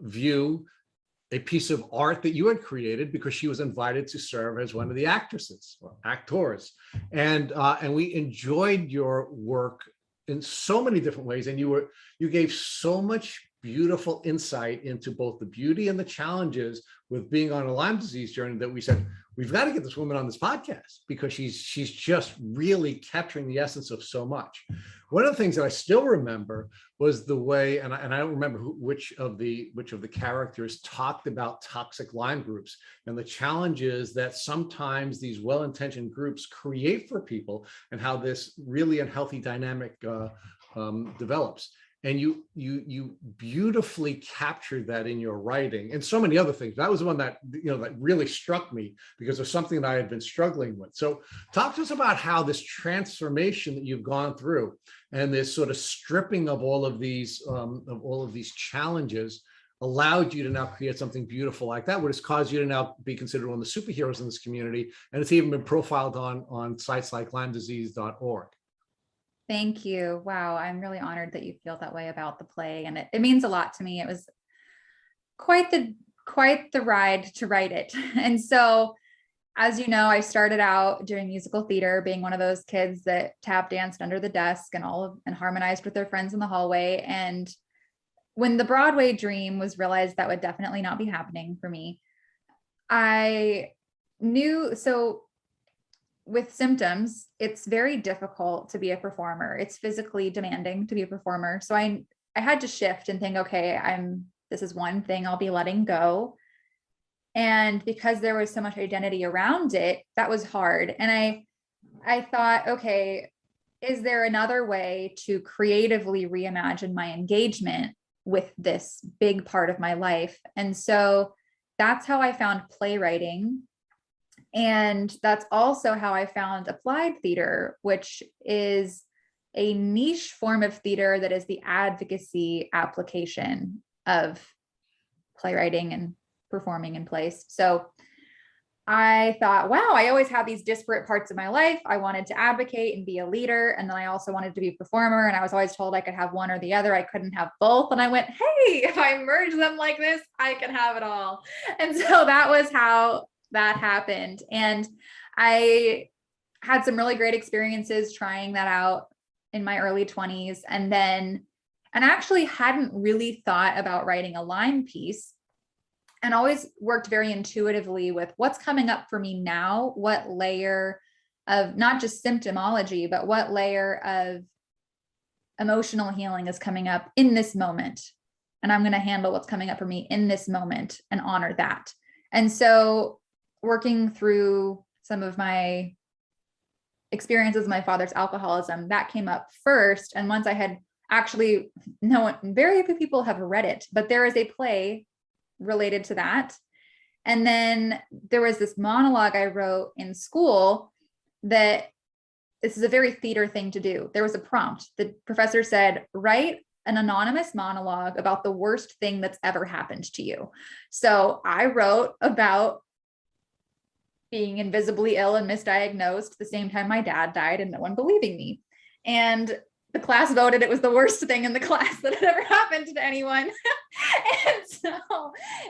view a piece of art that you had created, because she was invited to serve as one of the actresses or actors. And we enjoyed your work in so many different ways. And you gave so much beautiful insight into both the beauty and the challenges with being on a Lyme disease journey, that we said, we've got to get this woman on this podcast, because she's just really capturing the essence of so much. One of the things that I still remember was the way, and I don't remember which of the characters talked about toxic Lyme groups and the challenges that sometimes these well-intentioned groups create for people, and how this really unhealthy dynamic develops. And you beautifully captured that in your writing and so many other things. That was the one that, that really struck me, because of something that I had been struggling with. So talk to us about how this transformation that you've gone through, and this sort of stripping of all of these challenges, allowed you to now create something beautiful like that, which has caused you to now be considered one of the superheroes in this community. And it's even been profiled on sites like LymeDisease.org. Thank you. Wow. I'm really honored that you feel that way about the play. And it means a lot to me. It was quite the ride to write it. And so as you know, I started out doing musical theater, being one of those kids that tap danced under the desk and harmonized with their friends in the hallway. And when the Broadway dream was realized that would definitely not be happening for me, I knew, so with symptoms, it's very difficult to be a performer. It's physically demanding to be a performer. So I had to shift and think, okay, this is one thing I'll be letting go. And because there was so much identity around it, that was hard. And I thought, okay, is there another way to creatively reimagine my engagement with this big part of my life? And so that's how I found playwriting. And that's also how I found applied theater, which is a niche form of theater that is the advocacy application of playwriting and performing in plays. So I thought, wow, I always had these disparate parts of my life. I wanted to advocate and be a leader. And then I also wanted to be a performer. And I was always told I could have one or the other. I couldn't have both. And I went, hey, if I merge them like this, I can have it all. And so that was how that happened. And I had some really great experiences trying that out in my early 20s. And actually hadn't really thought about writing a Lyme piece, and always worked very intuitively with what's coming up for me now, what layer of not just symptomology, but what layer of emotional healing is coming up in this moment. And I'm going to handle what's coming up for me in this moment and honor that. And so working through some of my experiences with my father's alcoholism, that came up first. And once I had actually, very few people have read it, but there is a play related to that. And then there was this monologue I wrote in school that this is a very theater thing to do. There was a prompt. The professor said, write an anonymous monologue about the worst thing that's ever happened to you. So I wrote about being invisibly ill and misdiagnosed the same time my dad died and no one believing me. And the class voted it was the worst thing in the class that had ever happened to anyone. And so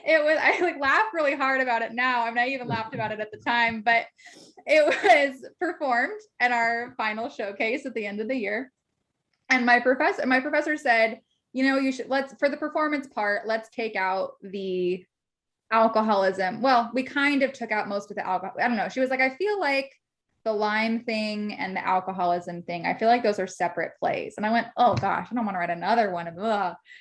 I laugh really hard about it now. I'm not even laughed about it at the time, but it was performed at our final showcase at the end of the year. And my professor said, you should, for the performance part, let's take out the alcoholism. Well, we kind of took out most of the alcohol. I don't know. She was like, I feel like the Lyme thing and the alcoholism thing, I feel like those are separate plays. And I went, oh gosh, I don't want to write another one.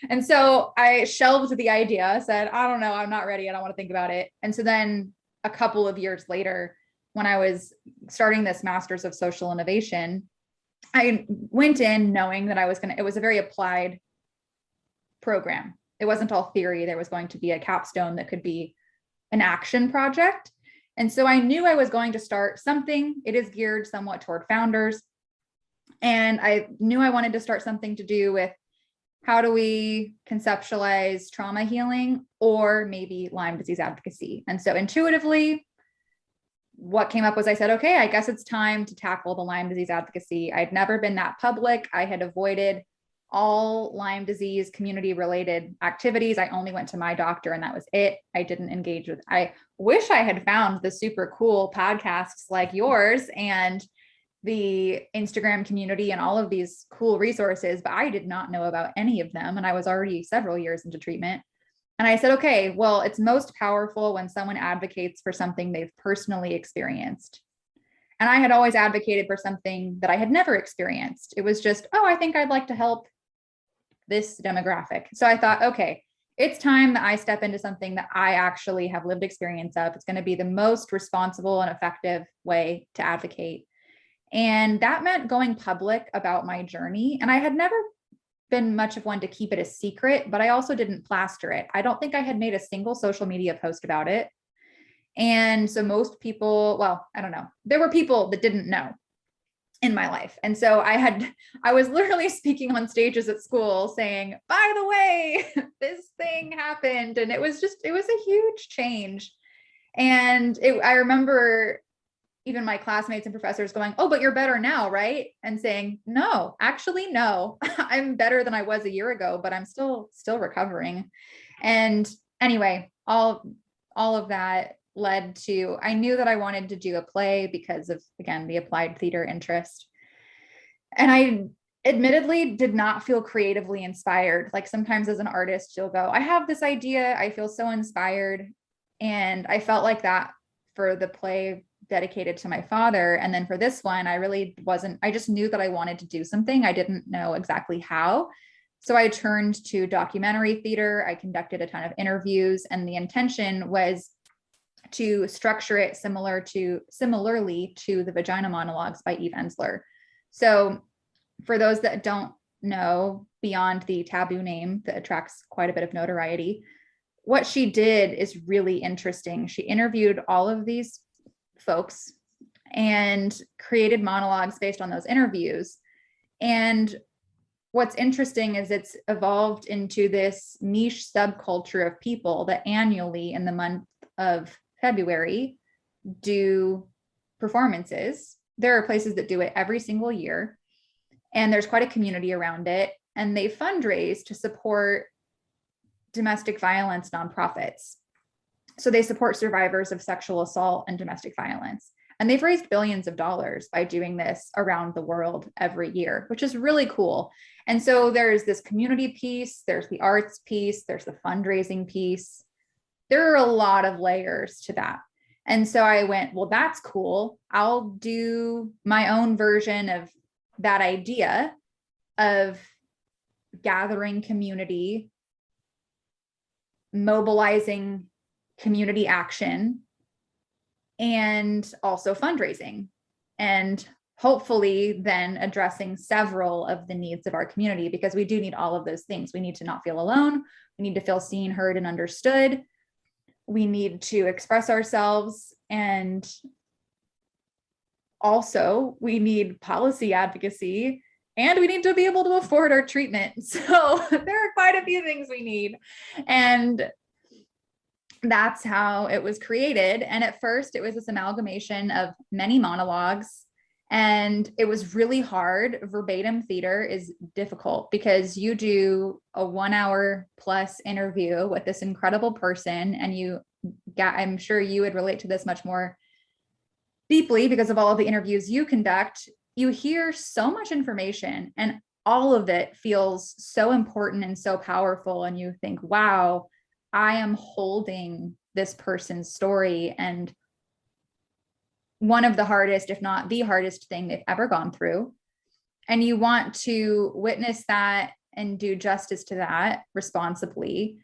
And so I shelved the idea, said, I don't know, I'm not ready. I don't want to think about it. And so then a couple of years later, when I was starting this Master's of Social Innovation, I went in knowing that it was a very applied program. It wasn't all theory. There was going to be a capstone that could be an action project. And so I knew I was going to start something. It is geared somewhat toward founders. And I knew I wanted to start something to do with how do we conceptualize trauma healing or maybe Lyme disease advocacy. And so intuitively, what came up was I said, okay, I guess it's time to tackle the Lyme disease advocacy. I'd never been that public. I had avoided all Lyme disease community related activities. I only went to my doctor and that was it. I didn't engage with, I wish I had found the super cool podcasts like yours and the Instagram community and all of these cool resources, but I did not know about any of them. And I was already several years into treatment. And I said, okay, well, it's most powerful when someone advocates for something they've personally experienced. And I had always advocated for something that I had never experienced. It was just, oh, I think I'd like to help this demographic. So I thought, okay, it's time that I step into something that I actually have lived experience of. It's going to be the most responsible and effective way to advocate. And that meant going public about my journey. And I had never been much of one to keep it a secret, but I also didn't plaster it. I don't think I had made a single social media post about it. And so most people, well, I don't know, there were people that didn't know in my life. And so I was literally speaking on stages at school saying, by the way, this thing happened. And it was a huge change. And I remember even my classmates and professors going, oh, but you're better now, right? And saying, no, actually, no, I'm better than I was a year ago, but I'm still recovering. And anyway, all of that led to, I knew that I wanted to do a play because of, again, the applied theater interest. And I admittedly did not feel creatively inspired. Like sometimes as an artist, you'll go, I have this idea, I feel so inspired. And I felt like that for the play dedicated to my father. And then for this one, I really wasn't, I just knew that I wanted to do something. I didn't know exactly how. So I turned to documentary theater. I conducted a ton of interviews, and the intention was to structure it similarly to the Vagina Monologues by Eve Ensler. So for those that don't know, beyond the taboo name that attracts quite a bit of notoriety, what she did is really interesting. She interviewed all of these folks and created monologues based on those interviews. And what's interesting is it's evolved into this niche subculture of people that annually in the month of February do performances. There are places that do it every single year, and there's quite a community around it, and they fundraise to support domestic violence nonprofits. So they support survivors of sexual assault and domestic violence. And they've raised billions of dollars by doing this around the world every year, which is really cool. And so there's this community piece, there's the arts piece, there's the fundraising piece. There are a lot of layers to that. And so I went, well, that's cool. I'll do my own version of that idea of gathering community, mobilizing community action, and also fundraising, and hopefully then addressing several of the needs of our community, because we do need all of those things. We need to not feel alone. We need to feel seen, heard, and understood. We need to express ourselves, and also we need policy advocacy, and we need to be able to afford our treatment. So there are quite a few things we need. And that's how it was created. And at first it was this amalgamation of many monologues, and it was really hard. Verbatim theater is difficult because you do a 1 hour plus interview with this incredible person, and I'm sure you would relate to this much more deeply because of all of the interviews you conduct. You hear so much information, and all of it feels so important and so powerful. And you think, wow, I am holding this person's story, and one of the hardest, if not the hardest thing they've ever gone through. And you want to witness that and do justice to that responsibly.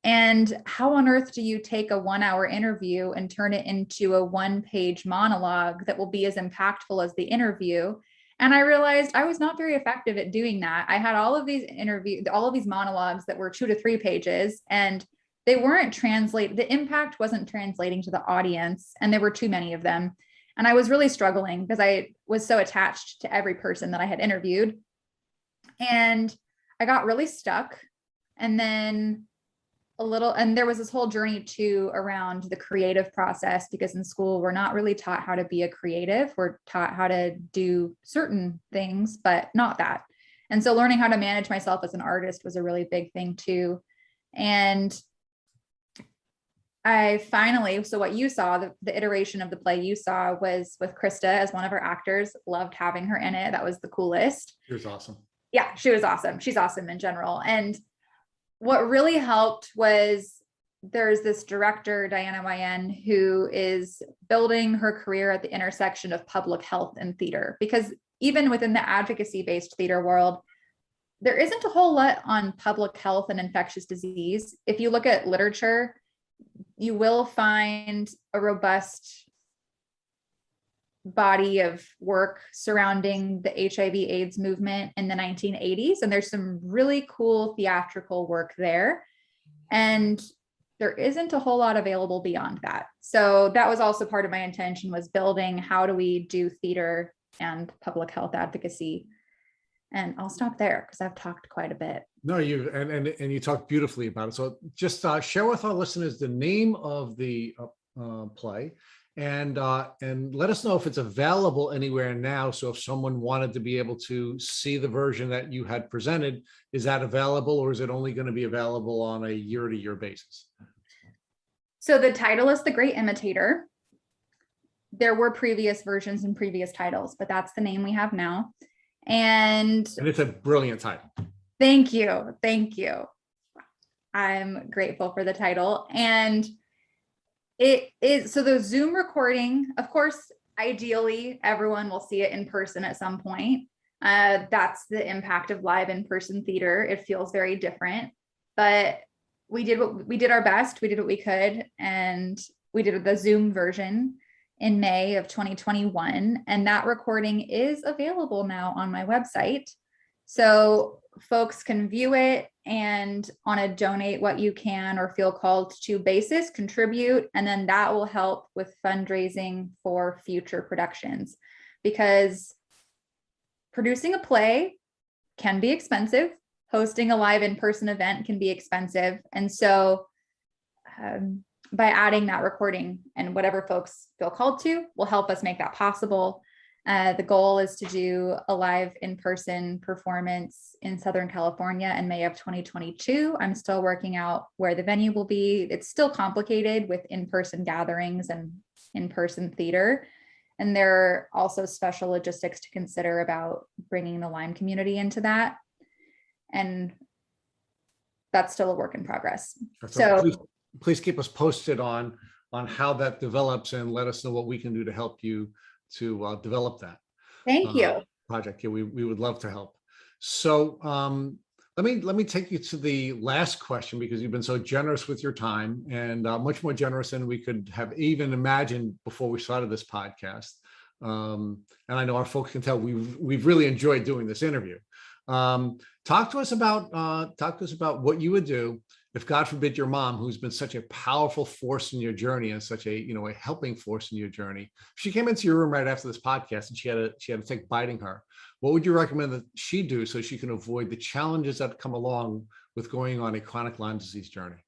And how on earth do you take a 1 hour interview and turn it into a 1-page monologue that will be as impactful as the interview? And I realized I was not very effective at doing that. I had all of these monologues that were 2 to 3 pages, and they weren't the impact wasn't translating to the audience, and there were too many of them. And I was really struggling because I was so attached to every person that I had interviewed. And I got really stuck. And then there was this whole journey too around the creative process, because in school, we're not really taught how to be a creative. We're taught how to do certain things, but not that. And so learning how to manage myself as an artist was a really big thing too. And I finally, so what you saw, the iteration of the play you saw was with Krista as one of our actors. Loved having her in it. That was the coolest. She was awesome. Yeah, she was awesome. She's awesome in general. And what really helped was there's this director, Diana Wyan, who is building her career at the intersection of public health and theater, because even within the advocacy-based theater world, there isn't a whole lot on public health and infectious disease. If you look at literature, you will find a robust body of work surrounding the HIV/AIDS movement in the 1980s. And there's some really cool theatrical work there. And there isn't a whole lot available beyond that. So that was also part of my intention, was building how do we do theater and public health advocacy. And I'll stop there because I've talked quite a bit. No, and you talked beautifully about it. So just share with our listeners the name of the play, and let us know if it's available anywhere now. So if someone wanted to be able to see the version that you had presented, is that available, or is it only going to be available on a year-to-year basis? So the title is The Great Imitator. There were previous versions and previous titles, but that's the name we have now. And it's a brilliant title. Thank you. Thank you. I'm grateful for the title. And it is, so the Zoom recording, of course, ideally, everyone will see it in person at some point. That's the impact of live in-person theater. It feels very different, but we did our best. We did what we could. And we did the Zoom version in May of 2021. And that recording is available now on my website. So folks can view it and on a donate what you can or feel called to basis, contribute, and then that will help with fundraising for future productions, because producing a play can be expensive. Hosting a live in-person event can be expensive. And so by adding that recording and whatever folks feel called to will help us make that possible. The goal is to do a live in-person performance in Southern California in May of 2022. I'm still working out where the venue will be. It's still complicated with in-person gatherings and in-person theater. And there are also special logistics to consider about bringing the Lyme community into that. And that's still a work in progress. So please keep us posted on how that develops and let us know what we can do to help you to develop that. Thank you. Project. Yeah, we would love to help. So let me take you to the last question, because you've been so generous with your time, and much more generous than we could have even imagined before we started this podcast. And I know our folks can tell we've really enjoyed doing this interview. Talk to us about what you would do if, God forbid, your mom, who's been such a powerful force in your journey and such a helping force in your journey, she came into your room right after this podcast and she had a tick biting her. What would you recommend that she do so she can avoid the challenges that come along with going on a chronic Lyme disease journey?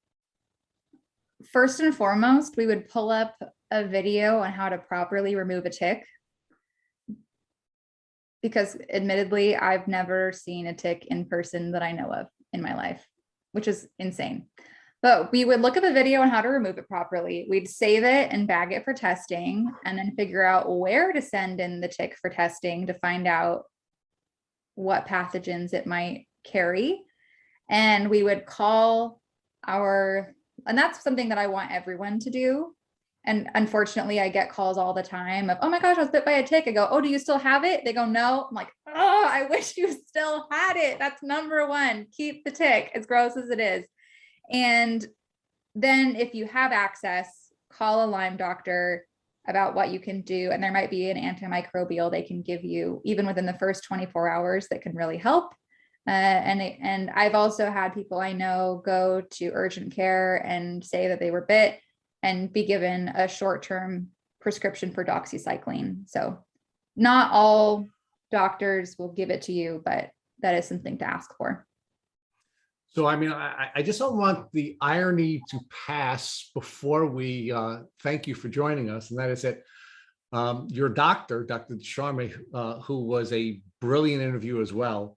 First and foremost, we would pull up a video on how to properly remove a tick, because admittedly, I've never seen a tick in person that I know of in my life, which is insane. But we would look at the video on how to remove it properly. We'd save it and bag it for testing, and then figure out where to send in the tick for testing to find out what pathogens it might carry. And we would call and that's something that I want everyone to do. And unfortunately, I get calls all the time of, oh my gosh, I was bit by a tick. I go, oh, do you still have it? They go, no. I'm like, oh, I wish you still had it. That's number one. Keep the tick, as gross as it is. And then if you have access, call a Lyme doctor about what you can do. And there might be an antimicrobial they can give you even within the first 24 hours that can really help. And I've also had people I know go to urgent care and say that they were bit and be given a short-term prescription for doxycycline. So not all doctors will give it to you, but that is something to ask for. So, I mean, I just don't want the irony to pass before we thank you for joining us. And that is that your doctor, Dr. Sharma, who was a brilliant interview as well,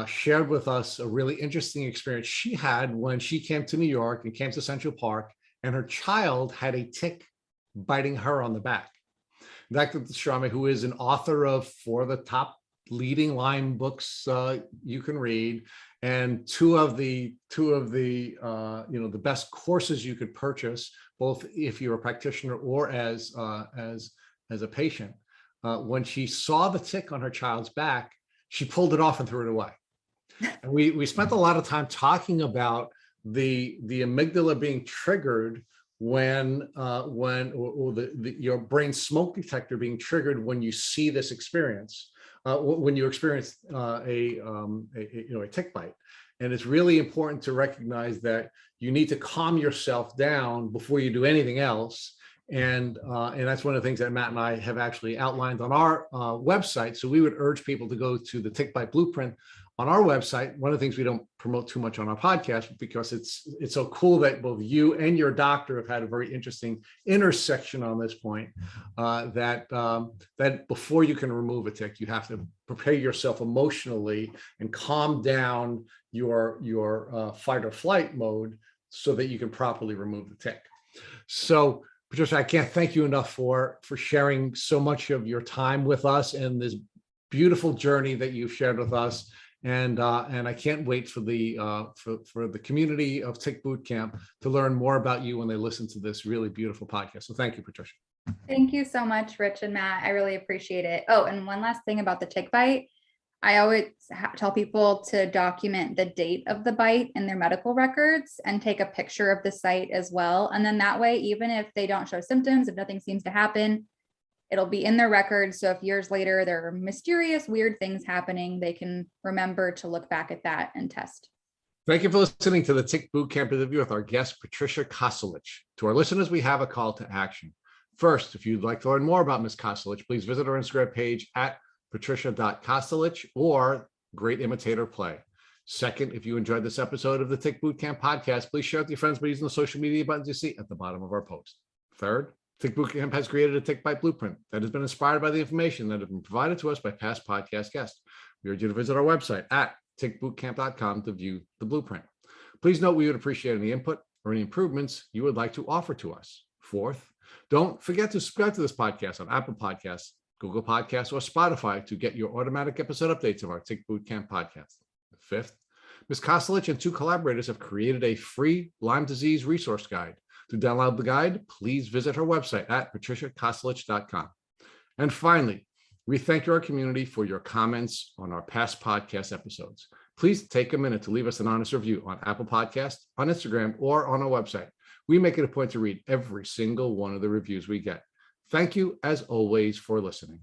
shared with us a really interesting experience she had when she came to New York and came to Central Park, and her child had a tick biting her on the back. Dr. Sharma, who is an author of 4 of the top leading Lyme books you can read, and two of the the best courses you could purchase, both if you're a practitioner or as a patient. When she saw the tick on her child's back, she pulled it off and threw it away. And we spent a lot of time talking about the amygdala being triggered when your brain smoke detector being triggered when you see this experience, when you experience a tick bite. And it's really important to recognize that you need to calm yourself down before you do anything else. And that's one of the things that Matt and I have actually outlined on our website. So we would urge people to go to the Tick Bite Blueprint on our website. One of the things we don't promote too much on our podcast, because it's so cool that both you and your doctor have had a very interesting intersection on this point, that before you can remove a tick, you have to prepare yourself emotionally and calm down your fight or flight mode so that you can properly remove the tick. So, Patricia, I can't thank you enough for sharing so much of your time with us and this beautiful journey that you've shared with us. And I can't wait for the community of Tick Boot Camp to learn more about you when they listen to this really beautiful podcast. So thank you, Patricia. Thank you so much, Rich and Matt. I really appreciate it. Oh, and one last thing about the tick bite. I always tell people to document the date of the bite in their medical records and take a picture of the site as well. And then that way, even if they don't show symptoms, if nothing seems to happen, it'll be in their records. So if years later there are mysterious, weird things happening, they can remember to look back at that and test. Thank you for listening to the Tick Boot Camp interview with our guest, Patricia Cosulich. To our listeners, we have a call to action. First, if you'd like to learn more about Ms. Cosulich, please visit our Instagram page at patricia.cosulich or Great Imitator Play. Second, if you enjoyed this episode of the Tick Boot Camp podcast, please share with your friends by using the social media buttons you see at the bottom of our post. Third, Tick Boot Camp has created a Tick Bite Blueprint that has been inspired by the information that has been provided to us by past podcast guests. We urge you to visit our website at tickbootcamp.com to view the blueprint. Please note we would appreciate any input or any improvements you would like to offer to us. Fourth, don't forget to subscribe to this podcast on Apple Podcasts, Google Podcasts, or Spotify to get your automatic episode updates of our Tick Boot Camp podcast. Fifth, Ms. Cosulich and two collaborators have created a free Lyme disease resource guide. To download the guide, please visit her website at patriciacosulich.com. And finally, we thank our community for your comments on our past podcast episodes. Please take a minute to leave us an honest review on Apple Podcasts, on Instagram, or on our website. We make it a point to read every single one of the reviews we get. Thank you, as always, for listening.